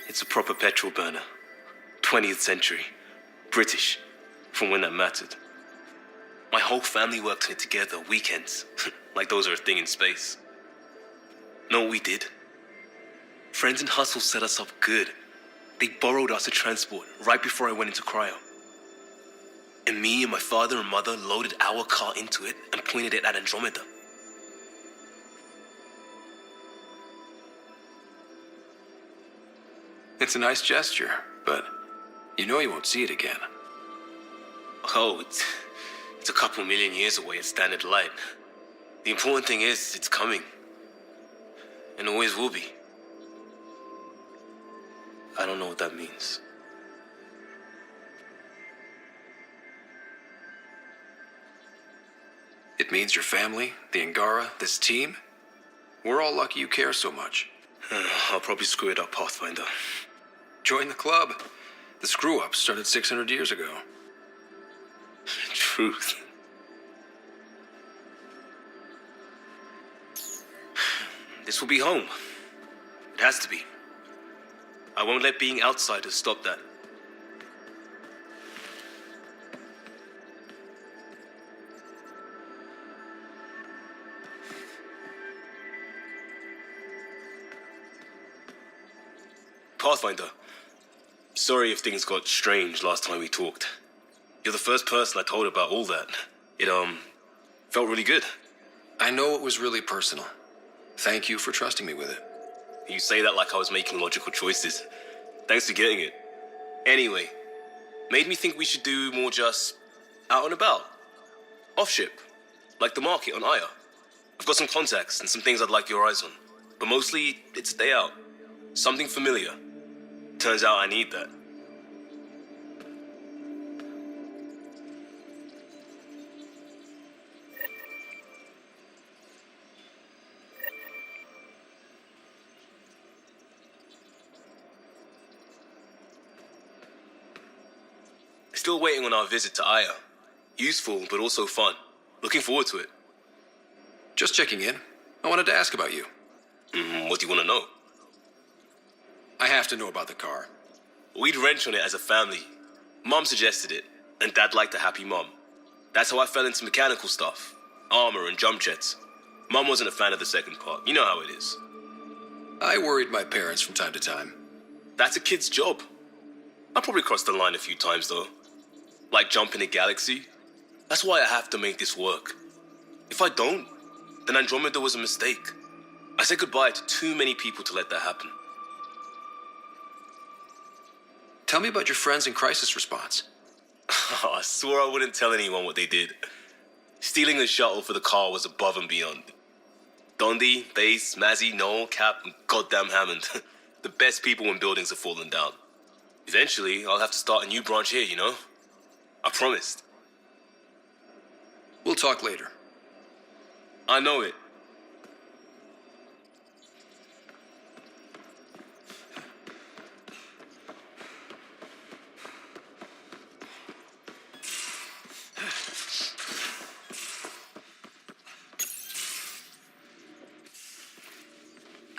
[SPEAKER 4] It's a proper petrol burner. 20th century. British. From when that mattered. My whole family worked on it together, weekends. Like those are a thing in space. Know what we did? Friends in Hustle set us up good. They borrowed us to transport right before I went into cryo. And me and my father and mother loaded our car into it and pointed it at Andromeda.
[SPEAKER 17] It's a nice gesture, but you know you won't see it again.
[SPEAKER 4] Oh, it's a couple million years away at standard light. The important thing is, it's coming. And always will be. I don't know what that means.
[SPEAKER 17] It means your family, the Angara, this team. We're all lucky you care so much.
[SPEAKER 4] I'll probably screw it up, Pathfinder.
[SPEAKER 17] Join the club. The screw-up started 600 years ago.
[SPEAKER 4] Truth. This will be home. It has to be. I won't let being outsiders stop that. Pathfinder, sorry if things got strange last time we talked. You're the first person I told about all that. It, felt really good.
[SPEAKER 17] I know it was really personal. Thank you for trusting me with it.
[SPEAKER 4] You say that like I was making logical choices. Thanks for getting it. Anyway, made me think we should do more just out and about. Off ship. Like the market on Aya. I've got some contacts and some things I'd like your eyes on. But mostly, it's a day out. Something familiar. Turns out I need that. Still waiting on our visit to Aya. Useful, but also fun. Looking forward to it.
[SPEAKER 17] Just checking in. I wanted to ask about you.
[SPEAKER 4] What do you want to know?
[SPEAKER 17] I have to know about the car.
[SPEAKER 4] We'd wrench on it as a family. Mom suggested it, and Dad liked a happy mom. That's how I fell into mechanical stuff. Armor and jump jets. Mom wasn't a fan of the second part. You know how it is.
[SPEAKER 17] I worried my parents from time to time.
[SPEAKER 4] That's a kid's job. I probably crossed the line a few times, though. Like jumping a galaxy. That's why I have to make this work. If I don't, then Andromeda was a mistake. I said goodbye to too many people to let that happen.
[SPEAKER 17] Tell me about your friends in crisis response.
[SPEAKER 4] I swore I wouldn't tell anyone what they did. Stealing the shuttle for the car was above and beyond. Dondi, Base, Mazzy, Noel, Cap, and goddamn Hammond. The best people when buildings have fallen down. Eventually, I'll have to start a new branch here, you know? I promised.
[SPEAKER 17] We'll talk later.
[SPEAKER 4] I know it.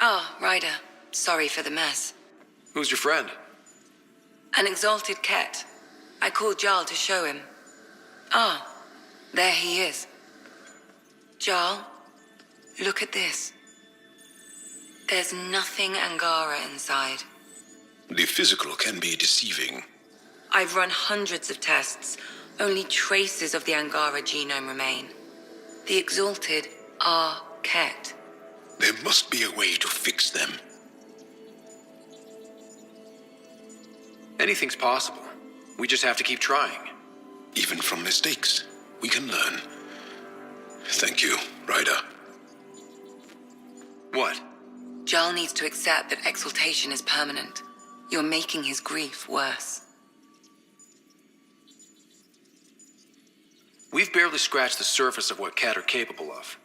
[SPEAKER 20] Oh, Ryder. Sorry for the mess.
[SPEAKER 17] Who's your friend?
[SPEAKER 5] An exalted Ket. I called Jarl to show him. Ah, there he is. Jarl, look at this. There's nothing Angara inside.
[SPEAKER 17] The physical can be deceiving.
[SPEAKER 5] I've run hundreds of tests. Only traces of the Angara genome remain. The exalted are Ket.
[SPEAKER 17] There must be a way to fix them. Anything's possible. We just have to keep trying. Even from mistakes, we can learn. Thank you, Ryder. What?
[SPEAKER 5] Jarl needs to accept that exaltation is permanent. You're making his grief worse.
[SPEAKER 17] We've barely scratched the surface of what Ket are capable of.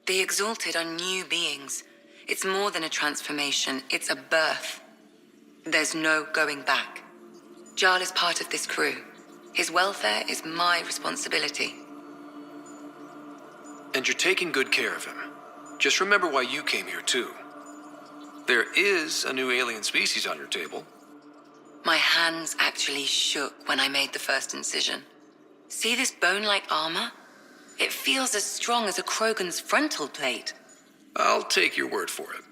[SPEAKER 5] The exalted are new beings. It's more than a transformation, it's a birth. There's no going back. Jarl is part of this crew. His welfare is my responsibility.
[SPEAKER 17] And you're taking good care of him. Just remember why you came here, too. There is a new alien species on your table.
[SPEAKER 5] My hands actually shook when I made the first incision. See this bone-like armor? It feels as strong as a Krogan's frontal plate.
[SPEAKER 17] I'll take your word for it.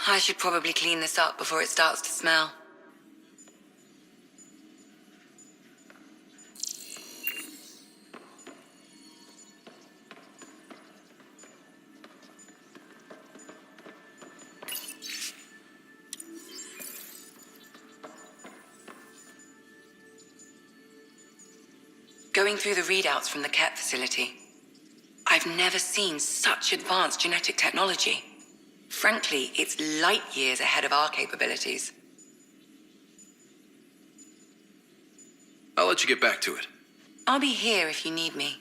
[SPEAKER 5] I should probably clean this up before it starts to smell. Going through the readouts from the Ket facility, I've never seen such advanced genetic technology. Frankly, it's light years ahead of our capabilities.
[SPEAKER 17] I'll let you get back to it.
[SPEAKER 5] I'll be here if you need me.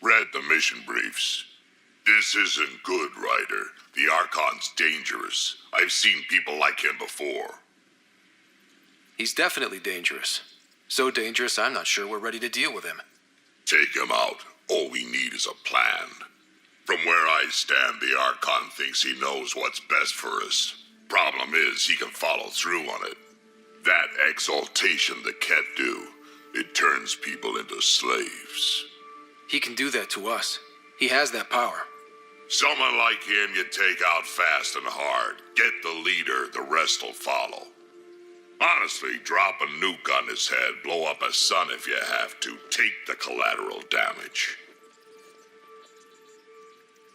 [SPEAKER 1] Read the mission briefs. This isn't good, Ryder. The Archon's dangerous. I've seen people like him before.
[SPEAKER 17] He's definitely dangerous. So dangerous, I'm not sure we're ready to deal with him.
[SPEAKER 1] Take him out. All we need is a plan. From where I stand, the Archon thinks he knows what's best for us. Problem is, he can follow through on it. That exaltation the Ket do, it turns people into slaves.
[SPEAKER 17] He can do that to us. He has that power.
[SPEAKER 1] Someone like him you take out fast and hard. Get the leader, the rest will follow. Honestly, drop a nuke on his head, blow up a sun if you have to. Take the collateral damage.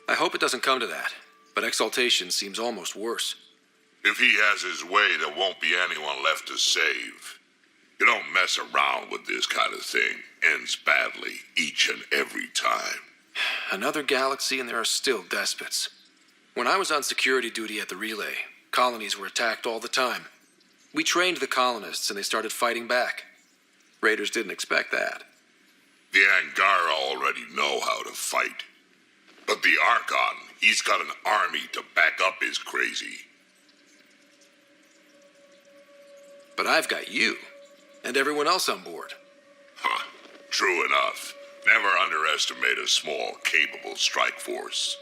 [SPEAKER 17] I hope it doesn't come to that, but exaltation seems almost worse.
[SPEAKER 1] If he has his way, there won't be anyone left to save. You don't mess around with this kind of thing. Ends badly, each and every time.
[SPEAKER 17] Another galaxy and there are still despots. When I was on security duty at the relay, colonies were attacked all the time. We trained the colonists and they started fighting back. Raiders didn't expect that.
[SPEAKER 1] The Angara already know how to fight. But the Archon, he's got an army to back up his crazy.
[SPEAKER 17] But I've got you, and everyone else on board.
[SPEAKER 1] Huh. True enough. Never underestimate a small, capable strike force.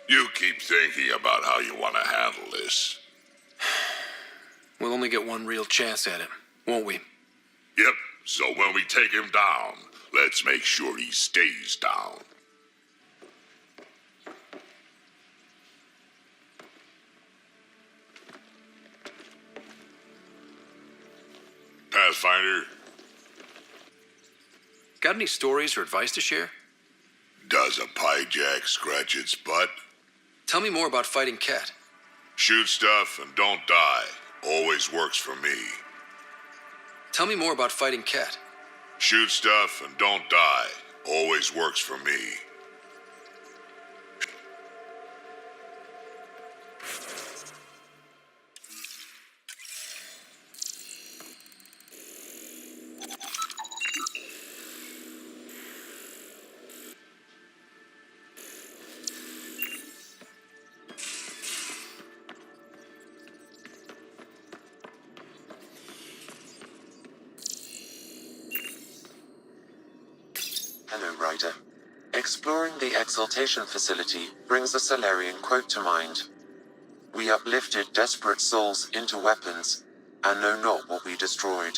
[SPEAKER 1] You keep thinking about how you want to handle this.
[SPEAKER 17] We'll only get one real chance at him, won't we?
[SPEAKER 1] Yep, so when we take him down, let's make sure he stays down. Pathfinder?
[SPEAKER 17] Got any stories or advice to share?
[SPEAKER 1] Does a pyjak scratch its butt?
[SPEAKER 17] Tell me more about fighting Ket.
[SPEAKER 1] Shoot stuff and don't die. Always works for me.
[SPEAKER 17] Tell me more about fighting Ket.
[SPEAKER 1] Shoot stuff and don't die. Always works for me.
[SPEAKER 11] Hello, Ryder. Exploring the Exaltation facility brings a Salarian quote to mind. We uplifted desperate souls into weapons, and know not what we destroyed.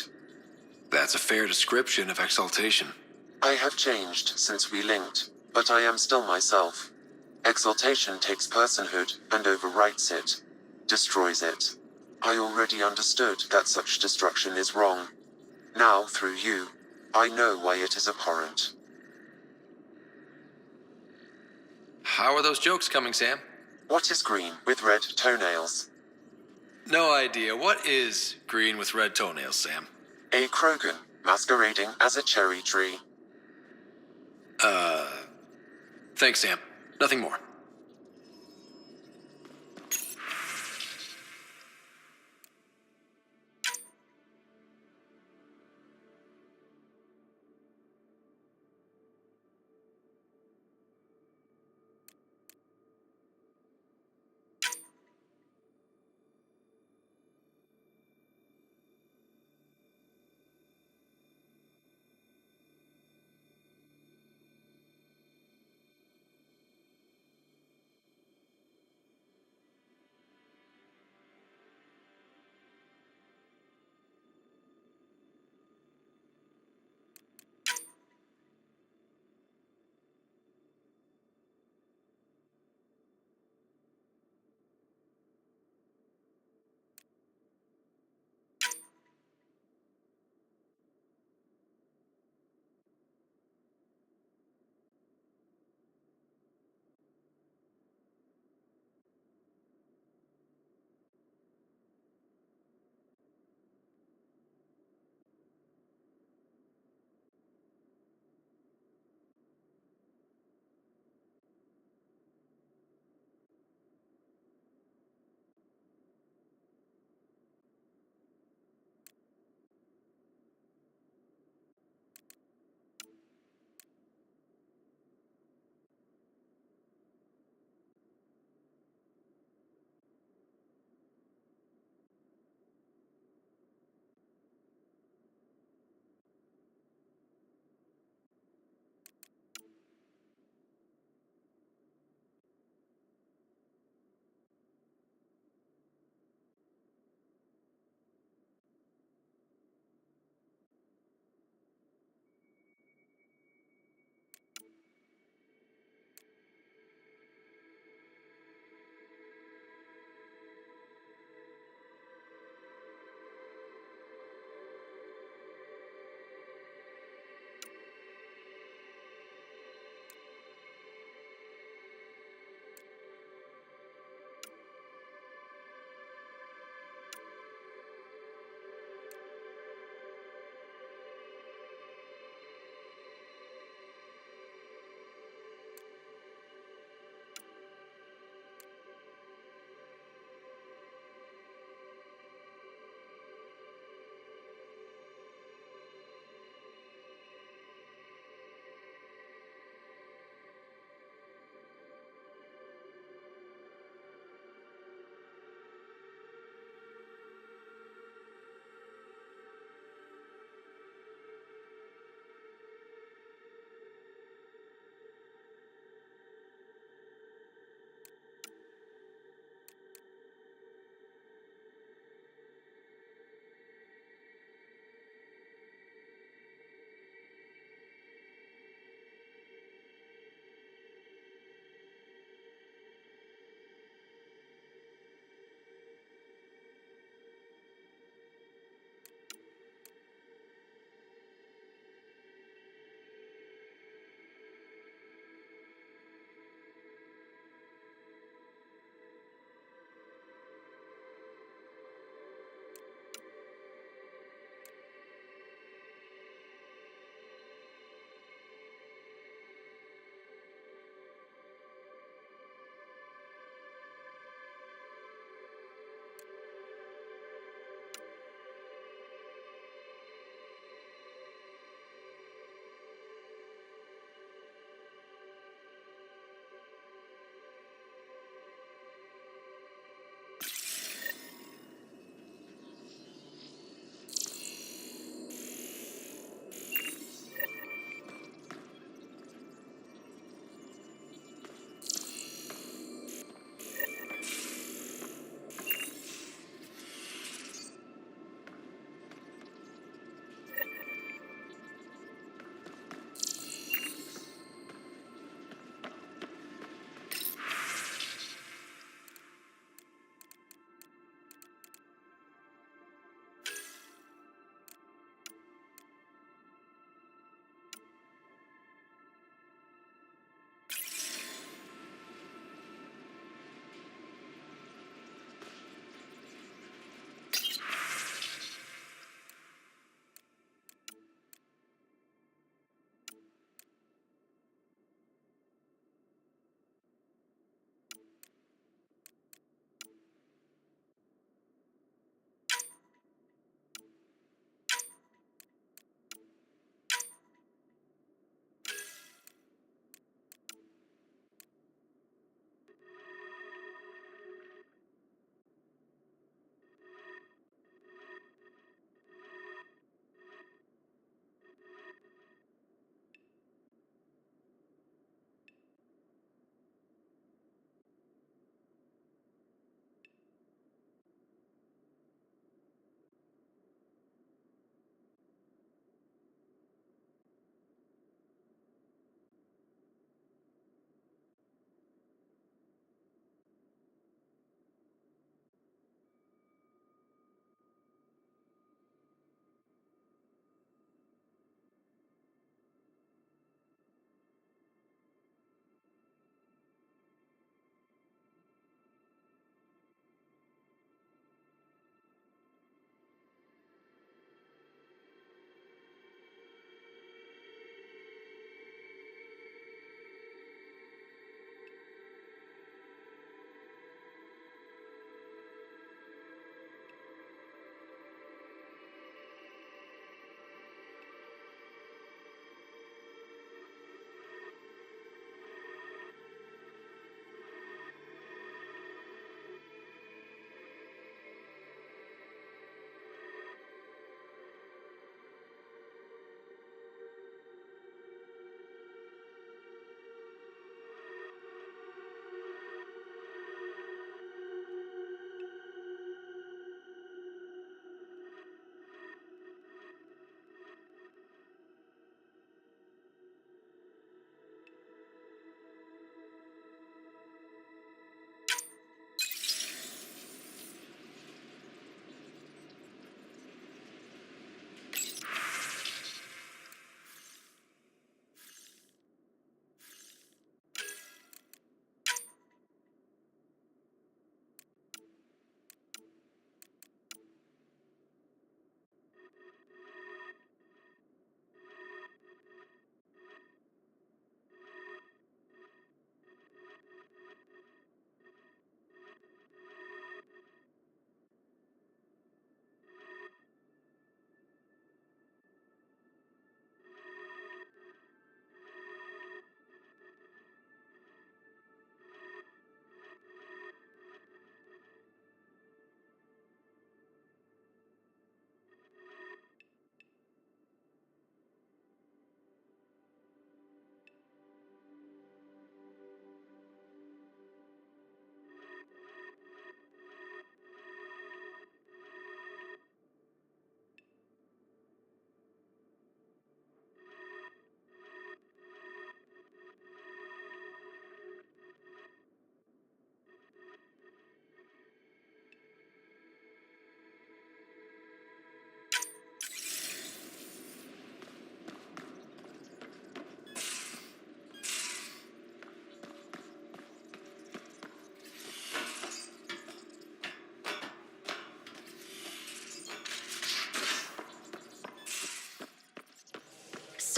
[SPEAKER 17] That's a fair description of Exaltation.
[SPEAKER 11] I have changed since we linked, but I am still myself. Exaltation takes personhood and overwrites it, destroys it. I already understood that such destruction is wrong. Now, through you, I know why it is abhorrent.
[SPEAKER 17] How are those jokes coming, Sam?
[SPEAKER 11] What is green with red toenails?
[SPEAKER 17] No idea. What is green with red toenails, Sam?
[SPEAKER 11] A Krogan, masquerading as a cherry tree.
[SPEAKER 17] Thanks, Sam. Nothing more.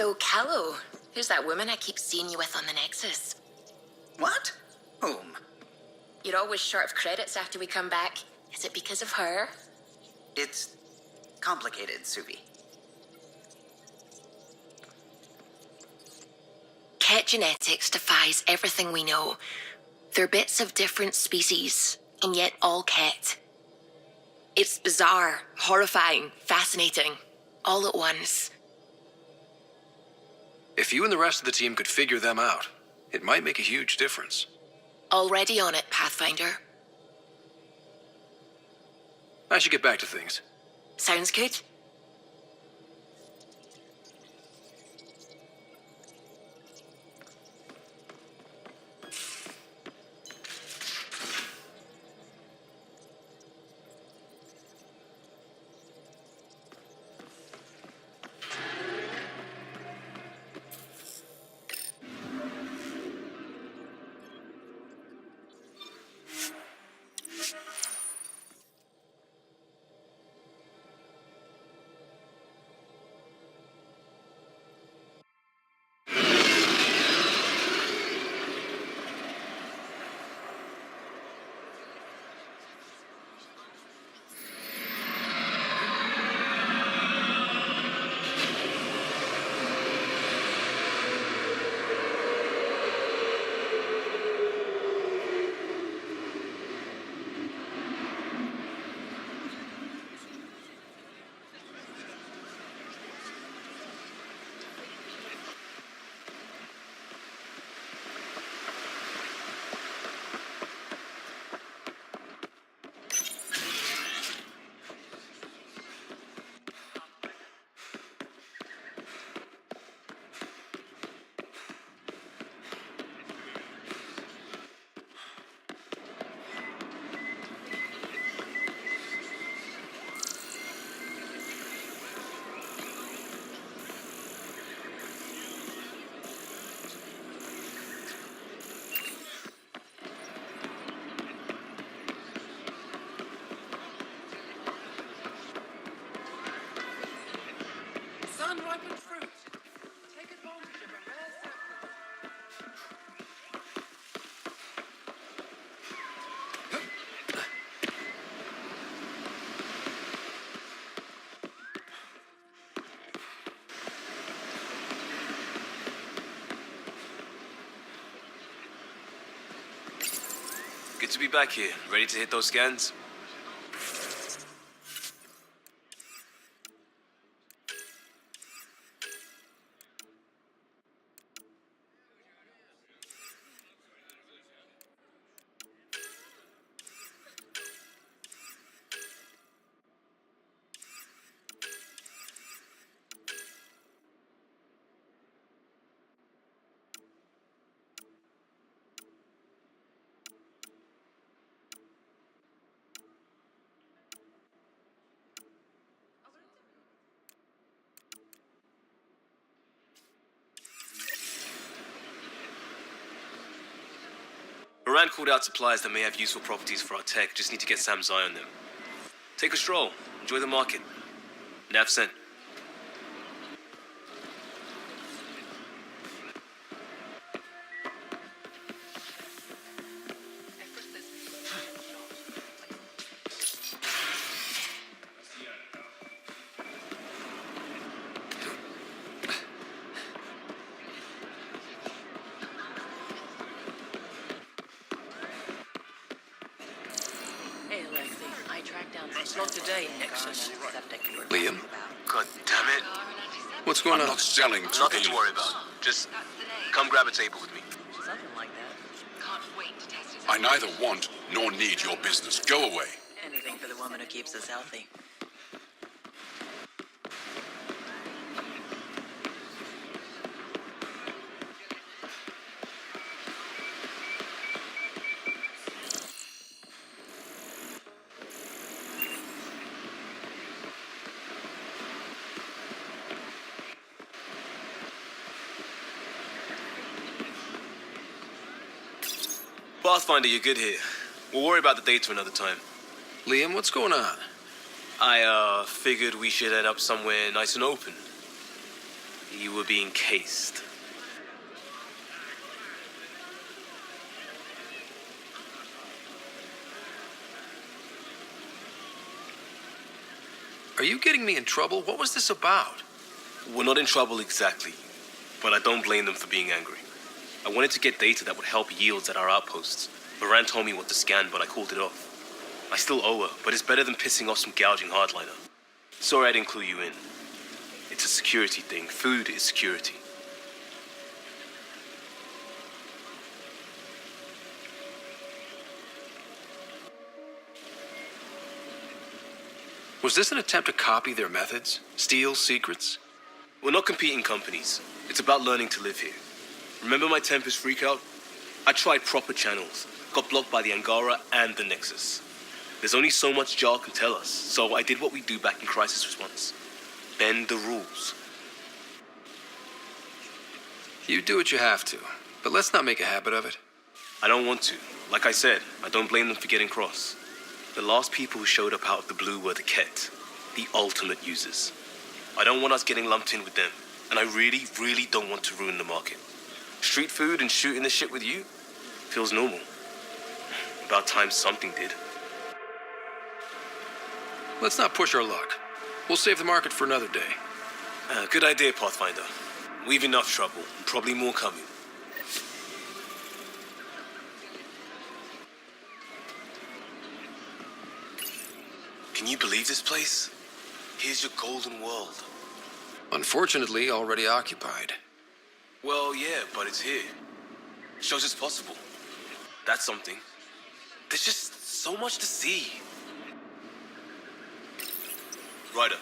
[SPEAKER 13] So, Callow, who's that woman I keep seeing you with on the Nexus?
[SPEAKER 20] What? Whom?
[SPEAKER 13] You're always short of credits after we come back. Is it because of her?
[SPEAKER 20] It's complicated, Suvi.
[SPEAKER 13] Ket genetics defies everything we know. They're bits of different species, and yet all Ket. It's bizarre, horrifying, fascinating, all at once.
[SPEAKER 17] If you and the rest of the team could figure them out, it might make a huge difference.
[SPEAKER 13] Already on it, Pathfinder.
[SPEAKER 17] I should get back to things.
[SPEAKER 13] Sounds good.
[SPEAKER 6] Sun-ripened fruit. Take advantage of a rare sample.
[SPEAKER 4] Good to be back here. Ready to hit those scans? Moran called out supplies that may have useful properties for our tech. Just need to get Sam's eye on them. Take a stroll. Enjoy the market. Nav sent.
[SPEAKER 8] Hey, Alexei. I tracked down... Not today, Nexus.
[SPEAKER 17] Liam?
[SPEAKER 4] God damn it.
[SPEAKER 17] What's going on?
[SPEAKER 9] I'm not selling to
[SPEAKER 4] Nothing to
[SPEAKER 9] aliens.
[SPEAKER 4] worry about. Just come grab a table with me.
[SPEAKER 8] Something like that.
[SPEAKER 13] Can't wait to test his
[SPEAKER 9] I neither want nor need your business. Go away.
[SPEAKER 8] Anything for the woman who keeps us healthy.
[SPEAKER 4] Pathfinder, you're good here. We'll worry about the data another time.
[SPEAKER 17] Liam, what's going on?
[SPEAKER 4] I figured we should head up somewhere nice and open. You were being cased.
[SPEAKER 17] Are you getting me in trouble? What was this about?
[SPEAKER 4] We're not in trouble exactly, but I don't blame them for being angry. I wanted to get data that would help yields at our outposts. Moran told me what to scan, but I called it off. I still owe her, but it's better than pissing off some gouging hardliner. Sorry I didn't clue you in. It's a security thing. Food is security.
[SPEAKER 17] Was this an attempt to copy their methods? Steal secrets?
[SPEAKER 4] We're not competing companies. It's about learning to live here. Remember my Tempest freakout? I tried proper channels. Got blocked by the Angara and the Nexus. There's only so much Jarl can tell us, so I did what we do back in crisis response. Bend the rules.
[SPEAKER 17] You do what you have to, but let's not make a habit of it.
[SPEAKER 4] I don't want to. Like I said, I don't blame them for getting cross. The last people who showed up out of the blue were the Ket, the ultimate users. I don't want us getting lumped in with them, and I really, really don't want to ruin the market. Street food and shooting the shit with you feels normal. About time something did.
[SPEAKER 17] Let's not push our luck. We'll save the market for another day.
[SPEAKER 4] Good idea, Pathfinder. We've enough trouble, probably more coming. Can you believe this place? Here's your golden world.
[SPEAKER 17] Unfortunately, already occupied.
[SPEAKER 4] Well, yeah, but it's here. Shows it's possible. That's something. There's just so much to see. Ryder.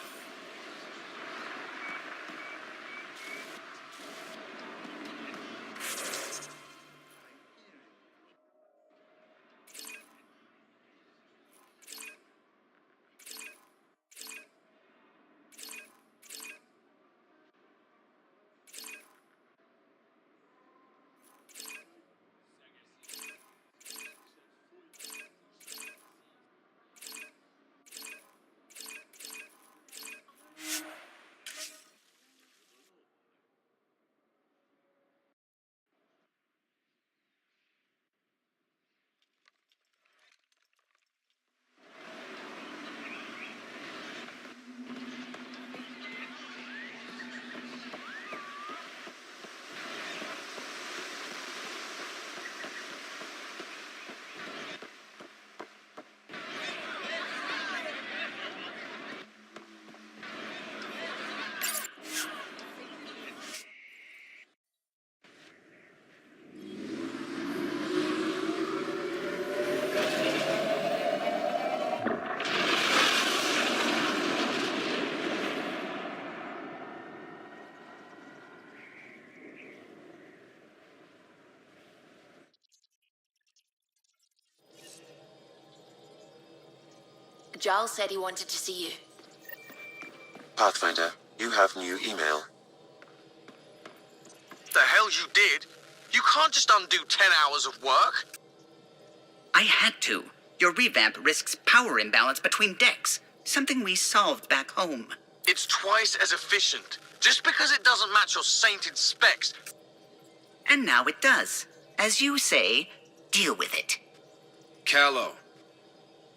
[SPEAKER 21] Giles said he wanted to see you.
[SPEAKER 11] Pathfinder, you have new email.
[SPEAKER 22] The hell you did? You can't just undo 10 hours of work.
[SPEAKER 20] I had to. Your revamp risks power imbalance between decks, something we solved back home.
[SPEAKER 22] It's twice as efficient. Just because it doesn't match your sainted specs.
[SPEAKER 20] And now it does. As you say, deal with it.
[SPEAKER 17] Callow.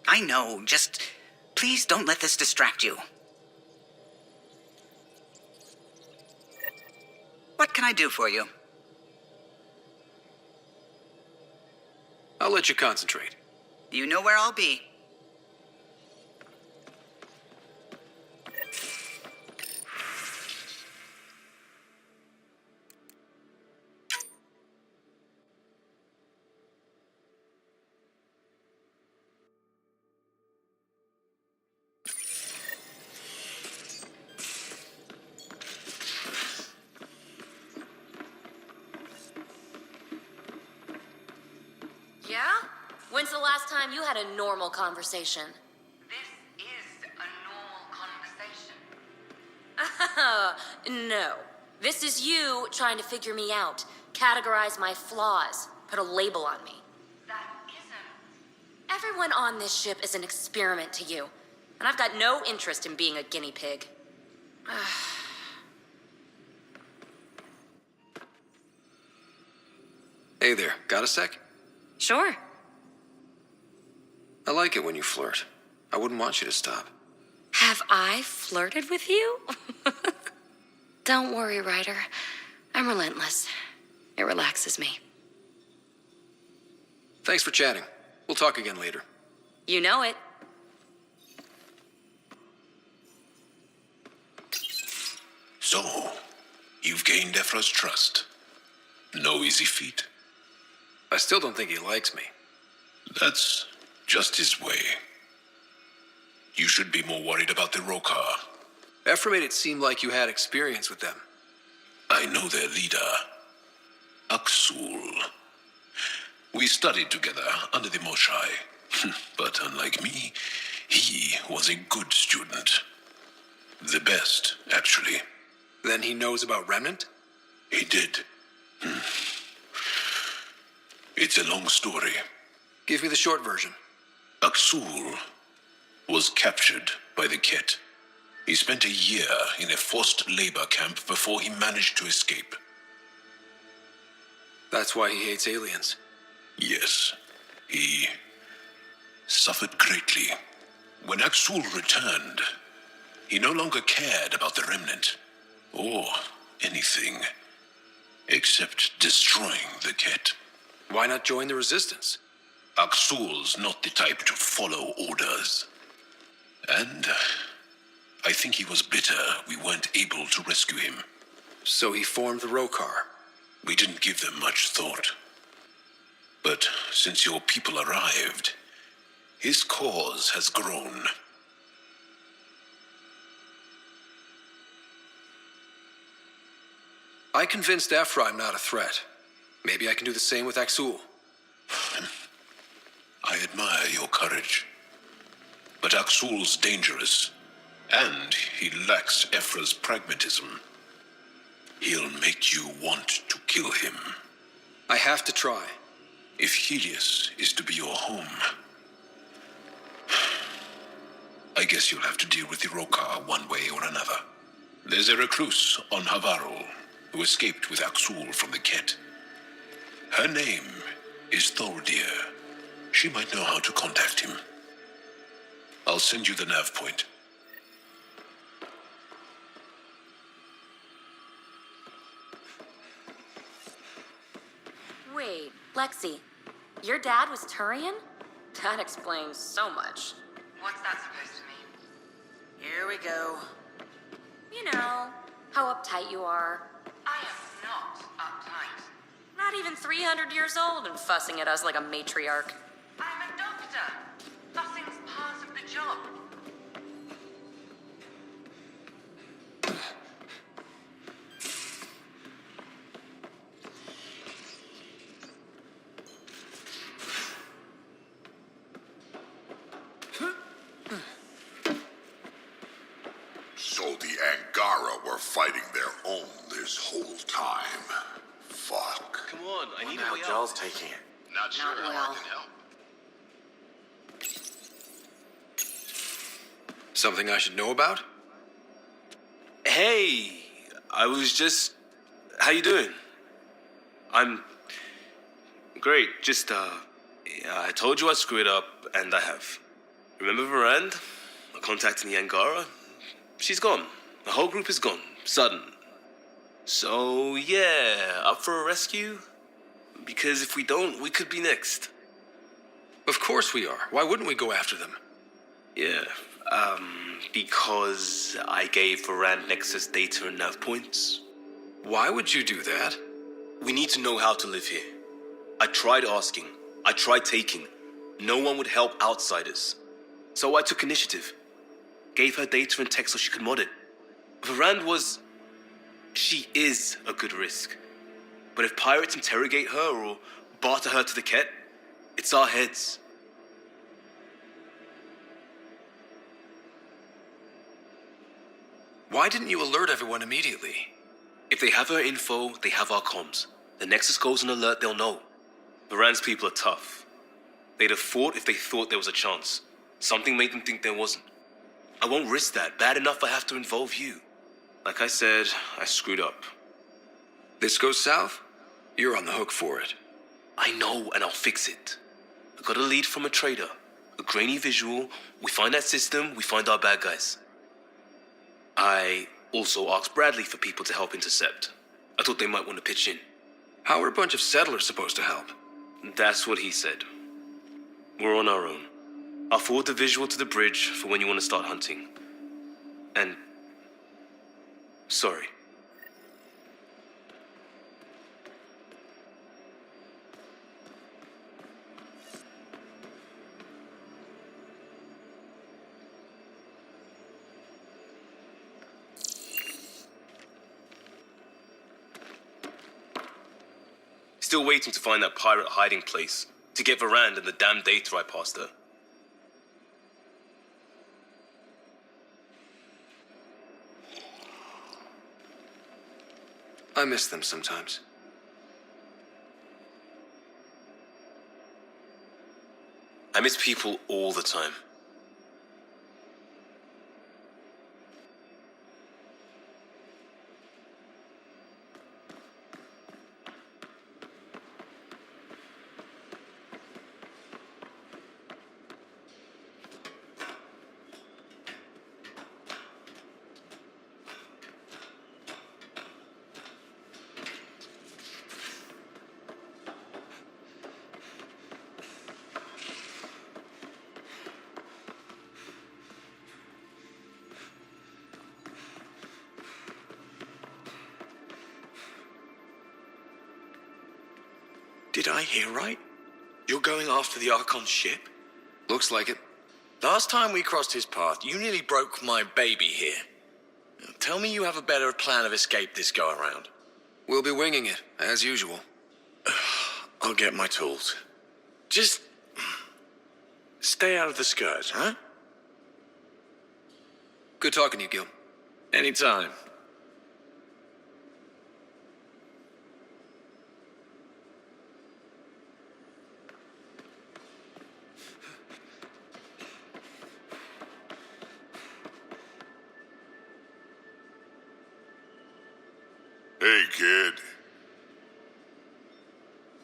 [SPEAKER 20] I know, just please don't let this distract you. What can I do for you?
[SPEAKER 17] I'll let you concentrate.
[SPEAKER 20] You know where I'll be.
[SPEAKER 13] Yeah? When's the last time you had a normal conversation?
[SPEAKER 19] This is a normal conversation.
[SPEAKER 13] No. This is you trying to figure me out, categorize my flaws, put a label on me.
[SPEAKER 19] That isn't.
[SPEAKER 13] Everyone on this ship is an experiment to you, and I've got no interest in being a guinea pig.
[SPEAKER 17] Hey there, got a sec?
[SPEAKER 8] Sure.
[SPEAKER 17] I like it when you flirt. I wouldn't want you to stop.
[SPEAKER 21] Have I flirted with you? Don't worry, Ryder. I'm relentless. It relaxes me.
[SPEAKER 17] Thanks for chatting. We'll talk again later.
[SPEAKER 21] You know it.
[SPEAKER 9] So, you've gained Ephra's trust. No easy feat.
[SPEAKER 17] I still don't think he likes me.
[SPEAKER 9] That's just his way. You should be more worried about the Rokar.
[SPEAKER 17] Ephra made it seem like you had experience with them.
[SPEAKER 9] I know their leader, Aksul. We studied together under the Moshai. But unlike me, he was a good student. The best, actually.
[SPEAKER 17] Then he knows about Remnant?
[SPEAKER 9] He did. It's a long story.
[SPEAKER 17] Give me the short version.
[SPEAKER 9] Aksul was captured by the Ket. He spent a year in a forced labor camp before he managed to escape.
[SPEAKER 17] That's why he hates aliens.
[SPEAKER 9] Yes, he suffered greatly. When Aksul returned, he no longer cared about the Remnant, or anything, except destroying the Ket.
[SPEAKER 17] Why not join the Resistance?
[SPEAKER 9] Aksul's not the type to follow orders. And I think he was bitter we weren't able to rescue him.
[SPEAKER 17] So he formed the Rokar.
[SPEAKER 9] We didn't give them much thought. But since your people arrived, his cause has grown.
[SPEAKER 17] I convinced Ephra I'm not a threat. Maybe I can do the same with Aksul.
[SPEAKER 9] I admire your courage. But Aksul's dangerous, and he lacks Ephra's pragmatism. He'll make you want to kill him.
[SPEAKER 17] I have to try.
[SPEAKER 9] If Helios is to be your home, I guess you'll have to deal with the Rokar one way or another. There's a recluse on Havarul who escaped with Aksul from the Ket. Her name is Thordir. She might know how to contact him. I'll send you the nav point.
[SPEAKER 21] Wait, Lexi, your dad was Turian? That explains so much.
[SPEAKER 19] What's that supposed to mean?
[SPEAKER 21] Here we go. You know, how uptight you are.
[SPEAKER 19] I am not uptight.
[SPEAKER 21] Not even 300 years old and fussing at us like a matriarch.
[SPEAKER 19] I'm a doctor. Fussing's part of the job.
[SPEAKER 1] So the Angara were fighting their own this whole time. Fuck.
[SPEAKER 4] Come on, I need
[SPEAKER 22] How
[SPEAKER 4] a way
[SPEAKER 22] Joel's
[SPEAKER 4] out.
[SPEAKER 22] taking it.
[SPEAKER 1] Not sure
[SPEAKER 21] Not
[SPEAKER 1] how
[SPEAKER 21] well.
[SPEAKER 1] I can help.
[SPEAKER 17] Something I should know about?
[SPEAKER 4] Hey, I was just... How you doing? I'm... Great, just, yeah, I told you I screwed up, and I have. Remember Varand? Contacting the Angara? She's gone. The whole group is gone. Sudden. So, yeah, up for a rescue? Because if we don't, we could be next.
[SPEAKER 17] Of course we are. Why wouldn't we go after them?
[SPEAKER 4] Yeah, because I gave Varand Nexus data and nav points.
[SPEAKER 17] Why would you do that?
[SPEAKER 4] We need to know how to live here. I tried asking. I tried taking. No one would help outsiders. So I took initiative. Gave her data and tech so she could mod it. Varand was... She is a good risk. But if pirates interrogate her or barter her to the Ket, it's our heads.
[SPEAKER 17] Why didn't you alert everyone immediately?
[SPEAKER 4] If they have our info, they have our comms. The Nexus goes on alert, they'll know. Varand's people are tough. They'd have fought if they thought there was a chance. Something made them think there wasn't. I won't risk that. Bad enough I have to involve you. Like I said, I screwed up.
[SPEAKER 17] This goes south? You're on the hook for it.
[SPEAKER 4] I know, and I'll fix it. I got a lead from a trader. A grainy visual. We find that system, we find our bad guys. I also asked Bradley for people to help intercept. I thought they might want to pitch in.
[SPEAKER 17] How are a bunch of settlers supposed to help?
[SPEAKER 4] That's what he said. We're on our own. I'll forward the visual to the bridge for when you want to start hunting. And... sorry. Still waiting to find that pirate hiding place, to get Varand and the damn data I passed her.
[SPEAKER 17] I miss them sometimes.
[SPEAKER 4] I miss people all the time.
[SPEAKER 22] Did I hear right? You're going after the Archon ship?
[SPEAKER 17] Looks like it.
[SPEAKER 22] Last time we crossed his path, you nearly broke my baby here. Now, tell me you have a better plan of escape this go around.
[SPEAKER 17] We'll be winging it, as usual.
[SPEAKER 22] I'll get my tools. Just... stay out of the Scourge, huh?
[SPEAKER 17] Good talking to you, Gil.
[SPEAKER 22] Anytime.
[SPEAKER 1] Hey, kid.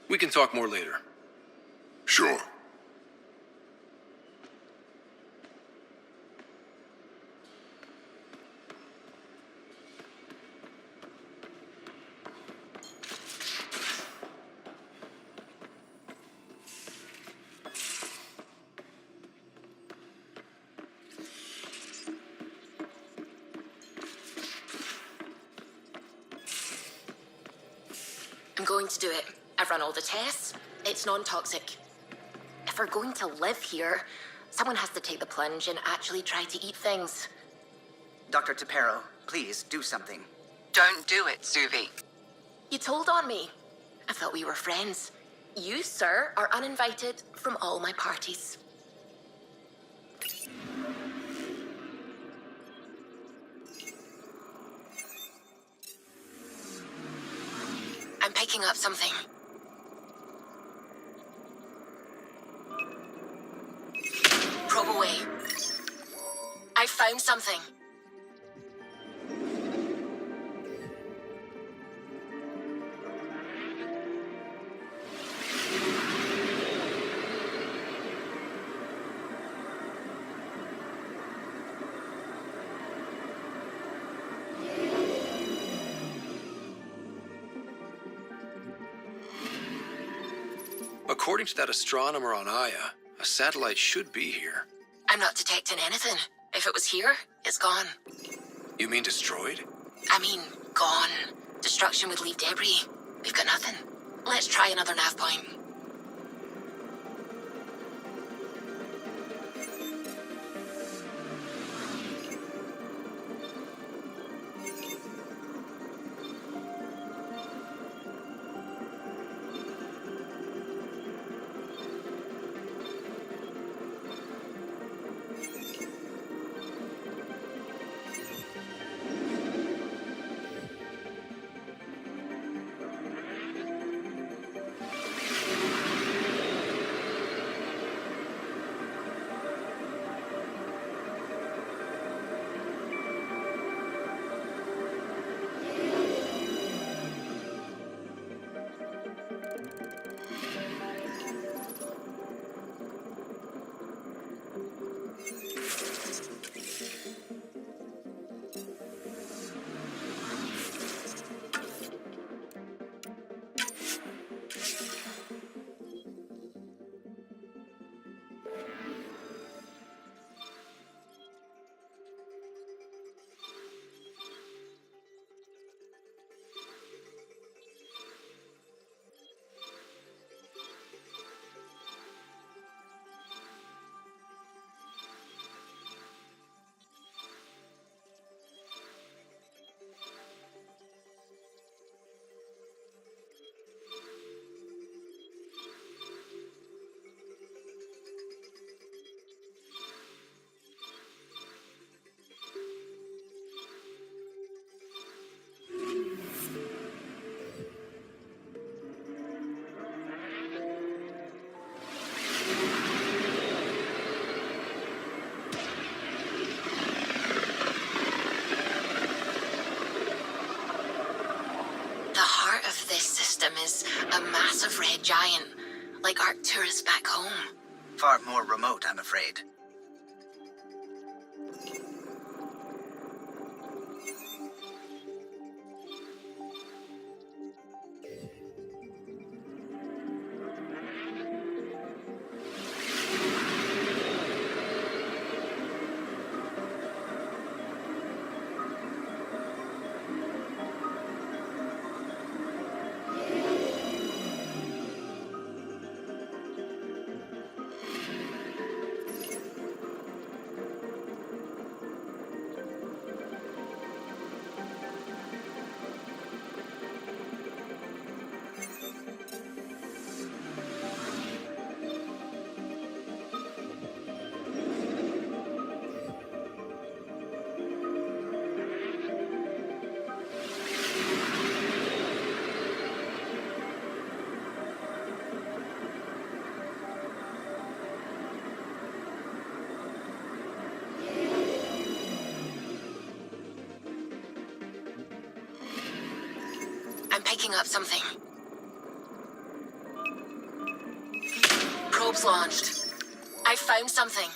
[SPEAKER 17] We can talk more later.
[SPEAKER 1] Sure.
[SPEAKER 2] I'm going to do it. I've run all the tests. It's non-toxic. If we're going to live here, someone has to take the plunge and actually try to eat things.
[SPEAKER 20] Dr. Tapero, please do something.
[SPEAKER 5] Don't do it, Suvi.
[SPEAKER 2] You told on me. I thought we were friends. You, sir, are uninvited from all my parties. I'm picking up something. Probe away. I found something.
[SPEAKER 17] According to that astronomer on Aya, a satellite should be here.
[SPEAKER 2] I'm not detecting anything. If it was here, it's gone.
[SPEAKER 17] You mean destroyed?
[SPEAKER 2] I mean, gone. Destruction would leave debris. We've got nothing. Let's try another nav point. is a massive red giant, like Arcturus back home.
[SPEAKER 20] Far more remote, I'm afraid.
[SPEAKER 2] I'm picking up something. Probes launched. I found something.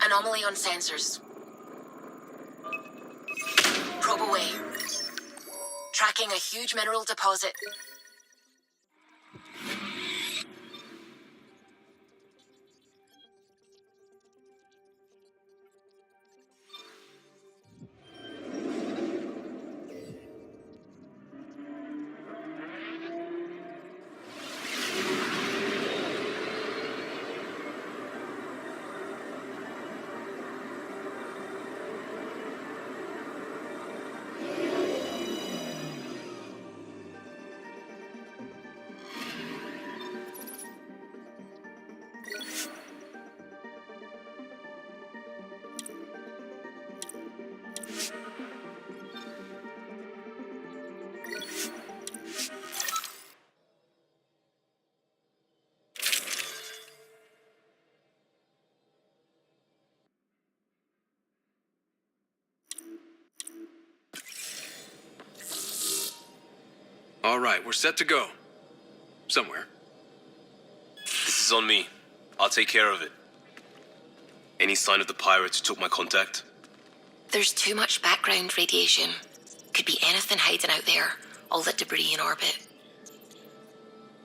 [SPEAKER 2] Anomaly on sensors. Probe away. Tracking a huge mineral deposit.
[SPEAKER 17] All right, we're set to go. Somewhere.
[SPEAKER 4] This is on me. I'll take care of it. Any sign of the pirates who took my contact?
[SPEAKER 2] There's too much background radiation. Could be anything hiding out there. All that debris in orbit.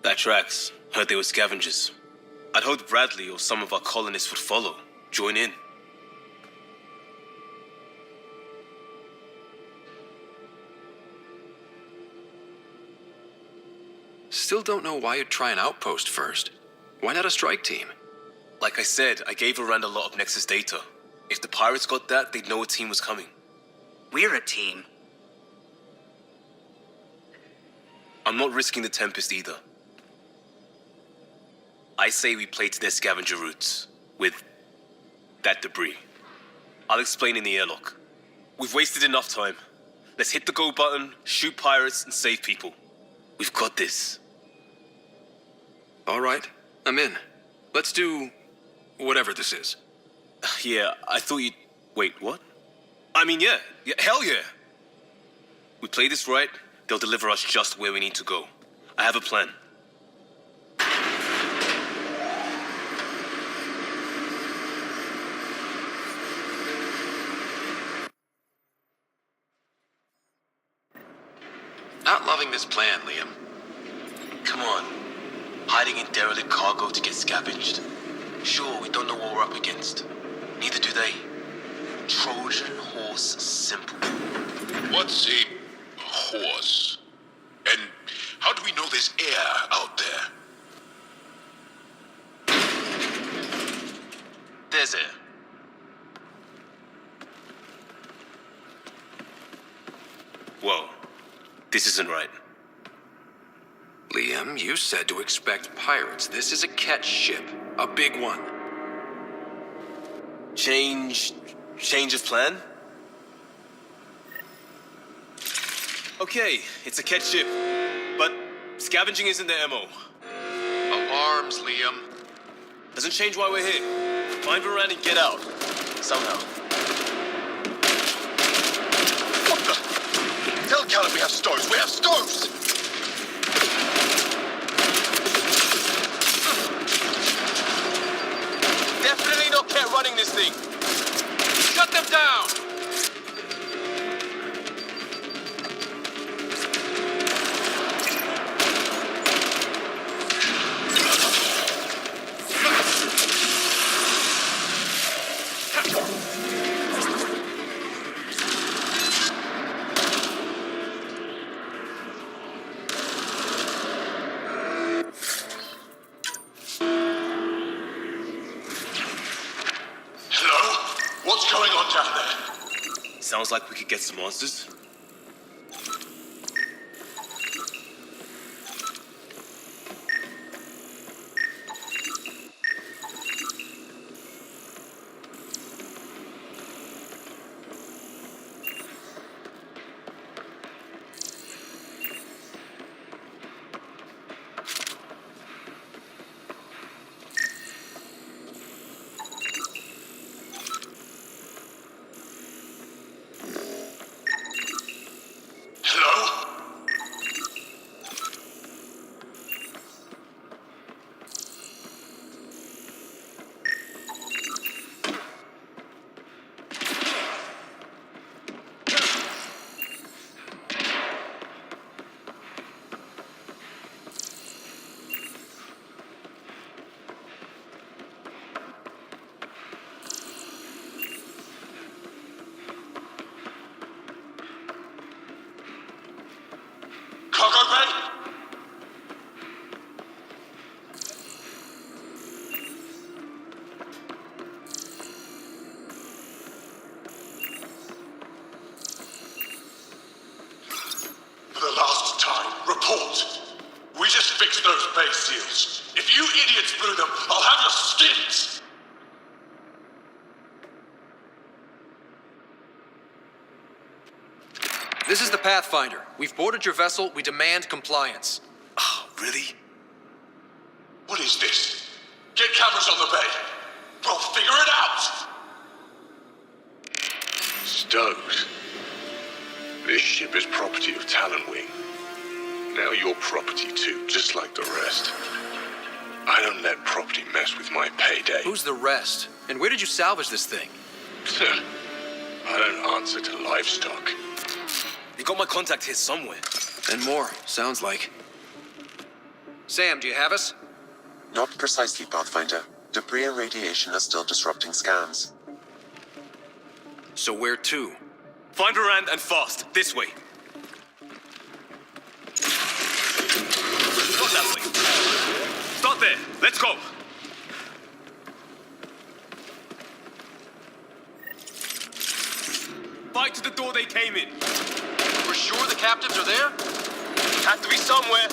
[SPEAKER 4] That tracks. Heard they were scavengers. I'd hoped Bradley or some of our colonists would follow. Join in.
[SPEAKER 17] Still don't know why you'd try an outpost first. Why not a strike team?
[SPEAKER 4] Like I said, I gave Arand a lot of Nexus data. If the pirates got that, they'd know a team was coming.
[SPEAKER 20] We're a team.
[SPEAKER 4] I'm not risking the Tempest either. I say we play to their scavenger routes. With that debris. I'll explain in the airlock. We've wasted enough time. Let's hit the go button, shoot pirates, and save people. We've got this.
[SPEAKER 17] All right, I'm in. Let's do whatever this is.
[SPEAKER 4] Yeah, I thought you'd... Wait, what? I mean, yeah, hell yeah. We play this right, they'll deliver us just where we need to go. I have a plan.
[SPEAKER 17] Not loving this plan, Liam.
[SPEAKER 4] Come on. Hiding in derelict cargo to get scavenged. Sure, we don't know what we're up against. Neither do they. Trojan horse simple.
[SPEAKER 1] What's a horse? And how do we know there's air out there?
[SPEAKER 4] There's air. Whoa. This isn't right.
[SPEAKER 17] Liam, you said to expect pirates. This is a catch ship. A big one.
[SPEAKER 4] Change of plan? Okay, it's a catch ship. But scavenging isn't their MO.
[SPEAKER 17] Alarms, Liam.
[SPEAKER 4] Doesn't change why we're here. Find Varane and get out. Somehow.
[SPEAKER 1] What the? Tell Callum we have stoves. We have stoves!
[SPEAKER 4] Definitely not Cat running this thing.
[SPEAKER 17] Shut them down!
[SPEAKER 1] What's going on down there?
[SPEAKER 4] Sounds like we could get some answers.
[SPEAKER 1] Cargo bay? For the last time, report. We just fixed those bay seals. If you idiots blew them, I'll have your skins!
[SPEAKER 17] This is the Pathfinder. We've boarded your vessel. We demand compliance.
[SPEAKER 4] Oh, really?
[SPEAKER 1] What is this? Get cameras on the bay. We'll figure it out! Stokes. This ship is property of Talonwing. Now you're property too, just like the rest. I don't let property mess with my payday.
[SPEAKER 17] Who's the rest? And where did you salvage this thing?
[SPEAKER 1] I don't answer to livestock.
[SPEAKER 4] You got my contact here somewhere.
[SPEAKER 17] And more, sounds like. Sam, do you have us?
[SPEAKER 11] Not precisely, Pathfinder. Debris and radiation are still disrupting scans.
[SPEAKER 17] So where to?
[SPEAKER 4] Find Rand and fast. This way. Not that way. Start there. Let's go. Fight to the door they came in.
[SPEAKER 17] We're sure the captives are there?
[SPEAKER 4] Have to be somewhere.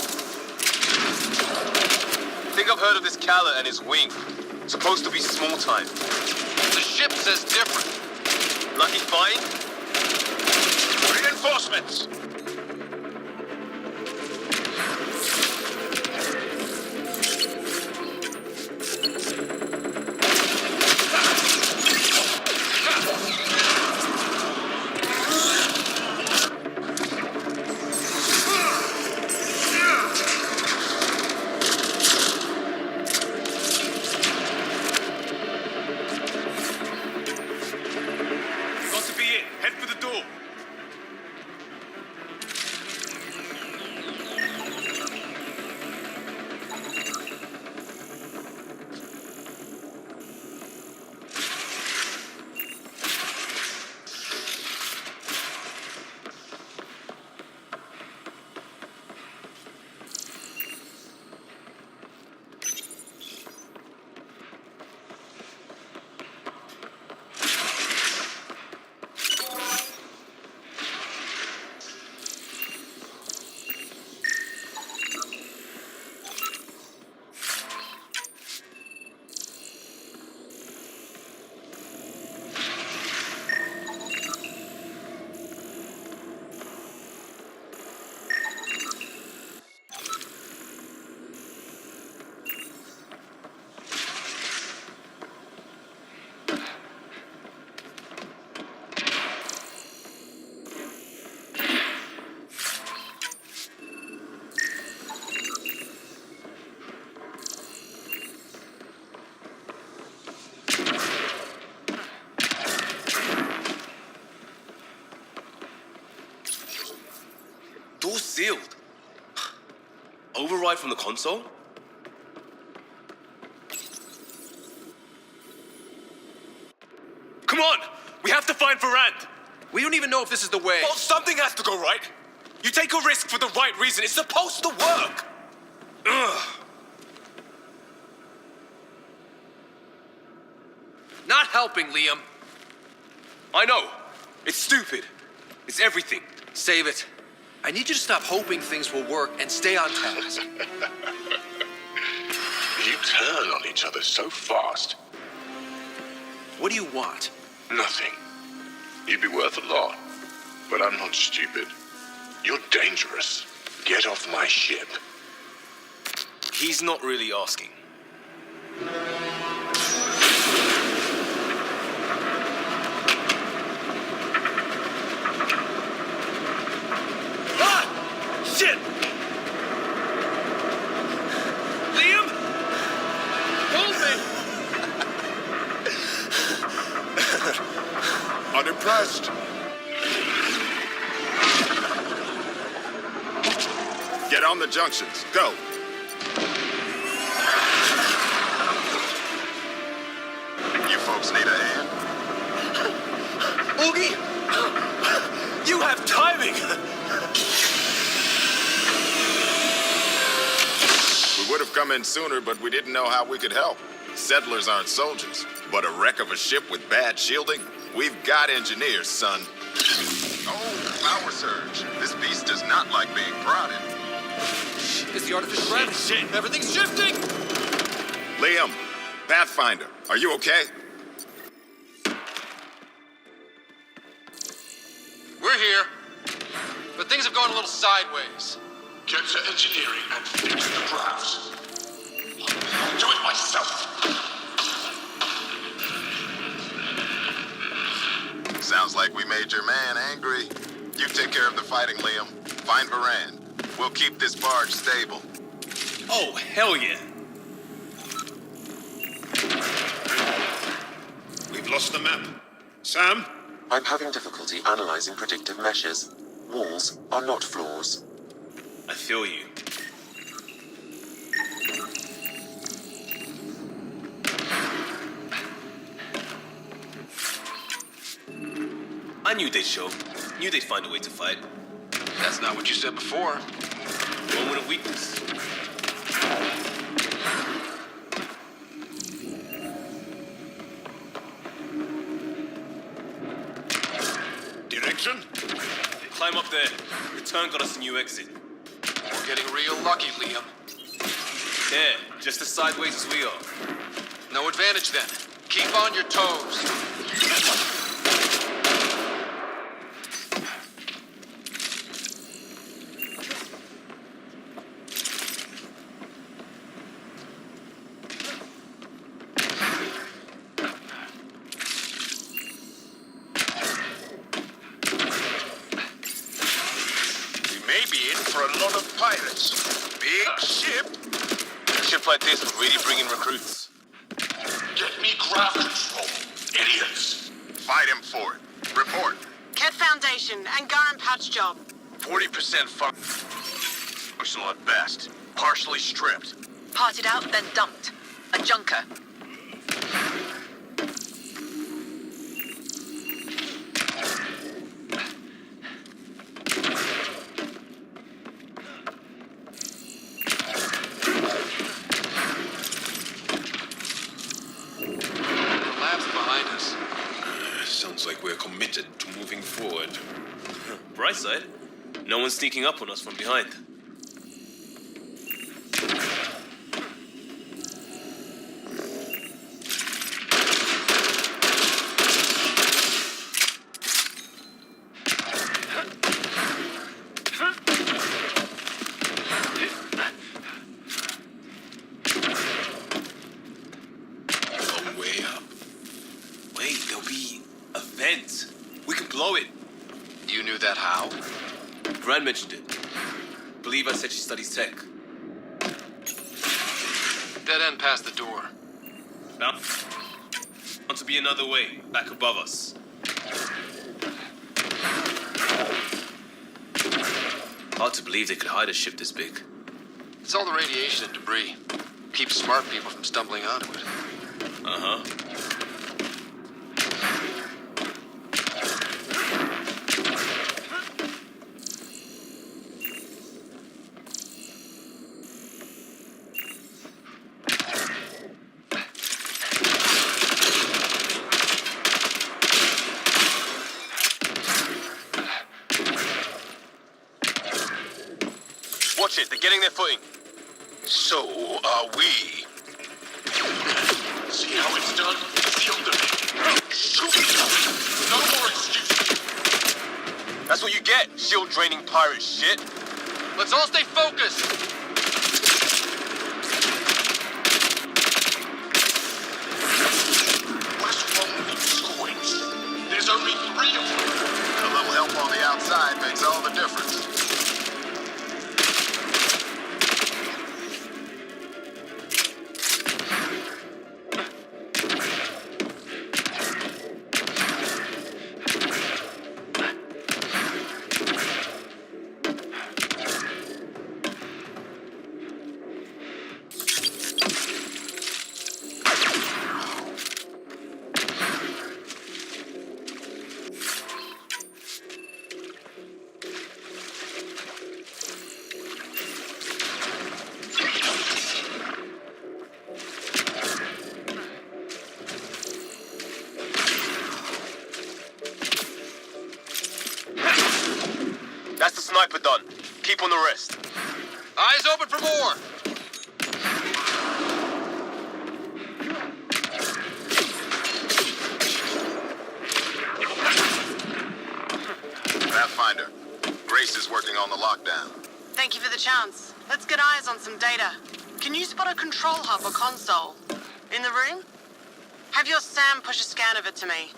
[SPEAKER 4] Think I've heard of this Kala and his wing. Supposed to be small time.
[SPEAKER 17] The ship says different.
[SPEAKER 4] Lucky find?
[SPEAKER 1] Reinforcements!
[SPEAKER 4] sealed. Override from the console? Come on! We have to find Varand!
[SPEAKER 17] We don't even know if this is the way.
[SPEAKER 4] Well, something has to go right. You take a risk for the right reason. It's supposed to work. Ugh.
[SPEAKER 17] Not helping, Liam.
[SPEAKER 4] I know. It's stupid. It's everything.
[SPEAKER 17] Save it. I need you to stop hoping things will work and stay on task.
[SPEAKER 1] You turn on each other so fast.
[SPEAKER 17] What do you want?
[SPEAKER 1] Nothing. You'd be worth a lot. But I'm not stupid. You're dangerous. Get off my ship.
[SPEAKER 4] He's not really asking.
[SPEAKER 17] Ah! Shit! Liam? Hold me!
[SPEAKER 1] Unimpressed. Get on the junctions. Go. You folks need a hand?
[SPEAKER 4] Oogie! You have timing!
[SPEAKER 1] We would have come in sooner, but we didn't know how we could help. Settlers aren't soldiers, but a wreck of a ship with bad shielding? We've got engineers, son. Oh, power surge. This beast does not like being prodded.
[SPEAKER 17] It's the artificial gravity.
[SPEAKER 4] Shit.
[SPEAKER 17] Everything's shifting!
[SPEAKER 1] Liam, Pathfinder, are you okay?
[SPEAKER 17] We're here, but things have gone a little sideways.
[SPEAKER 1] Get to engineering and fix the crafts. I'll do it myself. Sounds like we made your man angry. You take care of the fighting, Liam. Find Varand. We'll keep this barge stable.
[SPEAKER 4] Oh, hell yeah.
[SPEAKER 1] We've lost the map. Sam?
[SPEAKER 11] I'm having difficulty analyzing predictive meshes. Walls are not floors.
[SPEAKER 4] I feel you. I knew they'd show. Knew they'd find a way to fight.
[SPEAKER 17] That's not what you said before.
[SPEAKER 4] Moment of weakness.
[SPEAKER 1] Direction?
[SPEAKER 4] Climb up there. Return got us a new exit.
[SPEAKER 17] We're getting real lucky, Liam.
[SPEAKER 4] Yeah, just as sideways as we are.
[SPEAKER 17] No advantage then. Keep on your toes.
[SPEAKER 1] For a lot of pirates. Big ship.
[SPEAKER 4] A ship like this would really bring in recruits.
[SPEAKER 1] Get me ground control, idiots. Fight him for it. Report.
[SPEAKER 12] Ket Foundation, Angaran patch job.
[SPEAKER 1] 40% functional at best. Partially stripped.
[SPEAKER 12] Parted out, then dumped. A junker.
[SPEAKER 17] Sounds like we're committed to moving forward.
[SPEAKER 4] Bright side, no one's sneaking up on us from behind.
[SPEAKER 17] Oh, way up.
[SPEAKER 4] Wait, there'll be a vent. We can blow it.
[SPEAKER 17] You knew that how?
[SPEAKER 4] Brand mentioned it. Believe I said she studies tech.
[SPEAKER 17] Dead end past the door.
[SPEAKER 4] Bound to be another way, back above us. Hard to believe they could hide a ship this big.
[SPEAKER 17] It's all the radiation and debris. Keeps smart people from stumbling onto it.
[SPEAKER 4] Uh-huh.
[SPEAKER 15] Watch it, they're getting their footing.
[SPEAKER 1] So are we. See how it's done? Feel the shoot! No more excuses!
[SPEAKER 15] That's what you get, shield draining pirate shit.
[SPEAKER 17] Let's all stay focused!
[SPEAKER 1] What's wrong with these squints? There's only 3 of them. A little help on the outside makes all the difference.
[SPEAKER 15] That's the sniper done. Keep on the rest.
[SPEAKER 17] Eyes open for more!
[SPEAKER 1] Pathfinder, Grace is working on the lockdown.
[SPEAKER 12] Thank you for the chance. Let's get eyes on some data. Can you spot a control hub or console? In the room? Have your Sam push a scan of it to me.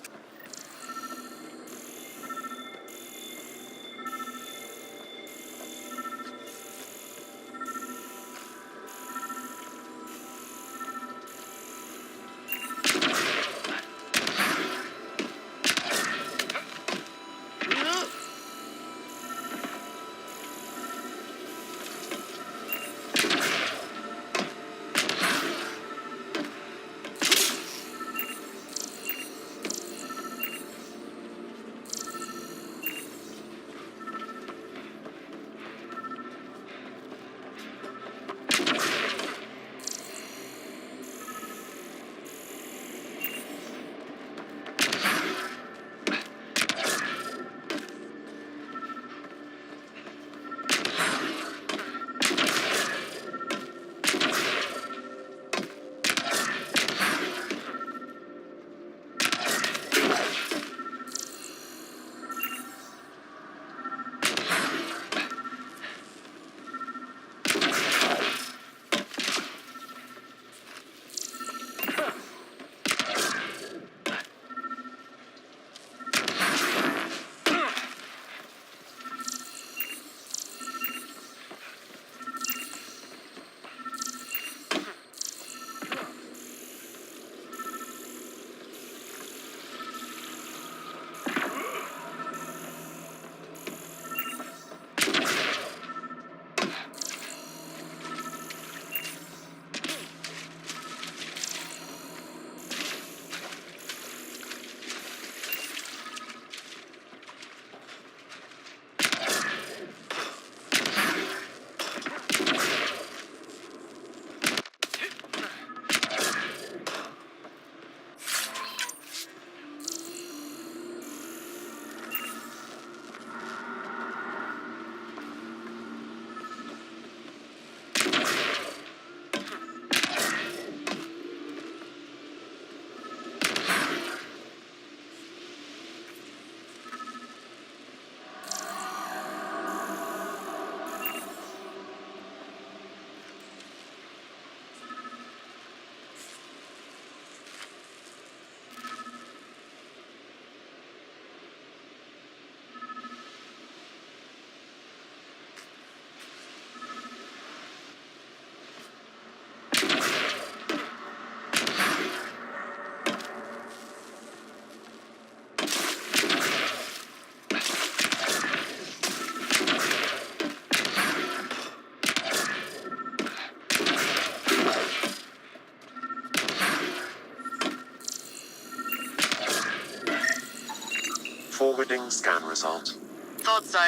[SPEAKER 11] Forwarding scan result.
[SPEAKER 12] Thought so.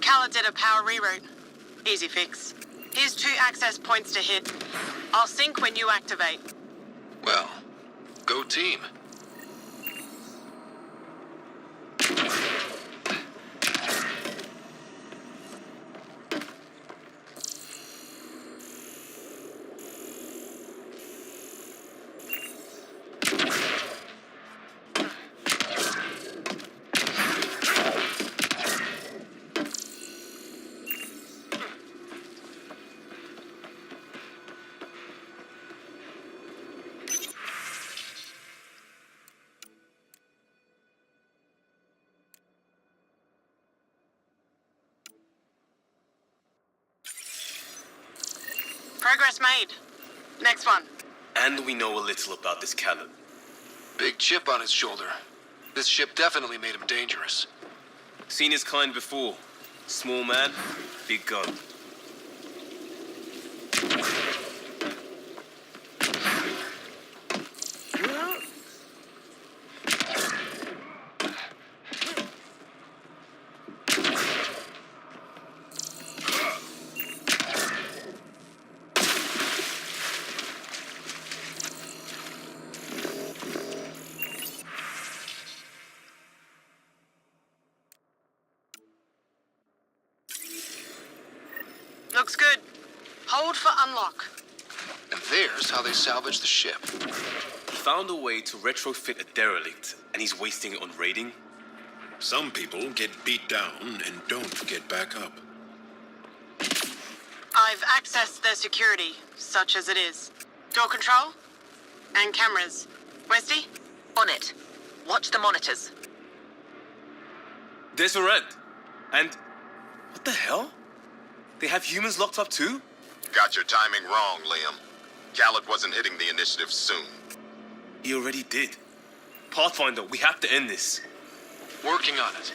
[SPEAKER 12] Kala did a power reroute. Easy fix. Here's 2 access points to hit. I'll sync when you activate.
[SPEAKER 17] Well, go team.
[SPEAKER 12] Progress made. Next one.
[SPEAKER 4] And we know a little about this Caleb.
[SPEAKER 17] Big chip on his shoulder. This ship definitely made him dangerous.
[SPEAKER 4] Seen his kind before. Small man, big gun.
[SPEAKER 12] Looks good. Hold for unlock.
[SPEAKER 17] And there's how they salvaged the ship.
[SPEAKER 4] He found a way to retrofit a derelict, and he's wasting it on raiding.
[SPEAKER 7] Some people get beat down and don't get back up.
[SPEAKER 12] I've accessed their security, such as it is. Door control? And cameras. Westy?
[SPEAKER 10] On it. Watch the monitors.
[SPEAKER 4] There's Varant. And what the hell? They have humans locked up too?
[SPEAKER 1] Got your timing wrong, Liam. Khaled wasn't hitting the initiative soon.
[SPEAKER 4] He already did. Pathfinder, we have to end this.
[SPEAKER 17] Working on it.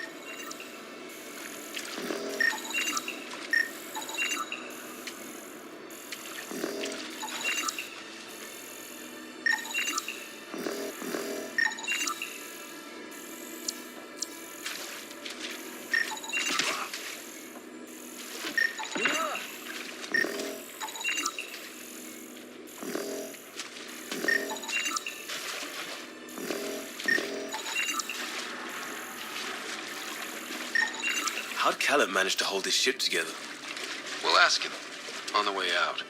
[SPEAKER 4] How'd Caleb manage to hold his ship together?
[SPEAKER 17] We'll ask him on the way out.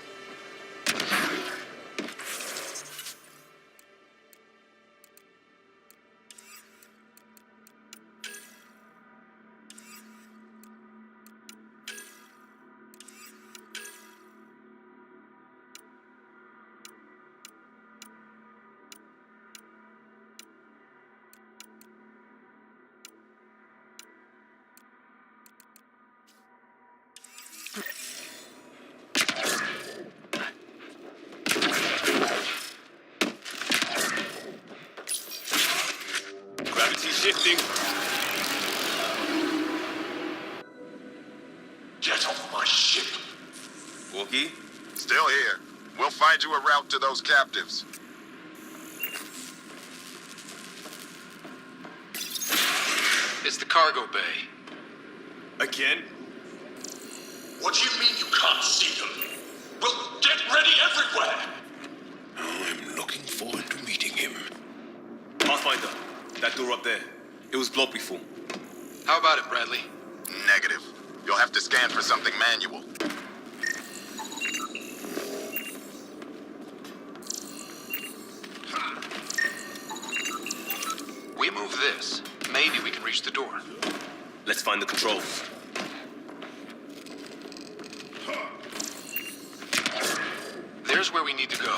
[SPEAKER 4] Gravity shifting.
[SPEAKER 1] Get off my ship.
[SPEAKER 4] Wookie?
[SPEAKER 1] Still here. We'll find you a route to those captives.
[SPEAKER 17] It's the cargo bay.
[SPEAKER 4] Again?
[SPEAKER 1] What do you mean you can't see them? Well, get ready everywhere!
[SPEAKER 7] I'm looking forward to meeting him.
[SPEAKER 4] Pathfinder, that door up there. It was blocked before.
[SPEAKER 17] How about it, Bradley?
[SPEAKER 1] Negative. You'll have to scan for something manual.
[SPEAKER 17] We move this. Maybe we can reach the door.
[SPEAKER 4] Let's find the controls.
[SPEAKER 17] There's where we need to go.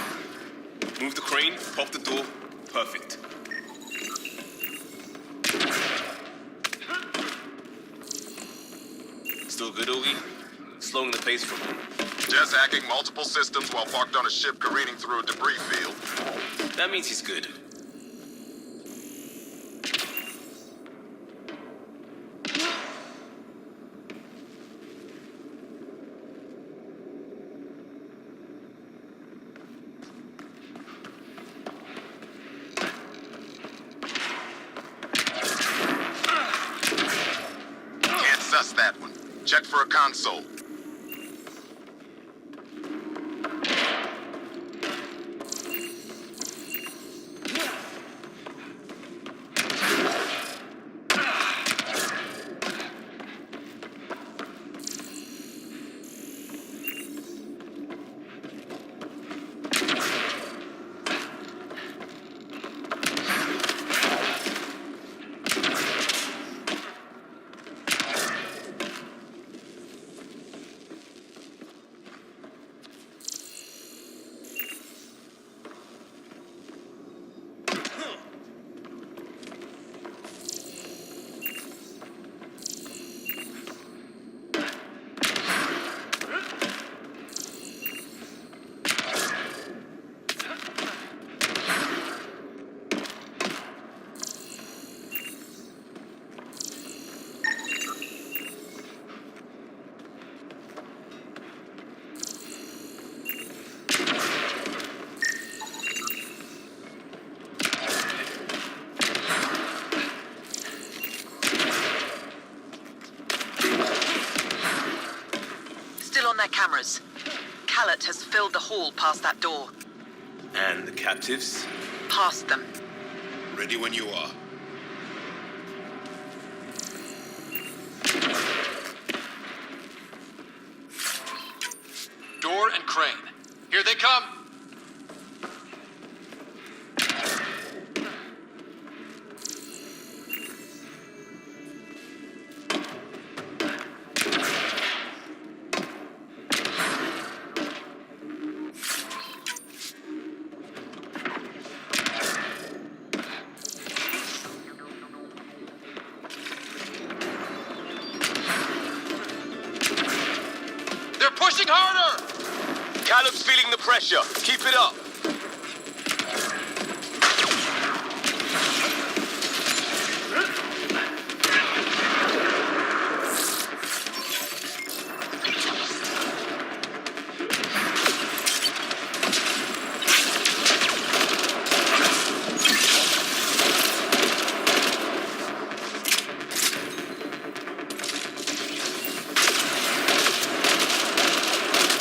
[SPEAKER 4] Move the crane, pop the door. Perfect. Still good, Ogie? Slowing the pace from him.
[SPEAKER 1] Just hacking multiple systems while parked on a ship careening through a debris field.
[SPEAKER 4] That means he's good.
[SPEAKER 3] Check for a console.
[SPEAKER 10] On their cameras. Khaled has filled the hall past that door.
[SPEAKER 4] And the captives?
[SPEAKER 10] Past them.
[SPEAKER 3] Ready when you are.
[SPEAKER 17] Door and crane. Here they come!
[SPEAKER 15] Pushing harder! Caleb's feeling the pressure. Keep it up.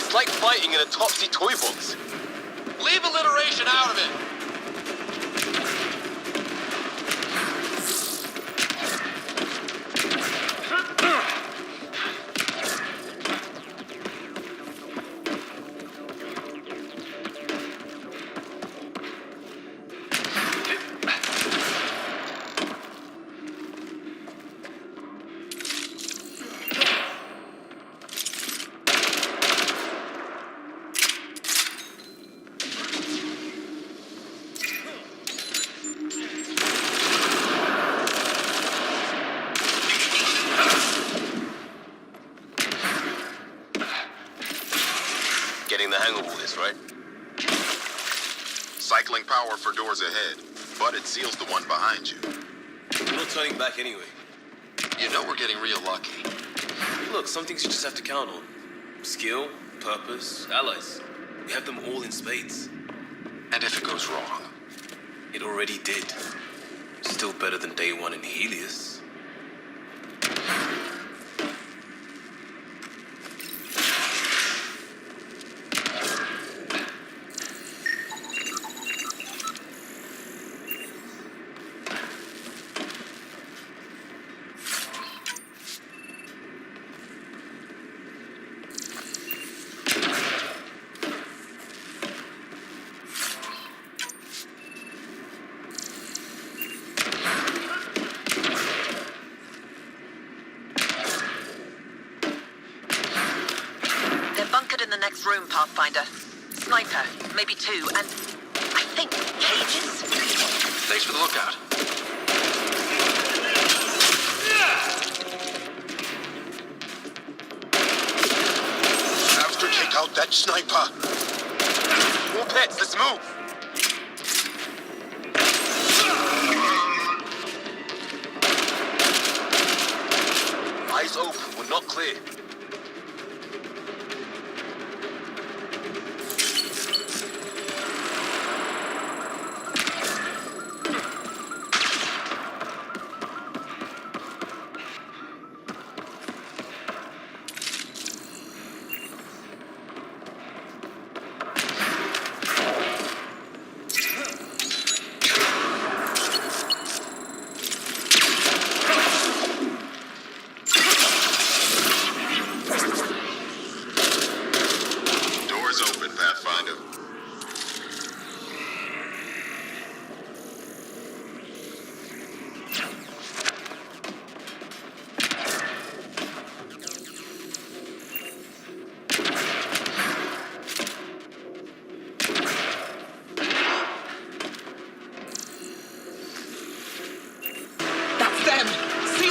[SPEAKER 15] It's like fighting in a Topsy toy box.
[SPEAKER 17] Leave alliteration out of it!
[SPEAKER 15] Getting the hang of all this, right?
[SPEAKER 3] Cycling power for doors ahead, but it seals the one behind you.
[SPEAKER 4] We're not turning back anyway.
[SPEAKER 17] You know we're getting real lucky.
[SPEAKER 4] Look, some things you just have to count on. Skill, purpose, allies. We have them all in spades.
[SPEAKER 17] And if it goes wrong?
[SPEAKER 4] It already did. Still better than day one in Helios.
[SPEAKER 10] Bunkered in the next room, Pathfinder. Sniper, maybe two, and I think cages?
[SPEAKER 17] Thanks for the lookout.
[SPEAKER 3] Have to take out that sniper.
[SPEAKER 15] More pets, let's move. Eyes open, we're not clear.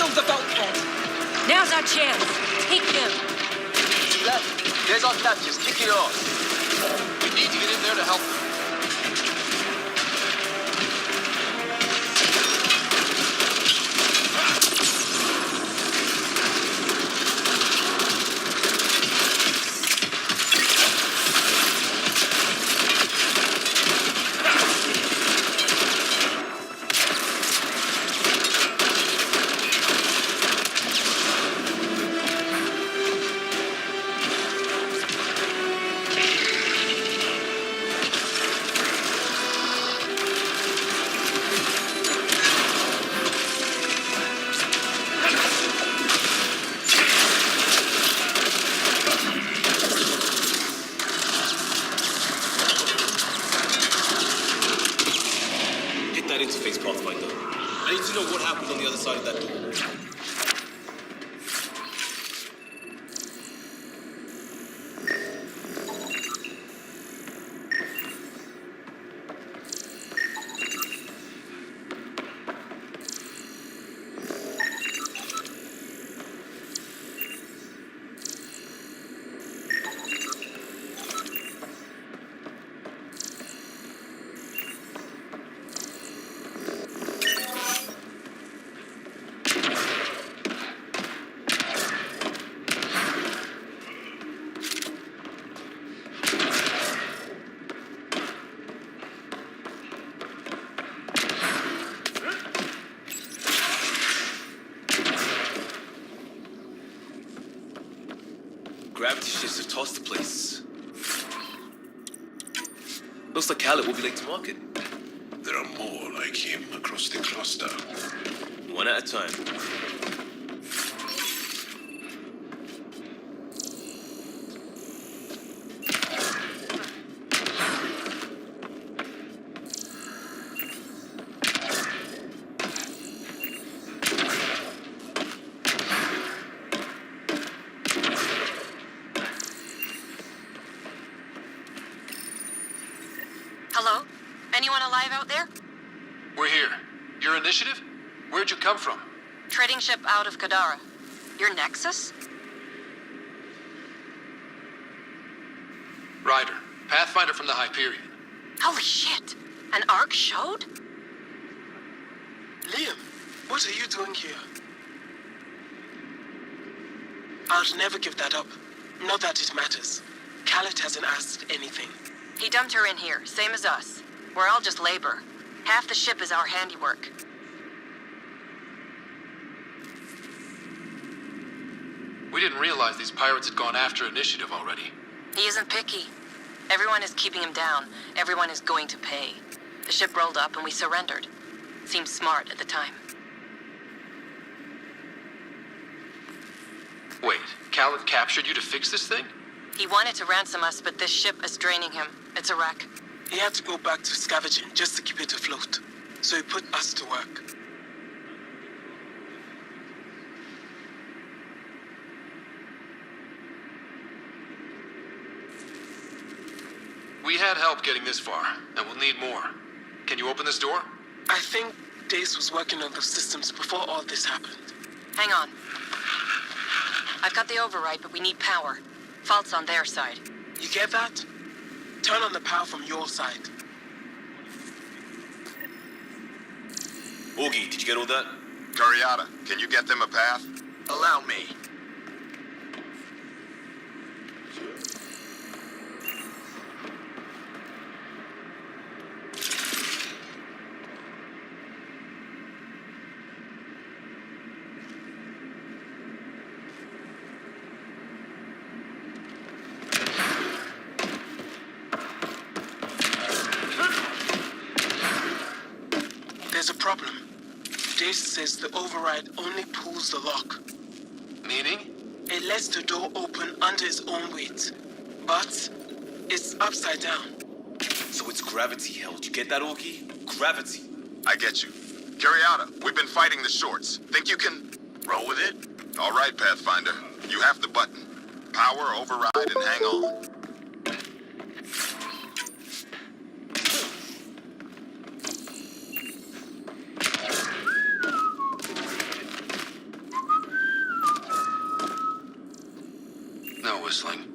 [SPEAKER 8] of the bulkhead. Now's our chance. Take him.
[SPEAKER 15] Dad, there's our tap. Just kick it off. We need to get in there to help them.
[SPEAKER 4] That interface, Pathfinder. I need to know what happened on the other side of that door. Gravity shifts have tossed the place. Looks like Khaled will be late to market.
[SPEAKER 1] There are more like him across the cluster.
[SPEAKER 4] One at a time.
[SPEAKER 12] Hello? Anyone alive out there?
[SPEAKER 17] We're here. Your initiative? Where'd you come from?
[SPEAKER 12] Trading ship out of Kadara. Your Nexus?
[SPEAKER 17] Ryder, Pathfinder from the Hyperion.
[SPEAKER 12] Holy shit! An arc showed?
[SPEAKER 6] Liam, what are you doing here? I'll never give that up. Not that it matters. Khaled hasn't asked anything.
[SPEAKER 12] He dumped her in here, same as us. We're all just labor. Half the ship is our handiwork.
[SPEAKER 17] We didn't realize these pirates had gone after Initiative already.
[SPEAKER 12] He isn't picky. Everyone is keeping him down. Everyone is going to pay. The ship rolled up and we surrendered. Seemed smart at the time.
[SPEAKER 17] Wait, Khaled captured you to fix this thing?
[SPEAKER 12] He wanted to ransom us, but this ship is draining him. It's a wreck.
[SPEAKER 6] He had to go back to scavenging just to keep it afloat. So he put us to work.
[SPEAKER 17] We had help getting this far, and we'll need more. Can you open this door?
[SPEAKER 6] I think Dace was working on those systems before all this happened.
[SPEAKER 12] Hang on. I've got the override, but we need power. Fault's on their side.
[SPEAKER 6] You get that? Turn on the power from your side.
[SPEAKER 4] Augie, did you get all that?
[SPEAKER 3] Curiata, can you get them a path?
[SPEAKER 15] Allow me.
[SPEAKER 6] There's a problem. Dace says the override only pulls the lock.
[SPEAKER 17] Meaning?
[SPEAKER 6] It lets the door open under its own weight. But it's upside down.
[SPEAKER 4] So it's gravity held. You get that, Augie? Gravity.
[SPEAKER 3] I get you. Curiata, we've been fighting the shorts. Think you can roll with it? All right, Pathfinder. You have the button. Power, override, and hang on.
[SPEAKER 16] whistling.